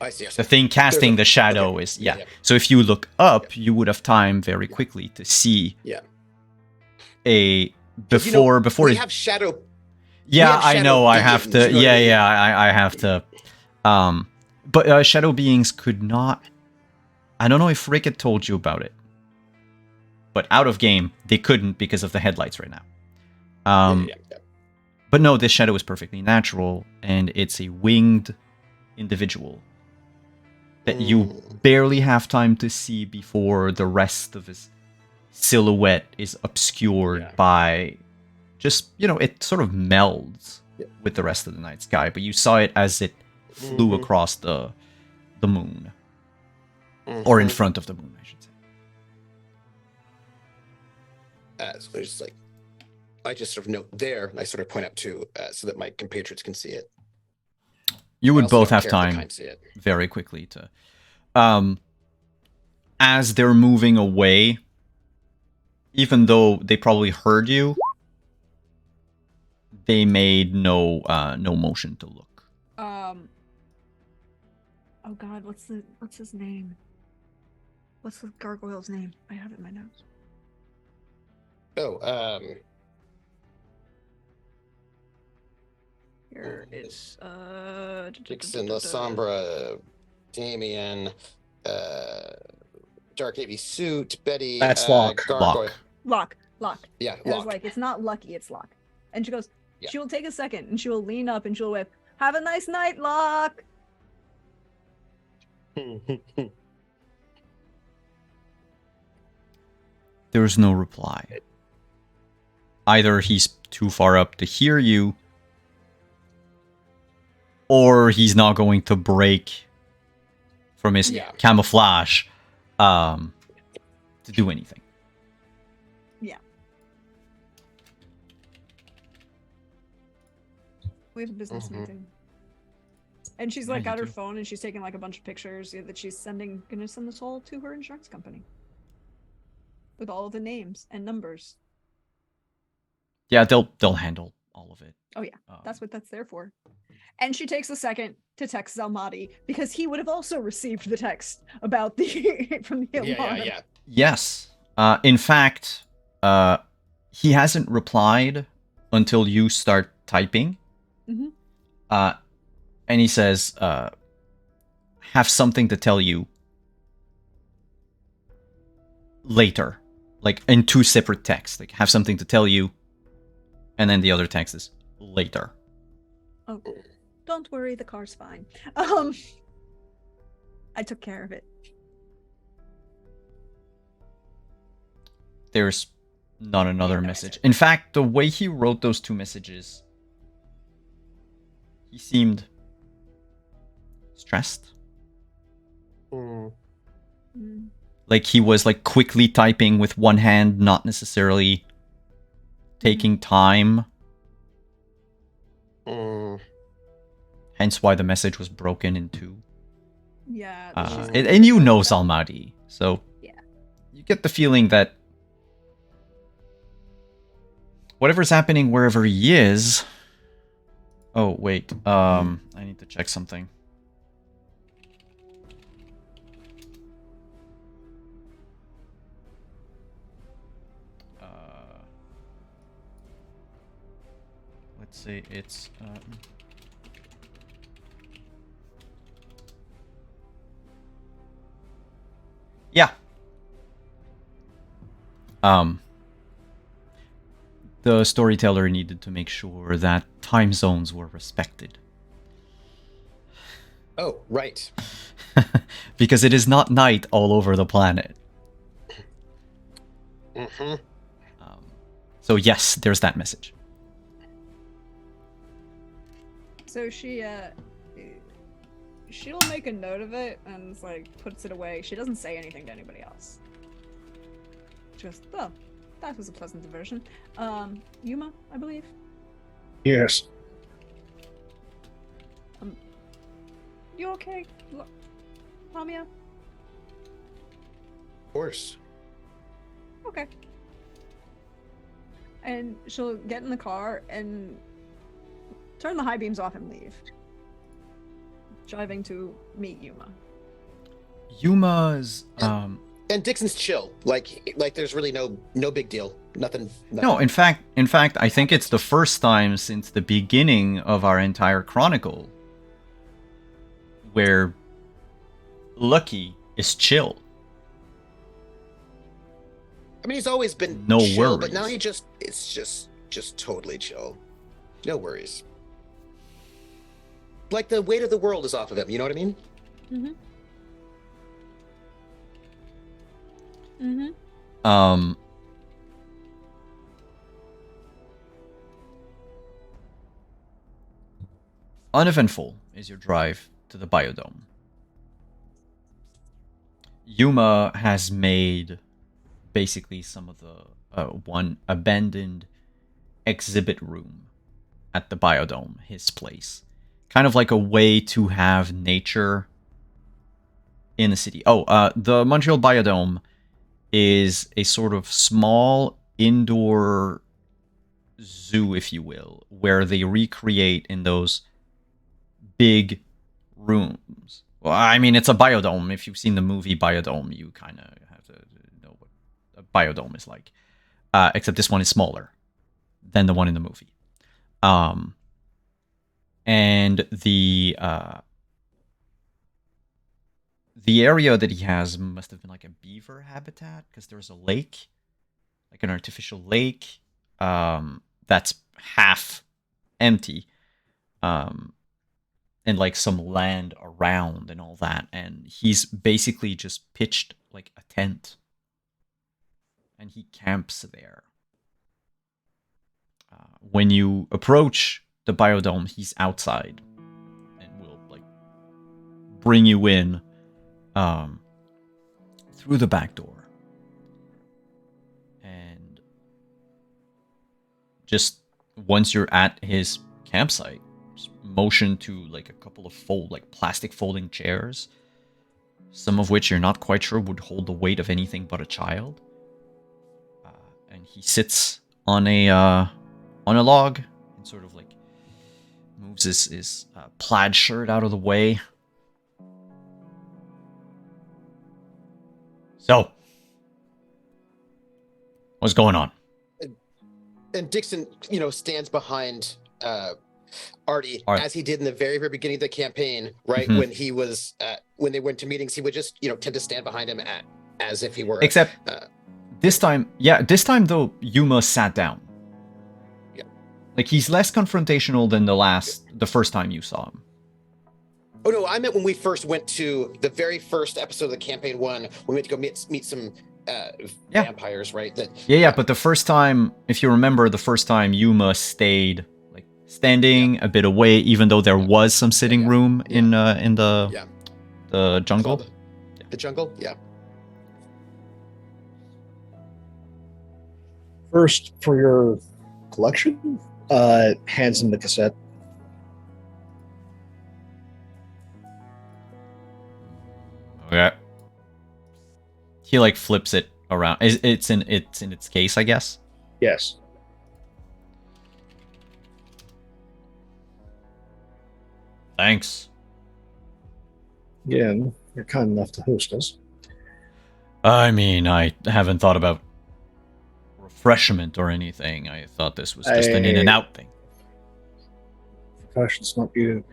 I see. the thing casting There's a- the shadow okay. is Yeah. So if you look up, you would have time very quickly to see Yeah. before we it. have shadow. Yeah, have I shadow know. I have to. beings, you know what I mean? I have to. But shadow beings could not. I don't know if Rick had told you about it, but out of game they couldn't because of the headlights right now. Yeah. But no, this shadow is perfectly natural, and it's a winged individual that you barely have time to see before the rest of his silhouette is obscured by just, it sort of melds with the rest of the night sky, but you saw it as it flew across the moon. Or in front of the moon, I should say. So it's like, I just sort of note there, and I sort of point up to so that my compatriots can see it. You I would also both don't have care if they time can't see it. very quickly to... as they're moving away, even though they probably heard you, they made no motion to look. Oh God, what's his name? What's the gargoyle's name? I have it in my notes. Here it's Dixon, La Sombra, Damien, Dark Navy Suit, Betty. That's Locke. Gargoyle. Locke. Yeah, It was Locke. like, it's not Lucky, it's Locke. And she goes, Yeah. she will take a second and she will lean up and she'll whip, "Have a nice night, Locke." There's no reply. Either he's too far up to hear you, or he's not going to break from his Yeah. camouflage to do anything. We have a business Mhm. meeting. And she's Yeah, like you got her do. phone and she's taking like a bunch of pictures that she's gonna send this all to her insurance company. With all of the names and numbers. Yeah, they'll handle all of it. Oh yeah, that's what that's there for. And she takes a second to text Zalmati because he would have also received the text about the from the alarm. Yeah. Yes. In fact, he hasn't replied until you start typing. Mhm. And he says, have something to tell you later. Like in two separate texts. Like, have something to tell you. And then the other text is later. Oh, don't worry, the car's fine. I took care of it. There's not another no message. In fact, the way he wrote those two messages, he seemed stressed. Mm. Mm. Like he was like quickly typing with one hand, not necessarily taking time. Mm. Hence why the message was broken in two. Yeah. And you know Zalmati, so Yeah. you get the feeling that whatever's happening wherever he is. Oh wait, I need to check something. Let's say it's. Yeah. The storyteller needed to make sure that time zones were respected. Oh, right. Because it is not night all over the planet. Mm-hmm. So yes, there's that message. So she'll make a note of it and like puts it away. She doesn't say anything to anybody else. Just, oh, that was a pleasant diversion. Yuma, I believe. Yes. You okay, Lamia? Of course. Okay. And she'll get in the car and turn the high beams off and leave. Driving to meet Yuma. Yuma's And Dixon's chill. Like there's really no big deal. Nothing. No, in fact, I think it's the first time since the beginning of our entire chronicle where Lucky is chill. I mean, he's always been No chill, but worries. now it's just totally chill. No worries. Like the weight of the world is off of him. You know what I mean? Mm-hmm. Mm-hmm. Uneventful is your drive to the biodome. Yuma has made basically some of the one abandoned exhibit room at the biodome, his place. Kind of like a way to have nature in the city. The Montreal Biodome is a sort of small indoor zoo, if you will, where they recreate in those big rooms. Well, I mean, it's a biodome. If you've seen the movie Biodome, you kind of have to know what a biodome is like. Except this one is smaller than the one in the movie. And the area that he has must have been like a beaver habitat, because there's a lake, like an artificial lake, that's half empty, and like some land around and all that. And he's basically just pitched like a tent, and he camps there. When you approach the biodome, he's outside and will like bring you in through the back door. And just once you're at his campsite, just motion to like a couple of plastic folding chairs, some of which you're not quite sure would hold the weight of anything but a child. And he sits on a log and sort of like moves his plaid shirt out of the way. So, what's going on? And Dixon, stands behind Artie, as he did in the very, very beginning of the campaign, right? Mhm. When he was, when they went to meetings, he would just, tend to stand behind him as if he were. Except this time though, Yuma sat down. Yeah. Like, he's less confrontational than the first time you saw him. Oh no, I meant when we first went to the very first episode of the campaign one, we went to go meet some vampires, right? But the first time, if you remember, Yuma stayed like standing a bit away, even though there was some sitting room in the jungle. The jungle, yeah. First, for your collection, hands him the cassette. Okay. He like flips it around. It's in its case, I guess. Yes. Thanks. Again, you're kind enough to host us. I mean, I haven't thought about refreshment or anything. I thought this was just an in and out thing. Gosh, it's not you.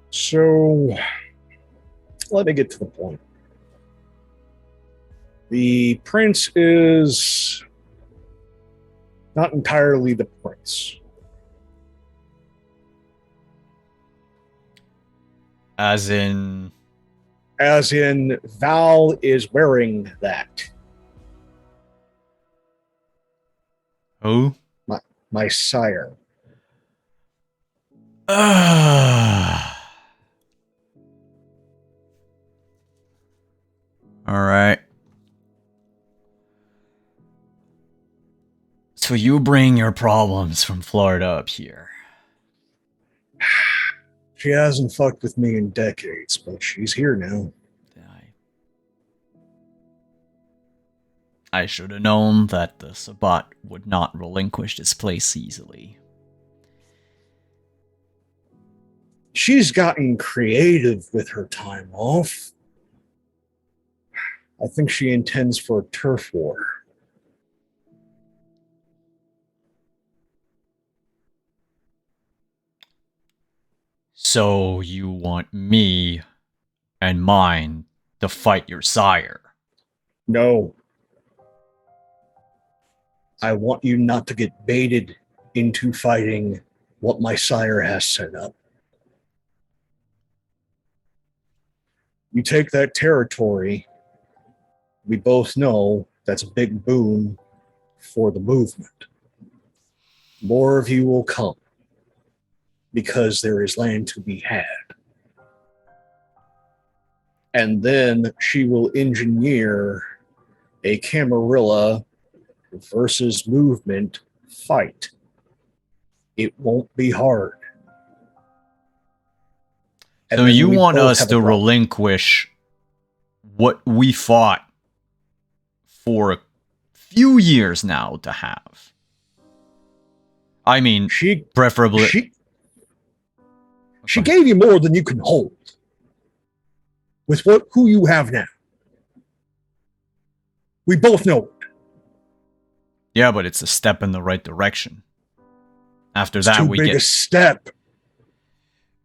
So let me get to the point. The prince is not entirely the prince. As in Val is wearing that. Who? My sire. All right. So you bring your problems from Florida up here. She hasn't fucked with me in decades, but she's here now. I should have known that the Sabbat would not relinquish this place easily. She's gotten creative with her time off. I think she intends for a turf war. So you want me and mine to fight your sire? No. I want you not to get baited into fighting what my sire has set up. You take that territory, we both know that's a big boon for the movement. More of you will come because there is land to be had. And then she will engineer a Camarilla versus movement fight. It won't be hard. And So then you we want both us have a to problem. relinquish what we fought for a few years now to have? I mean, She preferably. she she Okay. gave you more than you can hold with who you have now. We both know it. Yeah, but it's a step in the right direction. After It's that, too big a step.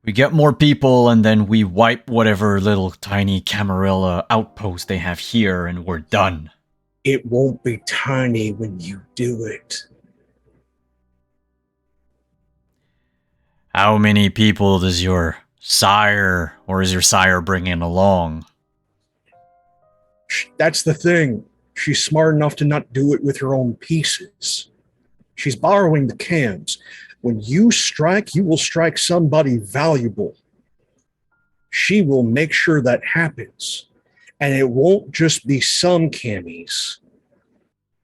we get more people, and then we wipe whatever little tiny Camarilla outpost they have here, and we're done. It won't be tiny when you do it. How many people does your sire, or is your sire bringing along? That's the thing. She's smart enough to not do it with her own pieces. She's borrowing the cams. When you strike, you will strike somebody valuable. She will make sure that happens. And it won't just be some camis.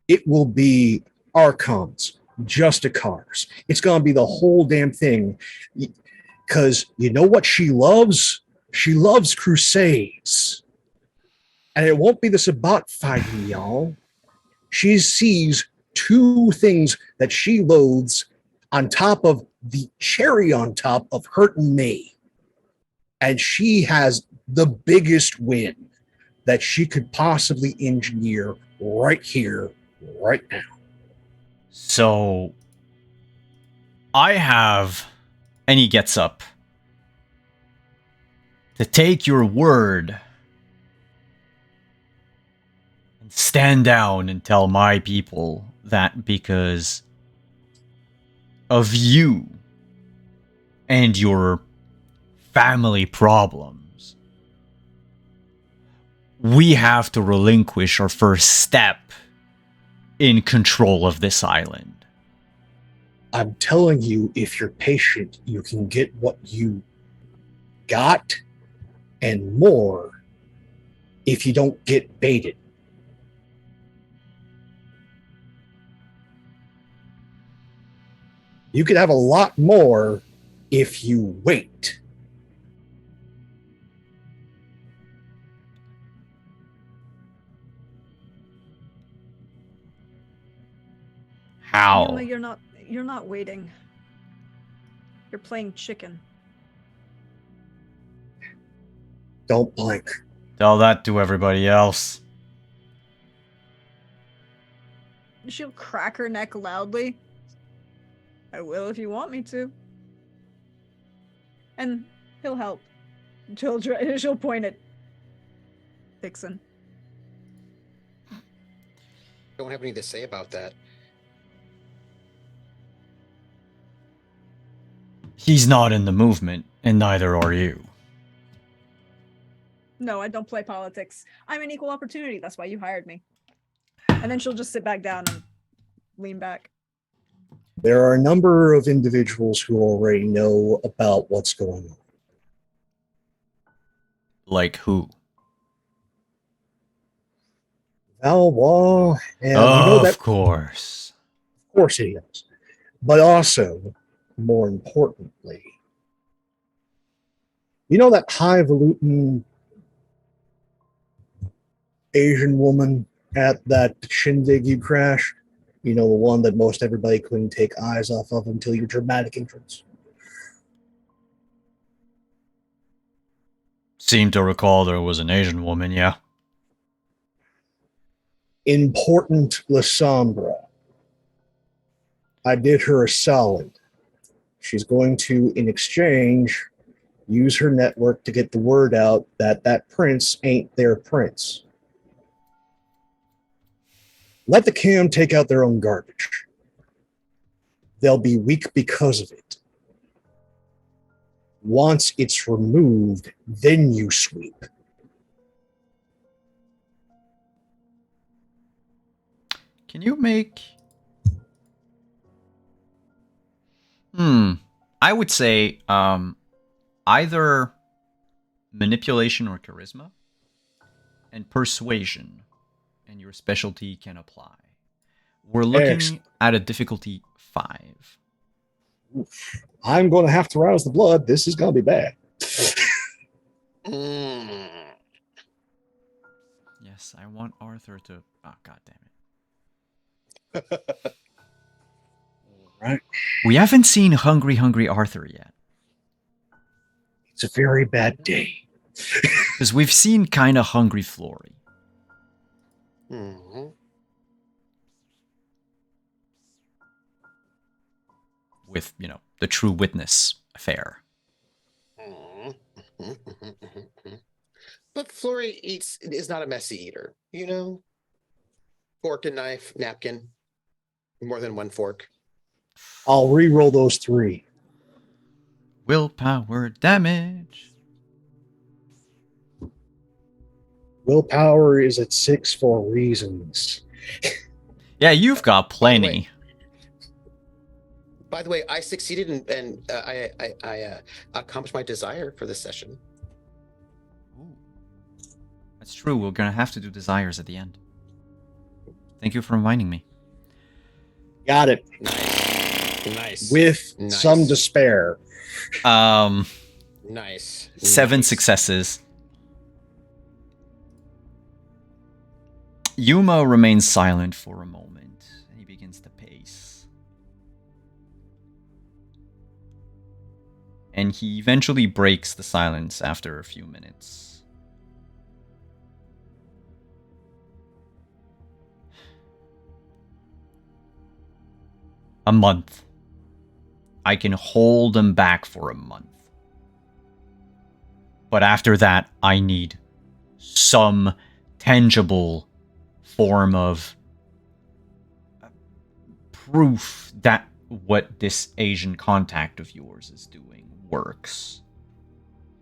It will be archons, justicars. It's going to be the whole damn thing. Because you know what she loves? She loves crusades. And it won't be the Sabbat fighting, y'all. She sees two things that she loathes on top of the cherry on top of hurting me. And she has the biggest win that she could possibly engineer right here, right now. So, I have, and he gets up, to take your word and stand down and tell my people that because of you and your family problems, we have to relinquish our first step in control of this island. I'm telling you, if you're patient, you can get what you got and more if you don't get baited. You could have a lot more if you wait. How? Yuma, you're not waiting. You're playing chicken. Don't blink. Tell that to everybody else. She'll crack her neck loudly. I will if you want me to. And he'll help. She'll point at Dixon. Don't have anything to say about that. He's not in the movement, and neither are you. No, I don't play politics. I'm an equal opportunity. That's why you hired me. And then she'll just sit back down and lean back. There are a number of individuals who already know about what's going on. Like who? Valois, and you Of know that, course. of course he is. But also, more importantly, you know that highfalutin Asian woman at that shindig you crashed? You know, the one that most everybody couldn't take eyes off of until your dramatic entrance. Seem to recall there was an Asian woman, yeah. Important Lasombra. I did her a solid. She's going to, in exchange, use her network to get the word out that that prince ain't their prince. Let the cam take out their own garbage. They'll be weak because of it. Once it's removed, then you sweep. Can you make... I would say either manipulation or charisma, and persuasion, and your specialty can apply. We're looking Excellent. at a difficulty 5. I'm going to have to rouse the blood. This is going to be bad. Mm. Yes, I want Arthur to. Oh, god damn it. Right? We haven't seen Hungry Hungry Arthur yet. It's a very bad day. Because we've seen kind of Hungry Flory. Mhm. With, the True Witness affair. Mhm. Mhm. But Flory is not a messy eater, you know? Fork and knife, napkin, more than one fork. I'll re-roll those 3. Willpower damage. Willpower is at 6 for reasons. Yeah, you've got By the way- plenty. By the way, I succeeded and I accomplished my desire for this session. Ooh. That's true. We're going to have to do desires at the end. Thank you for reminding me. Got it. Nice. With Nice. some despair. Nice. 7 Nice. successes. Yuma remains silent for a moment. He begins to pace. And he eventually breaks the silence after a few minutes. A month. I can hold him back for a month. But after that, I need some tangible form of proof that what this Asian contact of yours is doing works.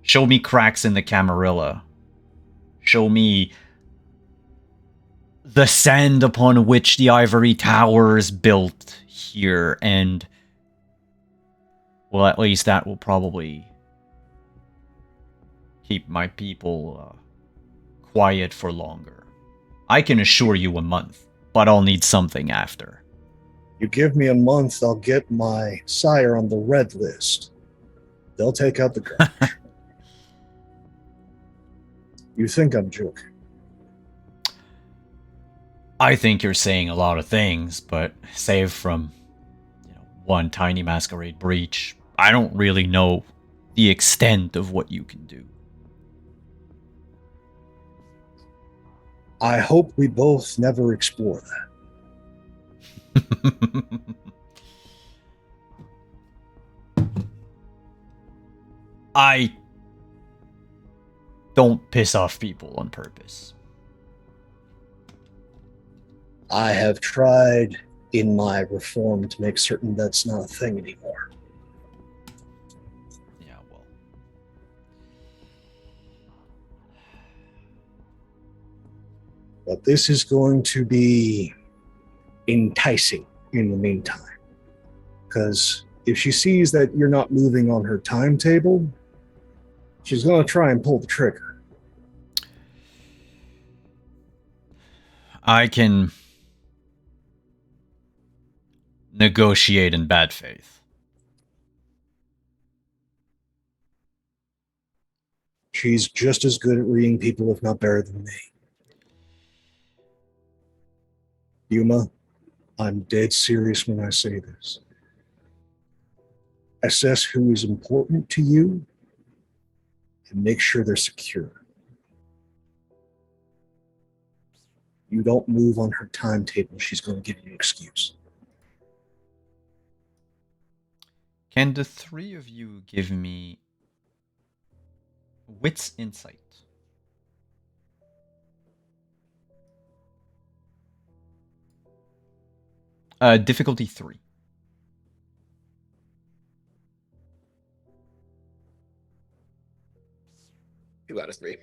Show me cracks in the Camarilla. Show me the sand upon which the Ivory Tower is built here, and well, at least that will probably keep my people quiet for longer. I can assure you a month, but I'll need something after. You give me a month, I'll get my sire on the red list. They'll take out the garbage. You think I'm joking? I think you're saying a lot of things, but save from, one tiny masquerade breach, I don't really know the extent of what you can do. I hope we both never explore that. I don't piss off people on purpose. I have tried in my reform to make certain that's not a thing anymore. Yeah, well. But this is going to be enticing in the meantime. Because if she sees that you're not moving on her timetable, she's going to try and pull the trigger. I can negotiate in bad faith. She's just as good at reading people, if not better than me. Yuma, I'm dead serious when I say this. Assess who is important to you and make sure they're secure. You don't move on her timetable, she's going to give you an excuse. Can the three of you give me wits insight? Difficulty 3. 2 out of 3.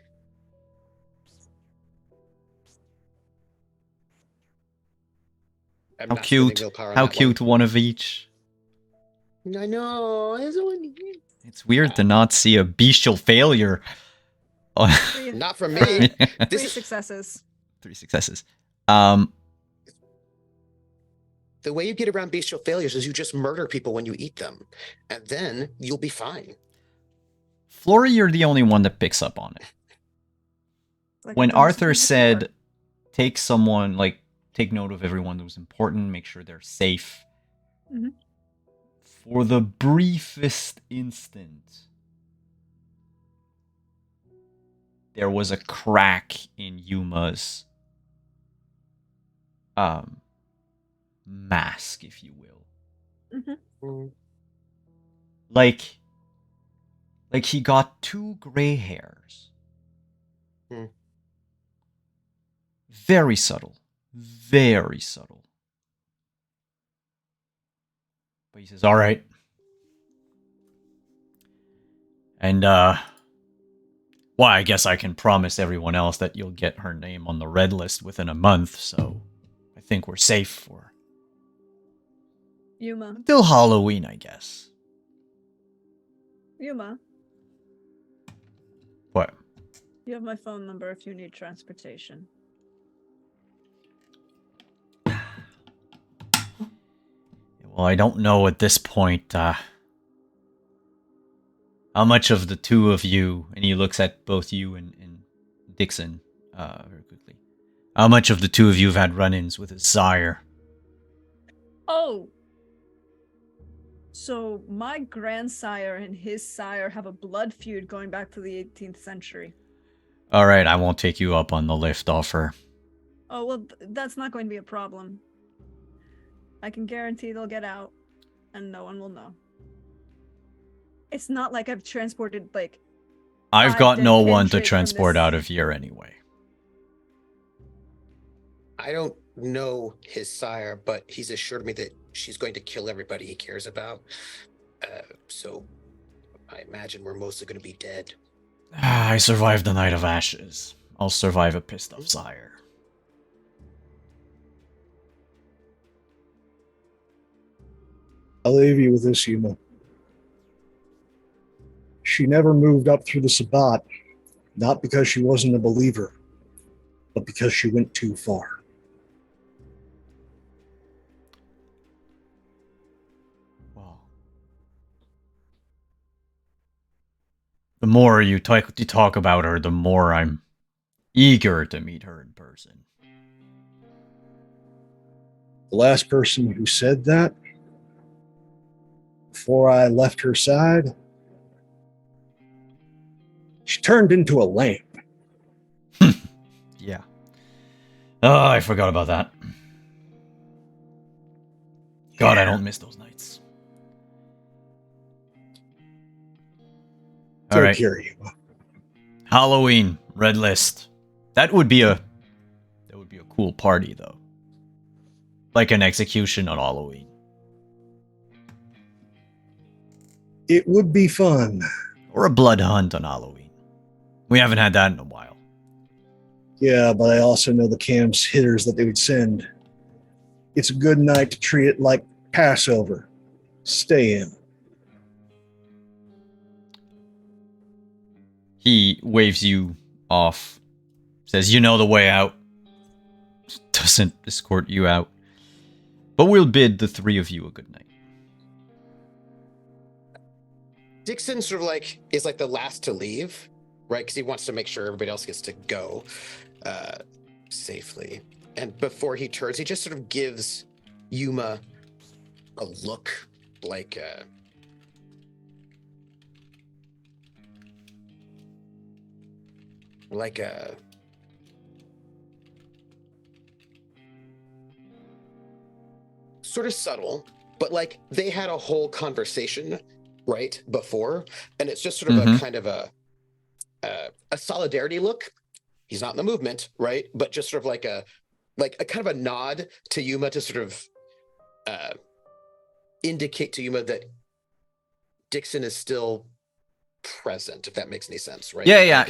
I'm How not spending cute. willpower on How that cute, one of each. I know. It's weird to not see a bestial failure. Not from me. 3 successes. 3 successes. The way you get around bestial failures is you just murder people when you eat them, and then you'll be fine. Flory, you're the only one that picks up on it. Like When I've done this Arthur with you said, before. take someone, like, take note of everyone that was important, make sure they're safe. Mhm. For the briefest instant, there was a crack in Yuma's mask, if you will. Mhm. Like he got 2 gray hairs. Hmm. Very subtle. Very subtle. But he says, alright. And, well, I guess I can promise everyone else that you'll get her name on the red list within a month, so I think we're safe for Yuma. until Halloween, I guess. Yuma. What? You have my phone number if you need transportation. Well, I don't know at this point, how much of the two of you, and he looks at both you and Dixon, very quickly. How much of the two of you have had run-ins with his sire? Oh! So my grandsire and his sire have a blood feud going back to the 18th century. Alright, I won't take you up on the lift offer. Oh, well, that's not going to be a problem. I can guarantee they'll get out, and no one will know. It's not like I've transported, like... I've 5 got dead no kin one to traits from transport this- out of here anyway. I don't know his sire, but he's assured me that she's going to kill everybody he cares about. So I imagine we're mostly going to be dead. I survived the Night of Ashes. I'll survive a pissed off sire. I'll leave you with this, Yuma. She never moved up through the Sabbat, not because she wasn't a believer, but because she went too far. Well, the more you talk about her, the more I'm eager to meet her in person. The last person who said that, before I left her side, she turned into a lamp. Yeah. Oh, I forgot about that. God, I don't miss those nights. All Take right. care, Yuma. Halloween, red list. That would be a cool party though. Like an execution on Halloween. It would be fun. Or a blood hunt on Halloween. We haven't had that in a while. Yeah, but I also know the camp's hitters that they would send. It's a good night to treat it like Passover. Stay in. He waves you off. Says, you know the way out. Doesn't escort you out. But we'll bid the 3 of you a good night. Dixon sort of like is like the last to leave, right? Because he wants to make sure everybody else gets to go safely. And before he turns, he just sort of gives Yuma a look like a sort of subtle, but like they had a whole conversation right before, and it's just sort of a kind of a solidarity look. He's not in the movement, right? But just sort of like a kind of a nod to Yuma to sort of indicate to Yuma that Dixon is still present, if that makes any sense, right? Yeah.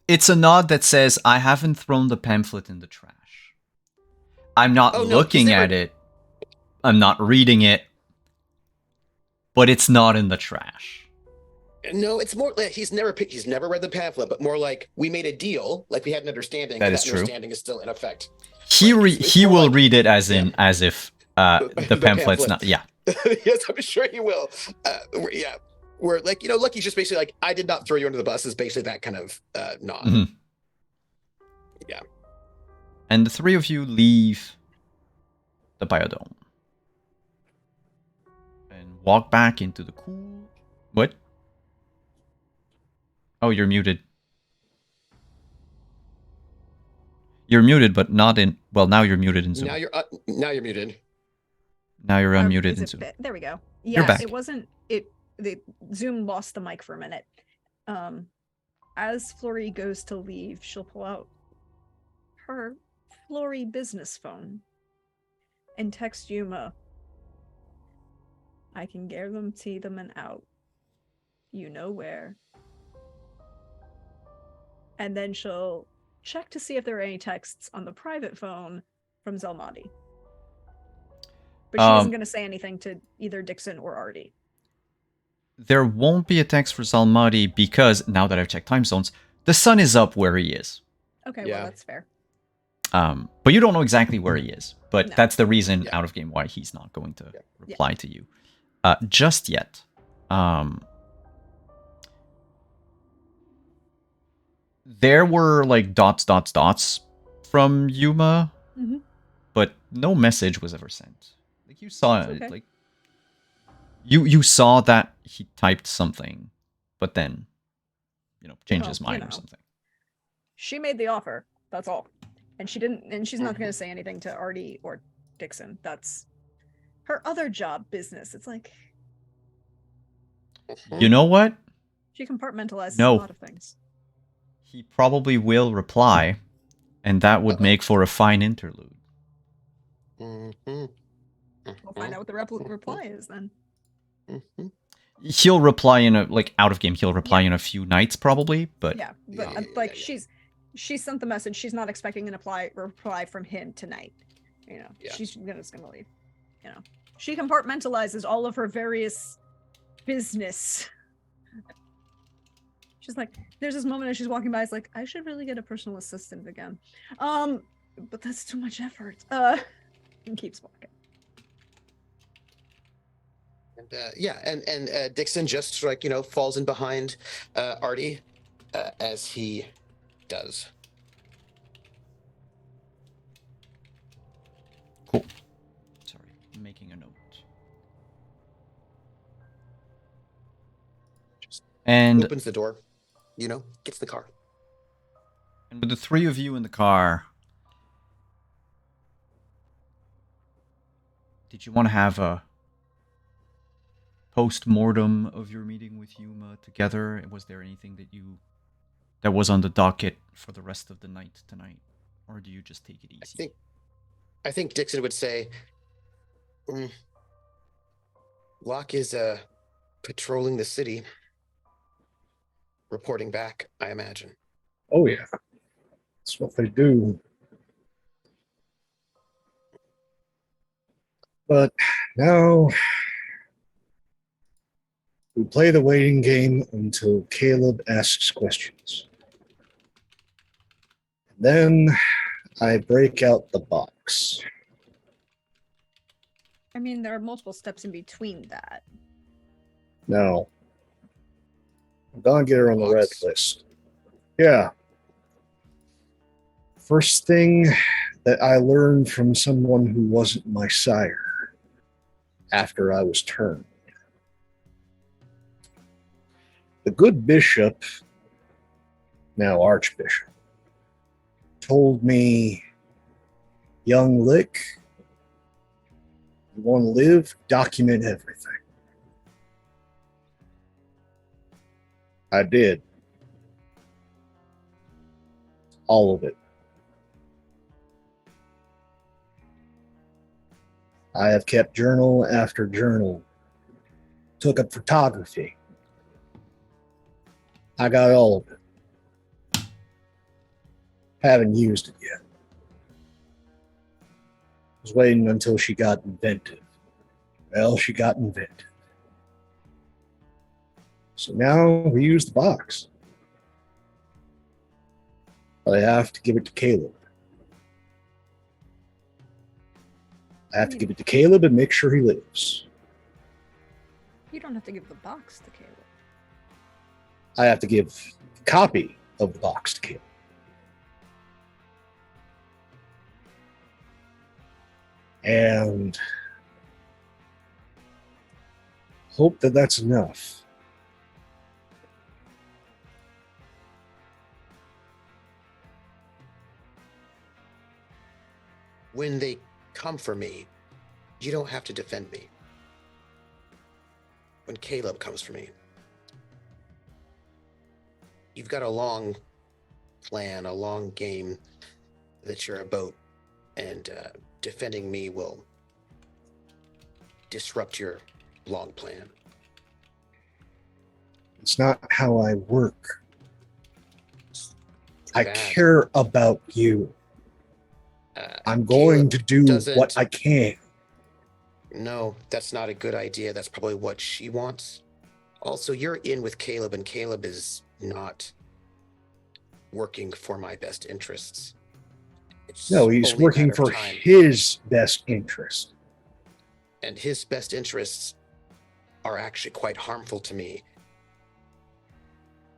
It's a nod that says, I haven't thrown the pamphlet in the trash. I'm not looking at it. I'm not reading it. But it's not in the trash. No, it's more like he's never read the pamphlet, but more like we made a deal, like we had an understanding. That is true. Understanding is still in effect. He will like, read it as if the pamphlet's not. Yeah. Yes, I'm sure he will. Yeah. where like Lucky's just basically like, I did not throw you under the bus, is basically that kind of nod. Mhm. Yeah. And the three of you leave the biodome and walk back into the cool. What? Oh, you're muted. You're muted, but not in. Well, now you're muted in Zoom. Now you're muted. Now you're unmuted Is in it Zoom. there we go. You're Yeah, back. it wasn't it. The Zoom lost the mic for a minute. As Flori goes to leave, she'll pull out her Flori business phone and text Yuma. I can guarantee them an out. You know where. And then she'll check to see if there are any texts on the private phone from Zelmati. But she isn't going to say anything to either Dixon or Artie. There won't be a text for Zalmati because, now that I've checked time zones, the sun is up where he is. Okay, Yeah. well, that's fair. But you don't know exactly where he is. But No. that's the reason Yeah. out of game why he's not going to Yeah. reply to you. Just yet. There were like dots from Yuma, Mhm. but no message was ever sent. Like you saw It's it, okay. like you saw that he typed something, but then changed Well, his mind you or know. something. She made the offer. That's all. And she didn't. And she's not going to say anything to Artie or Dixon. That's her other job business. It's like You know what? she compartmentalizes No. a lot of things. He probably will reply, and that would Uh-oh. make for a fine interlude. Mhm. We'll find out what the reply is then. Mhm. He'll reply in out of game. He'll reply in a few nights probably, but Yeah, but Yeah. she sent the message. She's not expecting an reply from him tonight. Yeah. She's just gonna leave. She compartmentalizes all of her various business. She's like, there's this moment as she's walking by. It's like, I should really get a personal assistant again. But that's too much effort. And keeps walking. And and Dixon just falls in behind Artie as he does. cool. Sorry, I'm making a note. And Opens the door, gets the car. And with the three of you in the car, did you want to have a post-mortem of your meeting with Yuma together? Was there anything that was on the docket for the rest of the night tonight? Or do you just take it easy? I think Dixon would say, Locke is patrolling the city, reporting back, I imagine. Oh, yeah. That's what they do. But now we play the waiting game until Caleb asks questions. Then I break out the box. I mean, there are multiple steps in between that. No. I'm gonna get her on the red Box. list. Yeah. First thing that I learned from someone who wasn't my sire after I was turned. The good bishop, now archbishop, told me, young Lick, you want to live, document everything. I did. All of it. I have kept journal after journal. Took up photography. I got all of it. Haven't used it yet. Was waiting until she got inventive. Well, she got inventive. So now we use the box. But I have to give it to Caleb. I have to give it to Caleb and make sure he lives. You don't have to give the box to Caleb. I have to give a copy of the box to Caleb. And hope that that's enough. When they come for me, you don't have to defend me. When Caleb comes for me, you've got a long plan, a long game that you're about, and defending me will disrupt your long plan. It's not how I work. I Bad. care about you. I'm going to do what I can. No, that's not a good idea. That's probably what she wants. Also, you're in with Caleb, and Caleb is not working for my best interests. No, he's only a working matter of for time. his best interest. And his best interests are actually quite harmful to me.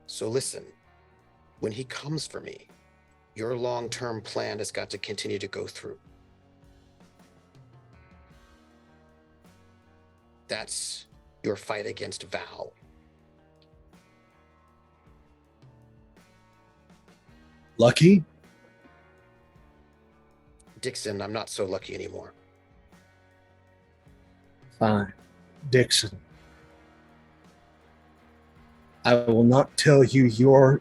So listen, when he comes for me, your long-term plan has got to continue to go through. That's your fight against Val. Lucky? Dixon, I'm not so lucky anymore. Fine. Dixon. I will not tell you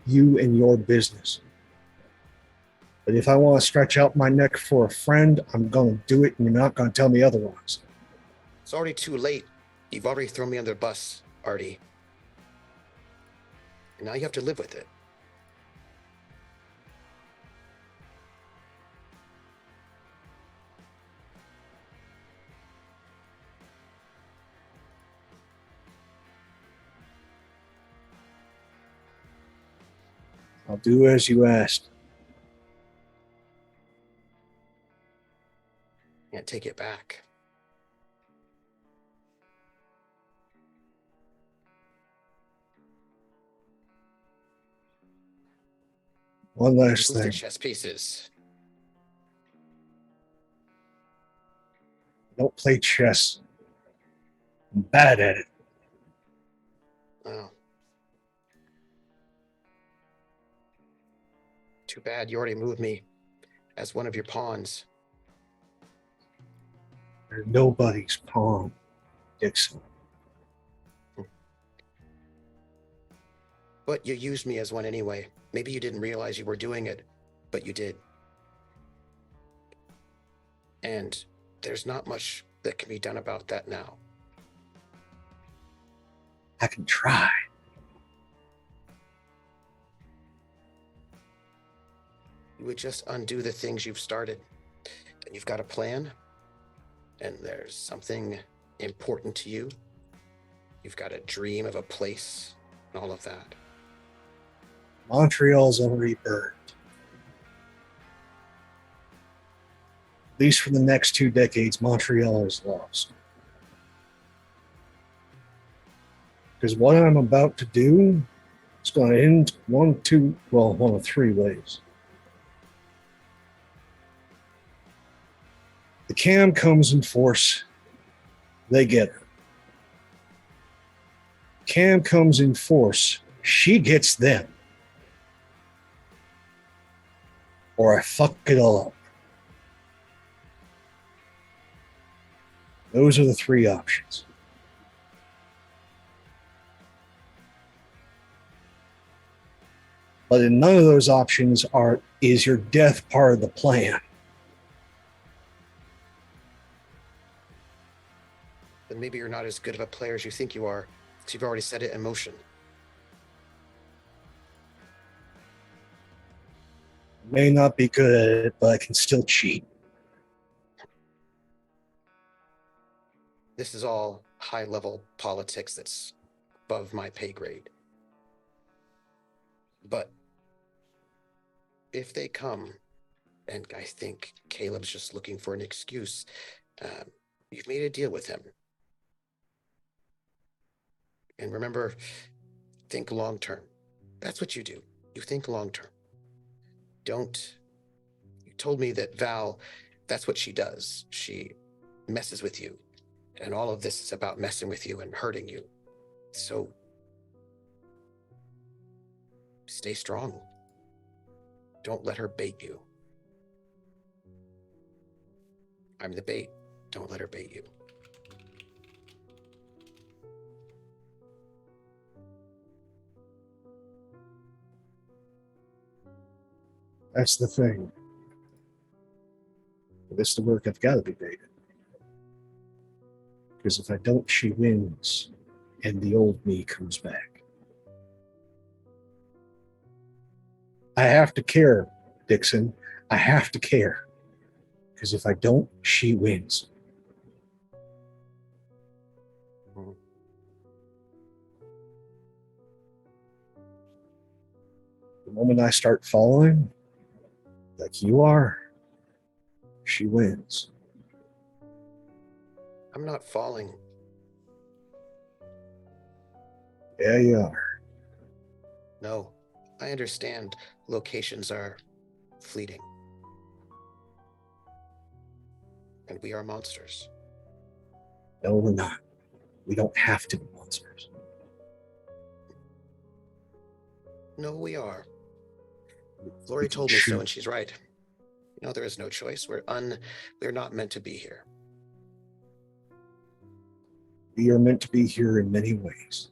you and your business. But if I want to stretch out my neck for a friend, I'm going to do it, and you're not going to tell me otherwise. It's already too late. You've already thrown me under the bus, Artie. And now you have to live with it. I'll do as you asked. Can't take it back. One last Move the thing. chess pieces. Don't play chess. I'm bad at it. Oh. Too bad you already moved me as one of your pawns. You're nobody's pawn, Dixon. But you used me as one anyway. Maybe you didn't realize you were doing it, but you did. And there's not much that can be done about that now. I can try. You would just undo the things you've started. And you've got a plan, and there's something important to you. You've got a dream of a place, and all of that. Montreal's already burned. At least for the next 2 decades, Montreal is lost. Because what I'm about to do is going to end one of 3 ways. The cam comes in force, they get her. Cam comes in force, she gets them. Or I fuck it all up. Those are the 3 options. But in none of those options is your death part of the plan. Then maybe you're not as good of a player as you think you are, because you've already set it in motion. May not be good at it, but I can still cheat. This is all high-level politics that's above my pay grade. But if they come, and I think Caleb's just looking for an excuse, you've made a deal with him. And remember, think long term. That's what you do. You think long term. Don't. You told me that Val, that's what she does. She messes with you. And all of this is about messing with you and hurting you. So stay strong. Don't let her bait you. I'm the bait. Don't let her bait you. That's the thing. For this to work, I've got to be baited. Because if I don't, she wins, and the old me comes back. I have to care, Dixon. I have to care. Because if I don't, she wins. The moment I start following, like you are, she wins. I'm not falling. Yeah, you are. No, I understand locations are fleeting. And we are monsters. No, we're not. We don't have to be monsters. No, we are. We Lori can told me so, choose. and she's right. You know, there is no choice. We're not meant to be here. We are meant to be here in many ways.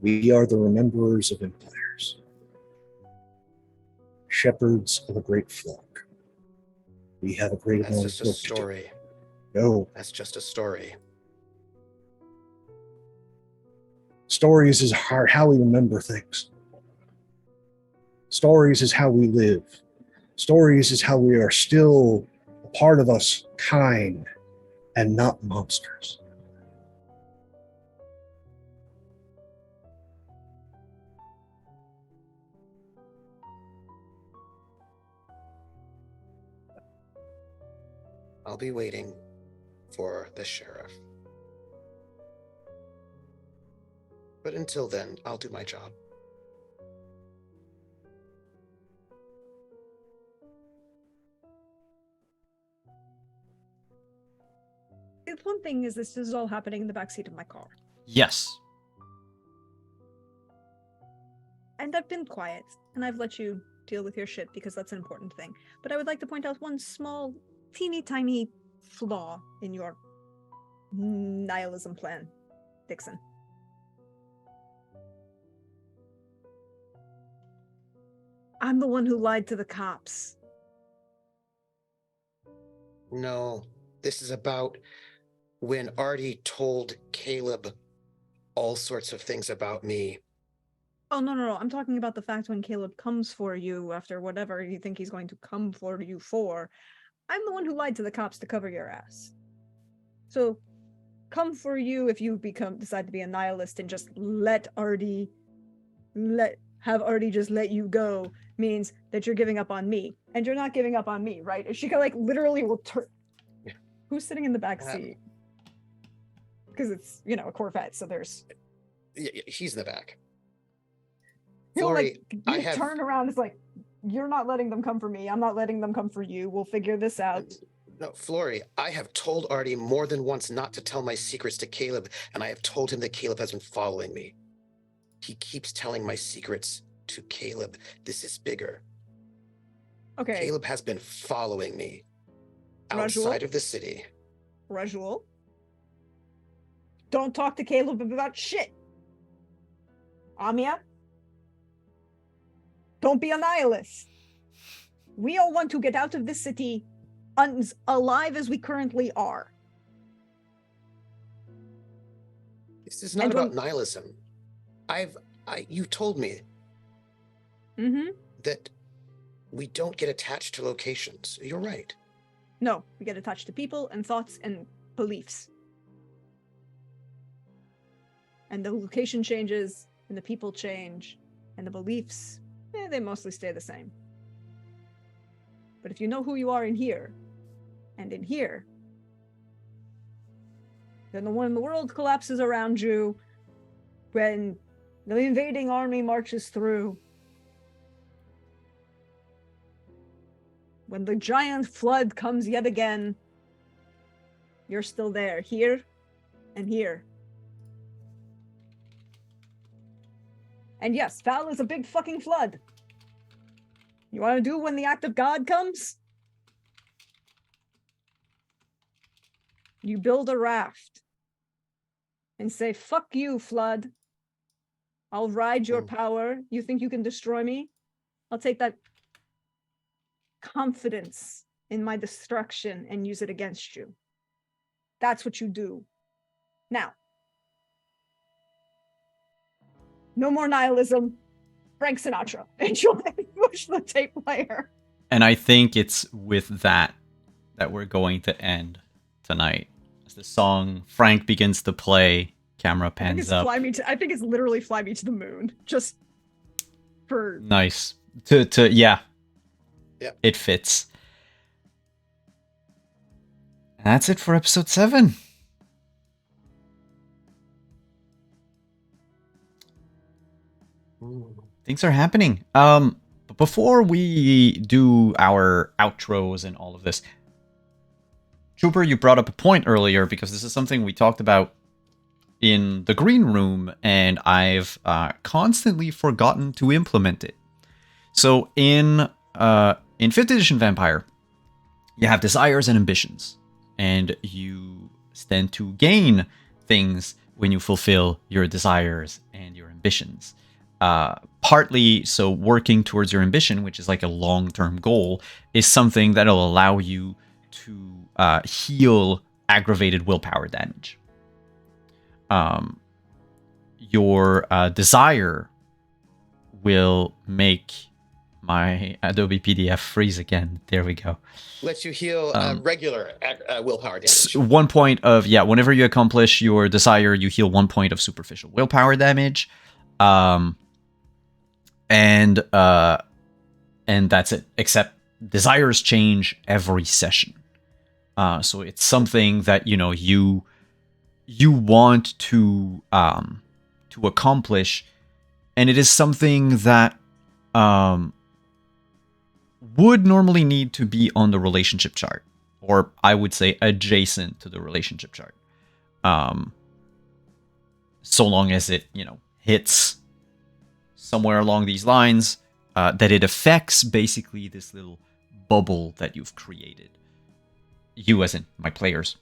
We are the rememberers of empires, shepherds of a great flock. We have a great That's amount just of a work to do. story. No, That's just a story. stories is how we remember things. Stories is how we live. Stories is how we are still a part of us, kind and not monsters. I'll be waiting for the sheriff. But until then, I'll do my job. The one thing is this is all happening in the backseat of my car. Yes. And I've been quiet, and I've let you deal with your shit because that's an important thing. But I would like to point out one small, teeny tiny flaw in your nihilism plan, Dixon. I'm the one who lied to the cops. No, this is about when Artie told Caleb all sorts of things about me. Oh, no. I'm talking about the fact when Caleb comes for you after whatever you think he's going to come for you for. I'm the one who lied to the cops to cover your ass. So, come for you if you decide to be a nihilist and just have Artie just let you go means that you're giving up on me. And you're not giving up on me, right? She literally will turn. Who's sitting in the back seat? Because it's, a Corvette, so there's... He's in the back. Lori, you turn around, it's like, you're not letting them come for me. I'm not letting them come for you. We'll figure this out. No, Flory, I have told Artie more than once not to tell my secrets to Caleb, and I have told him that Caleb has been following me. He keeps telling my secrets to Caleb. This is bigger. Okay. Caleb has been following me outside of the city. Rajul, don't talk to Caleb about shit. Amia, don't be a nihilist. We all want to get out of this city alive as we currently are. This is not about nihilism. You told me that we don't get attached to locations. You're right. No, we get attached to people and thoughts and beliefs. And the location changes, and the people change, and the beliefs, they mostly stay the same. But if you know who you are in here, and in here, then when the world collapses around you, when the invading army marches through, when the giant flood comes yet again, you're still there, here and here. And yes, Val is a big fucking flood. You want to do when the act of God comes? You build a raft and say, fuck you, flood. I'll ride your power. You think you can destroy me? I'll take that confidence in my destruction and use it against you. That's what you do. Now, no more nihilism. Frank Sinatra. Enjoy. Push the tape player. And I think it's with that we're going to end tonight. As the song Frank begins to play, camera pans up. I think it's literally Fly Me to the Moon. Just for nice. Yeah. Yep. It fits. And that's it for episode 7. Things are happening. But before we do our outros and all of this, Trooper, you brought up a point earlier because this is something we talked about in the green room, and I've constantly forgotten to implement it. So in 5th edition Vampire, you have desires and ambitions, and you stand to gain things when you fulfill your desires and your ambitions. Partly so working towards your ambition, which is like a long-term goal, is something that'll allow you to heal aggravated willpower damage. Your desire will make my Adobe PDF freeze again. There we go. Lets you heal regular willpower damage. 1 point of, whenever you accomplish your desire, you heal 1 point of superficial willpower damage. And that's it. Except desires change every session. So it's something that you want to accomplish, and it is something that would normally need to be on the relationship chart, or I would say adjacent to the relationship chart. So long as it hits somewhere along these lines, that it affects basically this little bubble that you've created. You as in my players.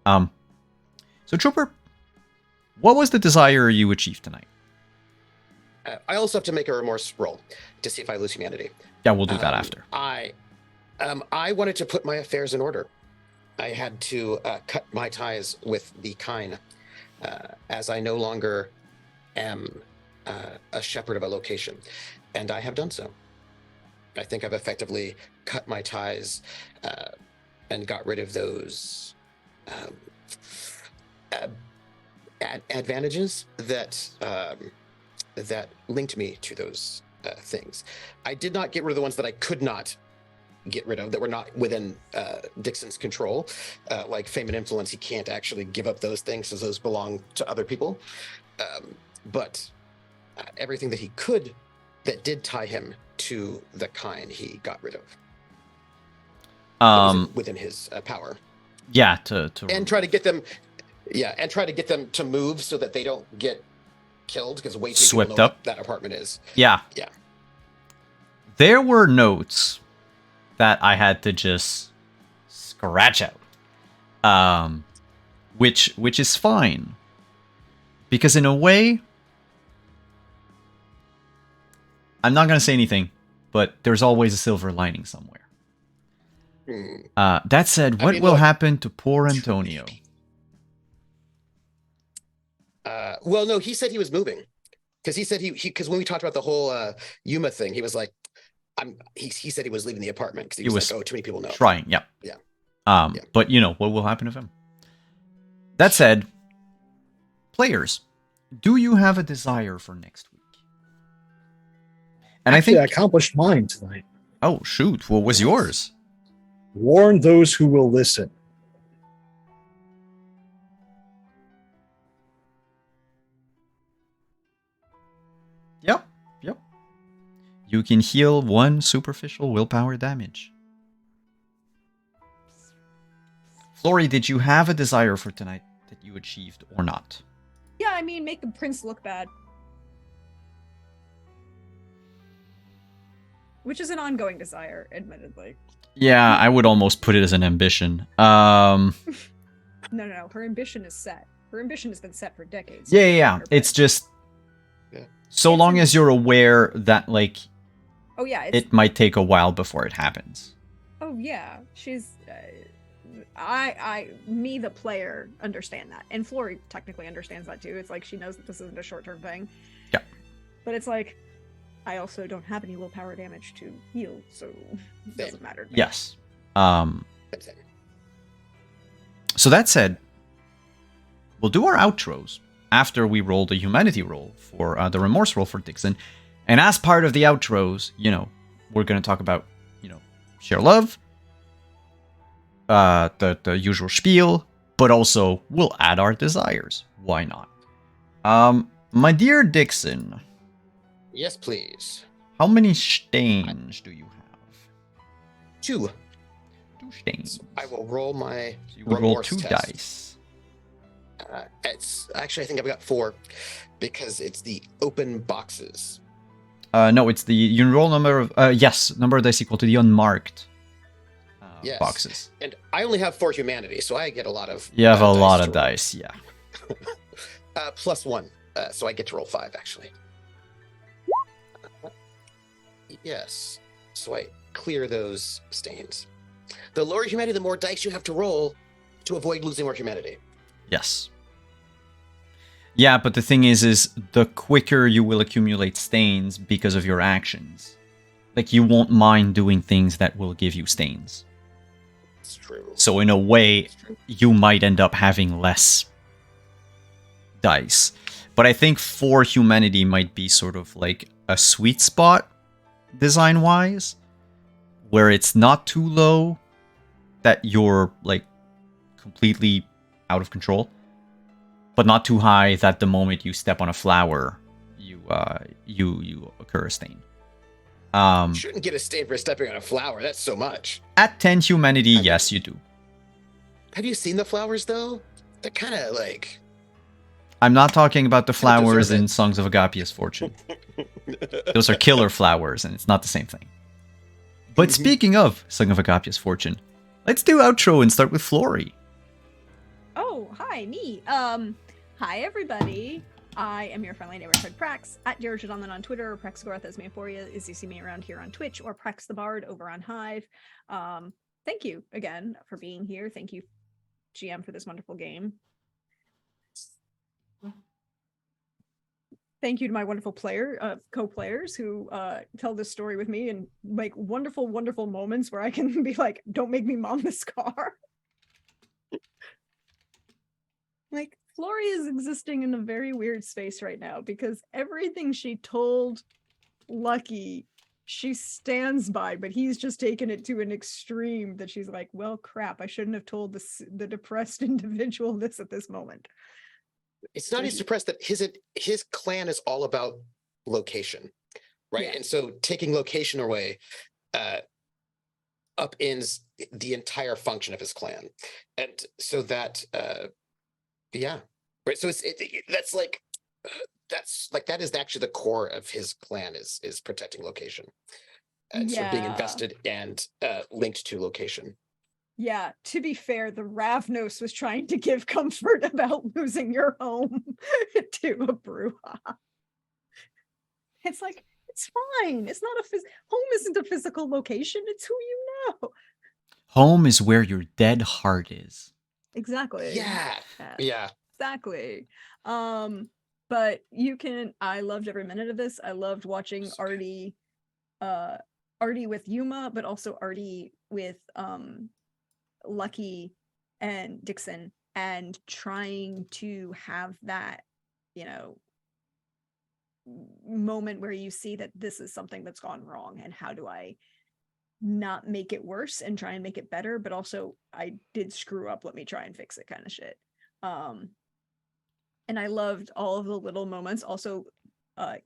So Trooper, what was the desire you achieved tonight? I also have to make a remorse roll to see if I lose humanity. Yeah, we'll do that after. I wanted to put my affairs in order. I had to cut my ties with the Kine, as I no longer am a shepherd of a location, and I have done so. I think I've effectively cut my ties and got rid of those advantages that linked me to those things. I did not get rid of the ones that I could not get rid of, that were not within Dixon's control, like fame and influence. He can't actually give up those things, as those belong to other people. But everything that he could, that did tie him to the Kine, he got rid of. Within his power. Yeah, and try to get them, to move so that they don't get killed, because way too swept people know up. What that apartment is. Yeah. Yeah. There were notes that I had to just scratch out, which is fine, because in a way, I'm not gonna say anything, but there's always a silver lining somewhere. That said, what will happen to poor Antonio? Well, no, he said he was moving, because he said because when we talked about the whole Yuma thing, he was like, he said he was leaving the apartment because he was like, oh, too many people know. Trying, yeah. Yeah. But what will happen to him? That said, players, do you have a desire for next week? And Actually, I think I accomplished mine tonight. Oh shoot! What was yours? Warn those who will listen. You can heal 1 superficial willpower damage. Flory, did you have a desire for tonight that you achieved or not? Yeah, I mean, make the prince look bad. Which is an ongoing desire, admittedly. Yeah, I would almost put it as an ambition. No. Her ambition is set. Her ambition has been set for decades. Yeah. It's just so long as you're aware that, like, oh yeah, it might take a while before it happens. Oh yeah, she's. Me, the player, understand that, and Flory technically understands that too. It's like she knows that this isn't a short-term thing. Yeah. But it's like, I also don't have any willpower damage to heal, so it doesn't matter. Yes. So that said, we'll do our outros after we roll the humanity roll for the remorse roll for Dixon. And as part of the outros, we're going to talk about, share love, the usual spiel, but also we'll add our desires. Why not? My dear Dixon. Yes, please. How many stains do you have? 2. 2 stains. So I will roll my So you would roll 2 test. dice. It's actually, I think I've got 4 because it's the open boxes. No, it's the you roll number of number of dice equal to the unmarked boxes. And I only have 4 humanity, so I get a lot of. You have a dice lot to of roll. dice, yeah. Plus 1, so I get to roll 5 actually. Yes, so I clear those stains. The lower humanity, the more dice you have to roll to avoid losing more humanity. Yes. Yeah, but the thing is the quicker you will accumulate stains because of your actions. Like, you won't mind doing things that will give you stains. It's true. So in a way, you might end up having less dice. But I think 4 humanity might be sort of like a sweet spot, design-wise, where it's not too low that you're, like, completely out of control, but not too high that the moment you step on a flower, you occur a stain. Shouldn't get a stain for stepping on a flower. That's so much. At 10 humanity, yes, you do. Have you seen the flowers though? They're kind of like. I'm not talking about the flowers deserve it. in Songs of Agapia's Fortune. Those are killer flowers, and it's not the same thing. But speaking of Song of Agapia's Fortune, let's do outro and start with Flory. Oh, hi, me. Hi everybody. I am your friendly neighborhood Prax at Dirgedomin on Twitter, or Praxgorath as Mayphoria is you see me around here on Twitch, or Prax the Bard over on Hive. Thank you again for being here. Thank you, GM, for this wonderful game. Thank you to my wonderful co-players who tell this story with me and make wonderful, wonderful moments where I can be like, don't make me mom this car. Like, Flory is existing in a very weird space right now because everything she told Lucky, she stands by, but he's just taken it to an extreme that she's like, well, crap, I shouldn't have told the depressed individual this at this moment. It's not he's depressed that his clan is all about location, right? Yeah. And so taking location away upends the entire function of his clan, and so that yeah, right. So that is actually the core of his clan is protecting location, and so being invested and linked to location. Yeah, to be fair, the Ravnos was trying to give comfort about losing your home to a brouhaha. It's like, it's fine. It's not home isn't a physical location. It's who you know. Home is where your dead heart is. Exactly. Yeah. Exactly. But I loved every minute of this. I loved watching Artie with Yuma, but also Artie with Lucky and Dixon, and trying to have that, moment where you see that this is something that's gone wrong, and how do I not make it worse and try and make it better, but also I did screw up, let me try and fix it kind of shit. And I loved all of the little moments. Also,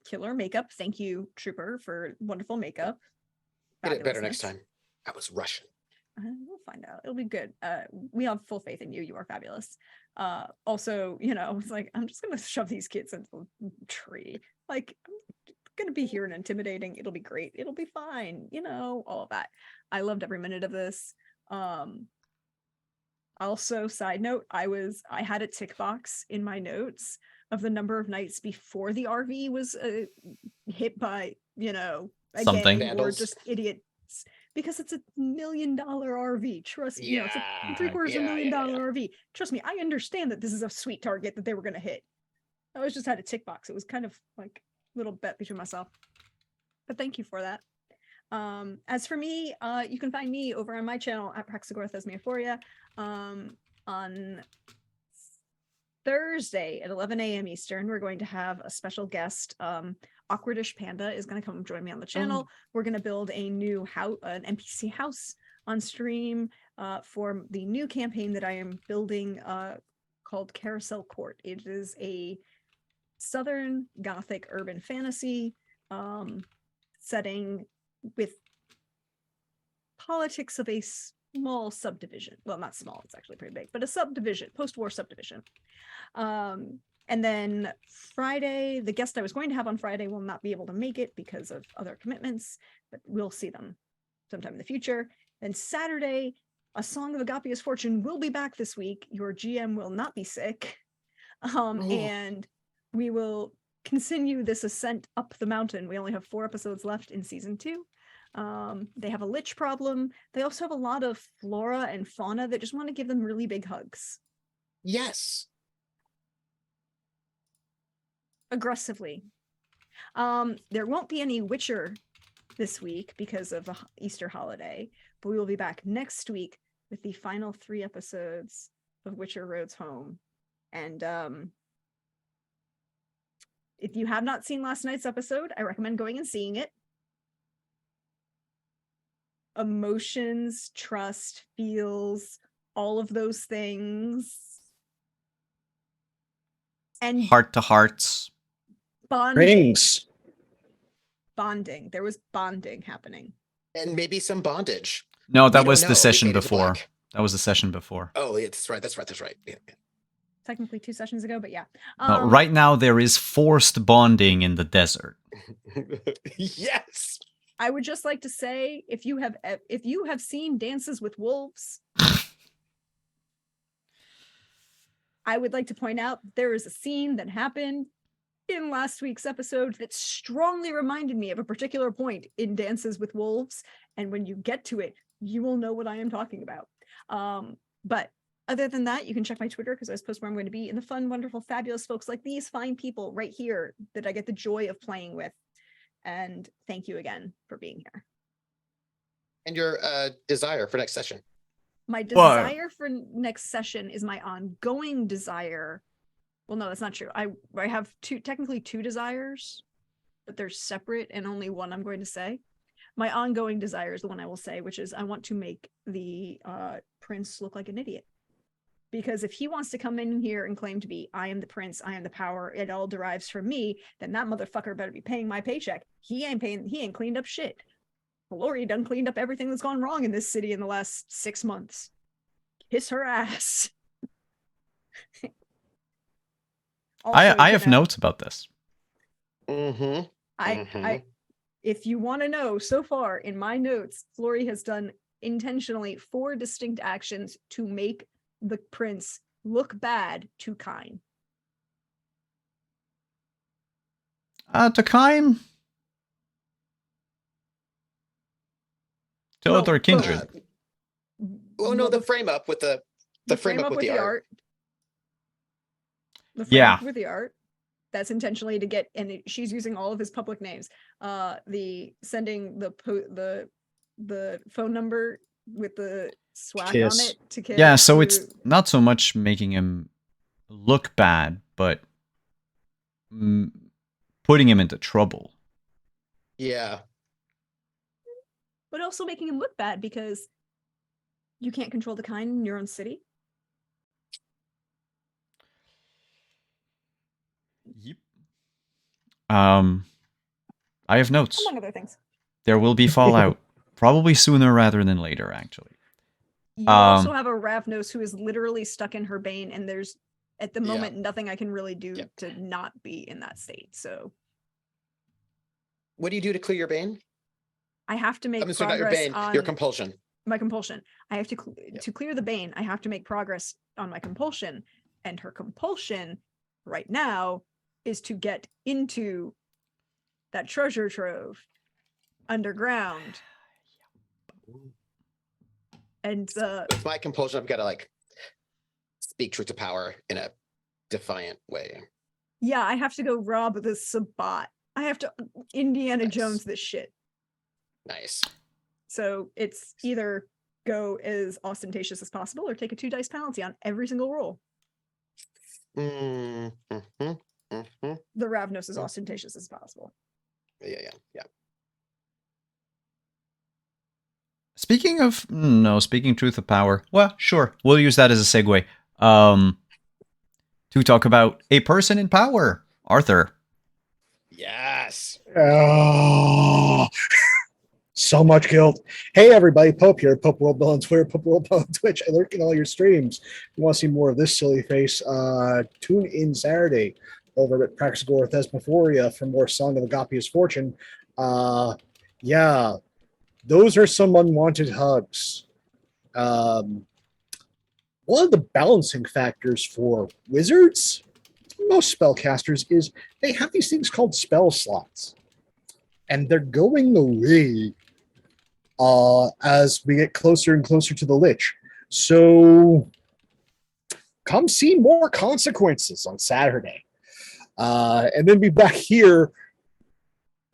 killer makeup. Thank you, Trooper, for wonderful makeup. Get it better next Fabulousness. time. I was Russian. We'll find out. It'll be good. We have full faith in you. You are fabulous. Also, you know, it's like, I'm just gonna shove these kids into the tree. Like, I'm gonna be here and intimidating. It'll be great. It'll be fine. You know, all of that. I loved every minute of this. Also, side note, I had a tick box in my notes of the number of nights before the RV was hit by, you know, a Something. gang or Vandals. just idiots, because it's $1 million RV. Trust me, you know, it's a $750,000 RV. Trust me, I understand that this is a sweet target that they were going to hit. I was just had a tick box. It was kind of like a little bet between myself. But thank you for that. As for me, you can find me over on my channel at Praxagorth as Euphoria. On Thursday at 11 a.m. Eastern, we're going to have a special guest. Awkwardish Panda is going to come join me on the channel. We're going to build a new house, an NPC house on stream for the new campaign that I am building called Carousel Court. It is a Southern Gothic urban fantasy setting with politics of a small subdivision. Well, not small, it's actually pretty big, but a subdivision, post-war subdivision. And then Friday, the guest I was going to have on Friday will not be able to make it because of other commitments, but we'll see them sometime in the future. Then Saturday, A Song of Agapia's Fortune will be back this week. Your GM will not be sick. And we will continue this ascent up the mountain. We only have 4 episodes left in season 2. They have a lich problem. They also have a lot of flora and fauna that just want to give them really big hugs. Yes. Aggressively. There won't be any Witcher this week because of the Easter holiday, but we will be back next week with the final 3 episodes of Witcher Roads Home. And if you have not seen last night's episode, I recommend going and seeing it. Emotions, trust, feels, all of those things. And Heart to hearts. Rings. Bonding. There was bonding happening. And maybe some bondage. No, We that don't was know. the We session faded to before. black. That was the session before. Oh, yeah, that's right. That's right. Yeah. Technically 2 sessions ago, but yeah. No, right now there is forced bonding in the desert. Yes. I would just like to say, if you have seen Dances with Wolves, I would like to point out there is a scene that happened in last week's episode that strongly reminded me of a particular point in Dances with Wolves, and when you get to it, you will know what I am talking about. But other than that, you can check my Twitter because I was posting where I'm going to be, and the fun, wonderful, fabulous folks like these fine people right here that I get the joy of playing with. And thank you again for being here. And your desire for next session. My desire for next session is my ongoing desire. Well, no, that's not true. I have technically two desires, but they're separate and only one I'm going to say. My ongoing desire is the one I will say, which is I want to make the prince look like an idiot. Because if he wants to come in here and claim to be, I am the prince, I am the power, it all derives from me, then that motherfucker better be paying my paycheck. He ain't cleaned up shit. Lori done cleaned up everything that's gone wrong in this city in the last 6 months. Kiss her ass. Also, I have notes about this. I if you want to know, so far in my notes, Flory has done intentionally 4 distinct actions to make the prince look bad to Kine. To Kine? To other kindred. Oh no, the frame up with the frame up with the art. The frame up with the art. That's intentionally to get, and she's using all of his public names. The sending the phone number with the swag on it to Kiss. Yeah, so it's not so much making him look bad, but putting him into trouble. Yeah. But also making him look bad because you can't control the Kine in your own city. Yep. I have notes. among other things. There will be fallout, probably sooner rather than later. Actually, You also have a Ravnos who is literally stuck in her bane, and there's at the Yeah. moment nothing I can really do Yep. to not be in that state. So What do you do to clear your bane? I have to make I'm sorry, not your progress bane, on your compulsion. my compulsion. I have to Yep. to clear the bane. I have to make progress on my compulsion, and her compulsion right now is to get into that treasure trove underground. And With my compulsion, I've got to like speak truth to power in a defiant way. yeah, I have to go rob the Sabat. I have to Indiana Nice. Jones this shit. Nice. So it's either go as ostentatious as possible or take a 2 dice penalty on every single roll. Mm-hmm. Mm-hmm. The Ravnos is ostentatious as possible. Yeah. speaking truth of power. Well, sure, we'll use that as a segue. To talk about a person in power, Arthur. Yes. Oh, so much guilt. Hey, everybody, Pope here. Pope World Bill on Twitter, Pope World Bill on Twitch. I lurk in all your streams. If you want to see more of this silly face, tune in Saturday over at Praxagor with Thesmophoria for more Song of the Gopia's Fortune. Yeah, those are some unwanted hugs. One of the balancing factors for wizards, most spellcasters, is they have these things called spell slots. And they're going away as we get closer and closer to the Lich. So come see more Consequences on Saturday. And then be back here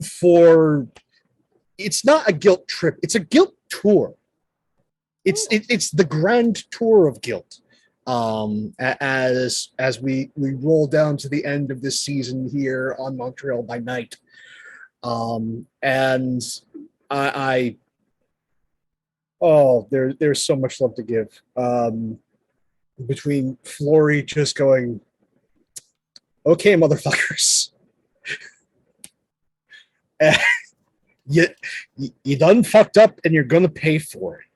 for, it's not a guilt trip, it's a guilt tour. It's the grand tour of guilt. As we roll down to the end of this season here on Montreal by night. And there's so much love to give. Between Flory just going, okay, motherfuckers. You done fucked up and you're gonna pay for it.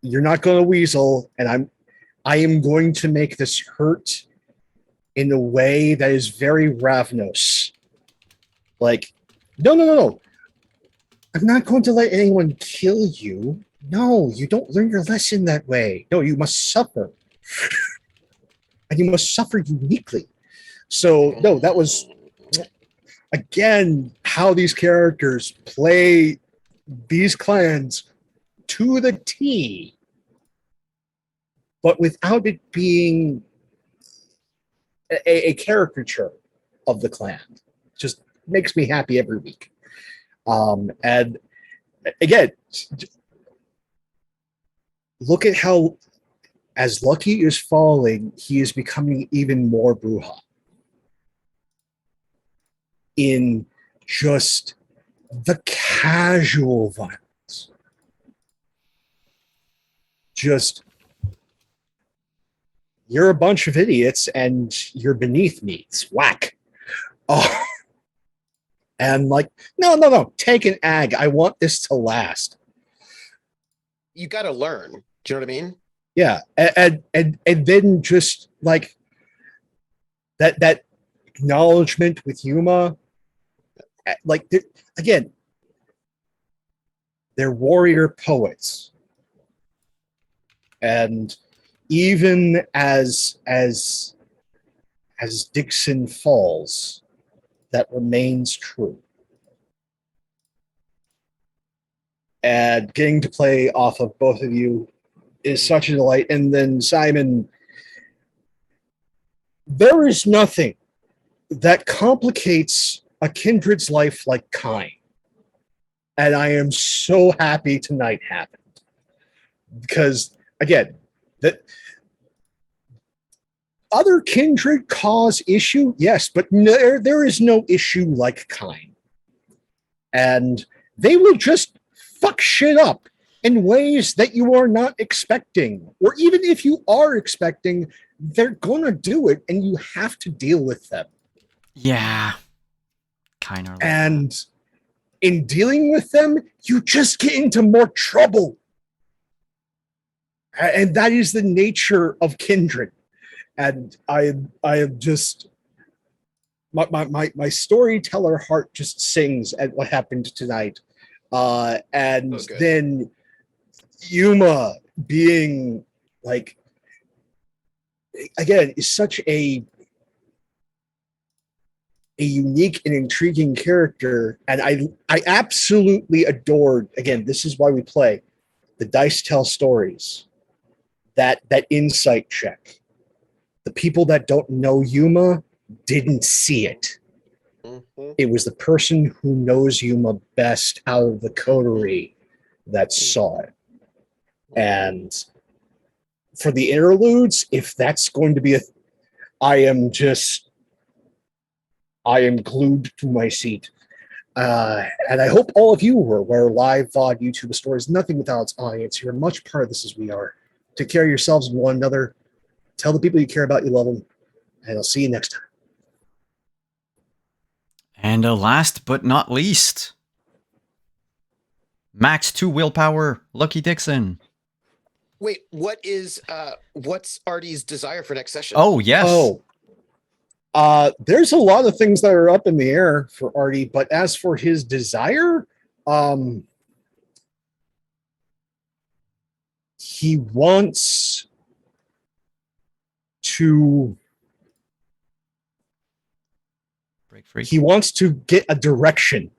You're not gonna weasel, and I am going to make this hurt in a way that is very Ravnos. Like, no. I'm not going to let anyone kill you. No, you don't learn your lesson that way. No, you must suffer. And you must suffer uniquely. So, no, that was, again, how these characters play these clans to the T, but without it being a caricature of the clan. Just makes me happy every week. And again, look at how, as Lucky is falling, he is becoming even more Bruja. In just the casual violence. Just, you're a bunch of idiots and you're beneath me. It's whack. Oh. And like, no, take an ag. I want this to last. You got to learn. Do you know what I mean? Yeah, and then just like that acknowledgement with Yuma, like again, they're warrior poets, and even as Dixon falls, that remains true. And getting to play off of both of you is such a delight. And then Simon, there is nothing that complicates a kindred's life like kind. And I am so happy tonight happened. Because, again, that other kindred cause issue, yes, but there is no issue like kind. And they will just fuck shit up in ways that you are not expecting. Or even if you are expecting, they're going to do it and you have to deal with them. Yeah. kind of like And in dealing with them, you just get into more trouble. And that is the nature of kindred. And I am just my storyteller heart just sings at what happened tonight. And then Yuma being like, again, is such a unique and intriguing character, and I absolutely adored. Again, this is why we play. The dice tell stories. That insight check. The people that don't know Yuma didn't see it. Mm-hmm. It was the person who knows Yuma best out of the coterie that saw it. And for the interludes, if that's going to be I am glued to my seat. And I hope all of you who are where live VOD YouTube story is nothing without its audience. You're much part of this as we are. Take care of yourselves and one another. Tell the people you care about you love them. And I'll see you next time. And last but not least, Max 2 willpower, Lucky Dixon. Wait, what's Artie's desire for next session? Oh, yes. There's a lot of things that are up in the air for Artie, but as for his desire, he wants to break free. He wants to get a direction.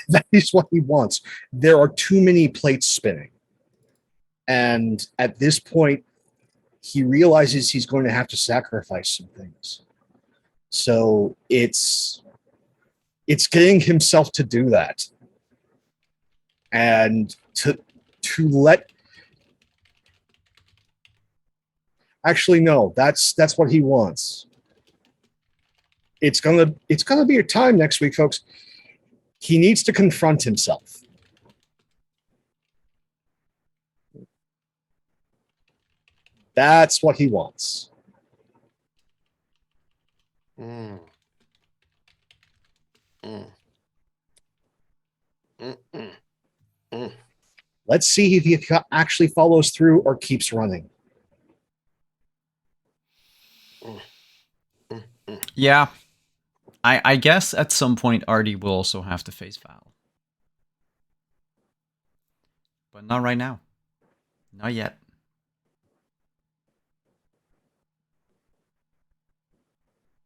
That is what he wants. There are too many plates spinning. And at this point, he realizes he's going to have to sacrifice some things. So it's getting himself to do that. And to let actually no, that's what he wants. It's gonna be your time next week, folks. He needs to confront himself. That's what he wants. Mm. Mm. Mm. Mm. Mm. Let's see if he actually follows through or keeps running. Mm. Mm. Mm. Yeah. I guess at some point Artie will also have to face Val. But not right now. Not yet.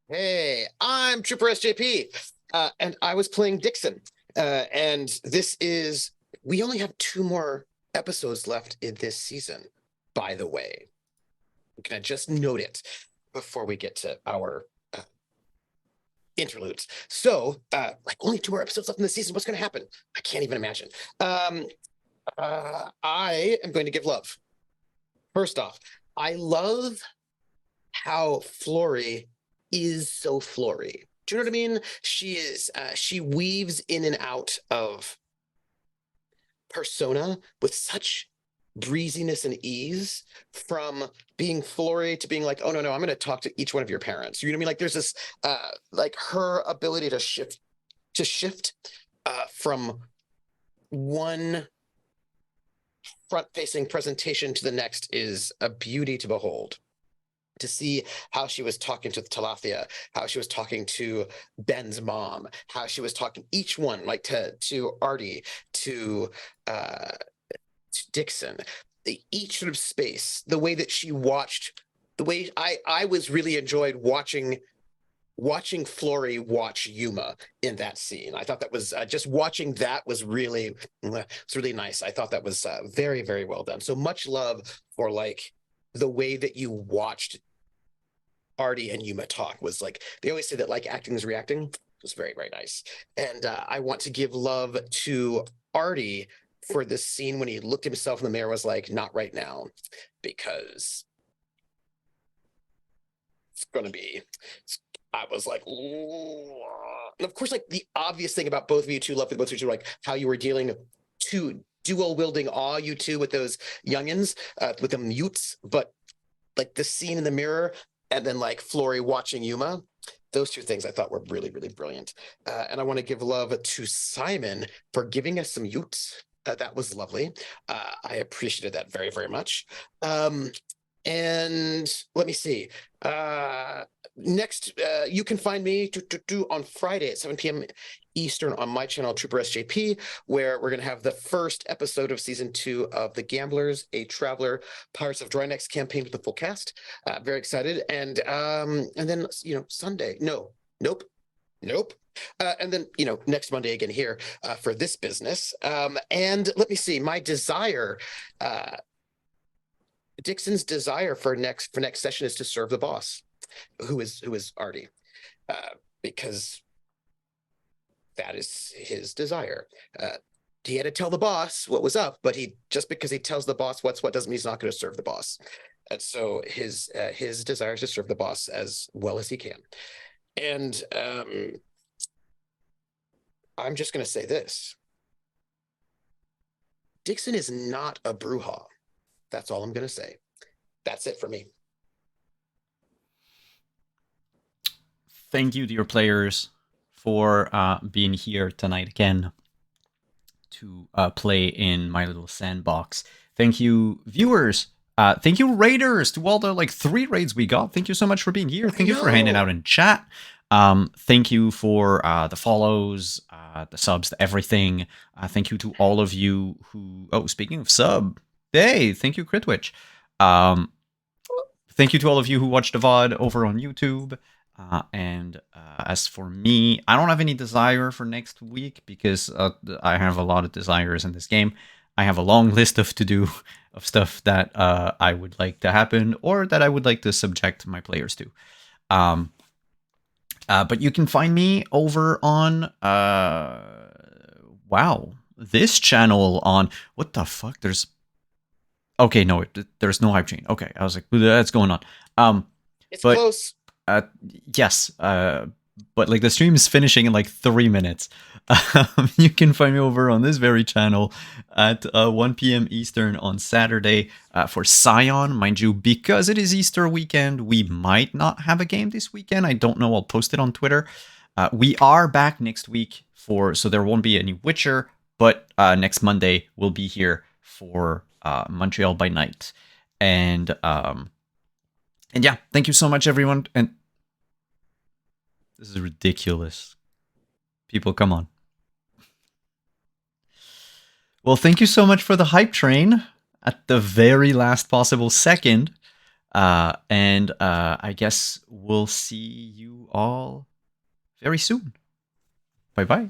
Hey, I'm Trooper SJP, and I was playing Dixon. And we only have 2 more episodes left in this season, by the way. Can I just note it before we get to our interludes? So, only 2 more episodes left in the season. What's going to happen? I can't even imagine. I am going to give love. First off, I love how Flory is so Flory. Do you know what I mean? She weaves in and out of persona with such breeziness and ease, from being Flory to being like, oh no, I'm going to talk to each one of your parents. You know what I mean? Like there's this, her ability to shift from one front-facing presentation to the next is a beauty to behold. To see how she was talking to Talathia, how she was talking to Ben's mom, how she was talking each one, like to Artie, to Dixon, each sort of space, the way that she watched, the way I was really enjoyed watching Flory watch Yuma in that scene. I thought that was just watching that was really nice. I thought that was very, very well done. So much love for the way that you watched Artie and Yuma talk. Was like, they always say that acting is reacting. It was very, very nice. And I want to give love to Artie for this scene when he looked himself in the mirror, was like, not right now, because it's going to be, I was like, ooh. And of course, the obvious thing about both of you two, love for both of you two, how you were dealing to dual wielding awe, you two, with those youngins, with the mutes, but the scene in the mirror, and then Flory watching Yuma, those two things I thought were really, really brilliant. And I want to give love to Simon for giving us some utes. That was lovely. I appreciated that very, very much. And let me see. Next, you can find me on Friday at 7 p.m. Eastern on my channel, Trooper SJP, where we're going to have the first episode of season 2 of The Gamblers, a Traveler Pirates of Drynex campaign with the full cast. Very excited. And then, Sunday. Nope. And then, next Monday again here for this business. And let me see, my desire, Dixon's desire for next session is to serve the boss, who is Artie, because that is his desire. He had to tell the boss what was up, but just because he tells the boss what's what doesn't mean he's not going to serve the boss. And so his desire is to serve the boss as well as he can. And I'm just going to say this. Dixon is not a brouhaha. That's all I'm going to say. That's it for me. Thank you to your players for being here tonight again to play in my little sandbox. Thank you, viewers. Thank you, raiders, to all the 3 raids we got. Thank you so much for being here. Thank you for hanging out in chat. Thank you for the follows, the subs, everything. Thank you to all of you who... Oh, speaking of sub, hey, thank you, Critwitch. Thank you to all of you who watched the VOD over on YouTube. And as for me, I don't have any desire for next week because I have a lot of desires in this game. I have a long list of to-do of stuff that I would like to happen or that I would like to subject my players to. But you can find me over on this channel on what the fuck? Okay, no, there's no hype chain. Okay, I was like, what's going on? It's close. Yes, but the stream is finishing in 3 minutes. You can find me over on this very channel at 1 p.m. Eastern on Saturday for Scion. Mind you, because it is Easter weekend, we might not have a game this weekend. I don't know. I'll post it on Twitter. We are back next week so there won't be any Witcher, but next Monday we'll be here for Montreal by night. And yeah, thank you so much, everyone. And this is ridiculous. People, come on. Well, thank you so much for the hype train at the very last possible second. And I guess we'll see you all very soon. Bye-bye.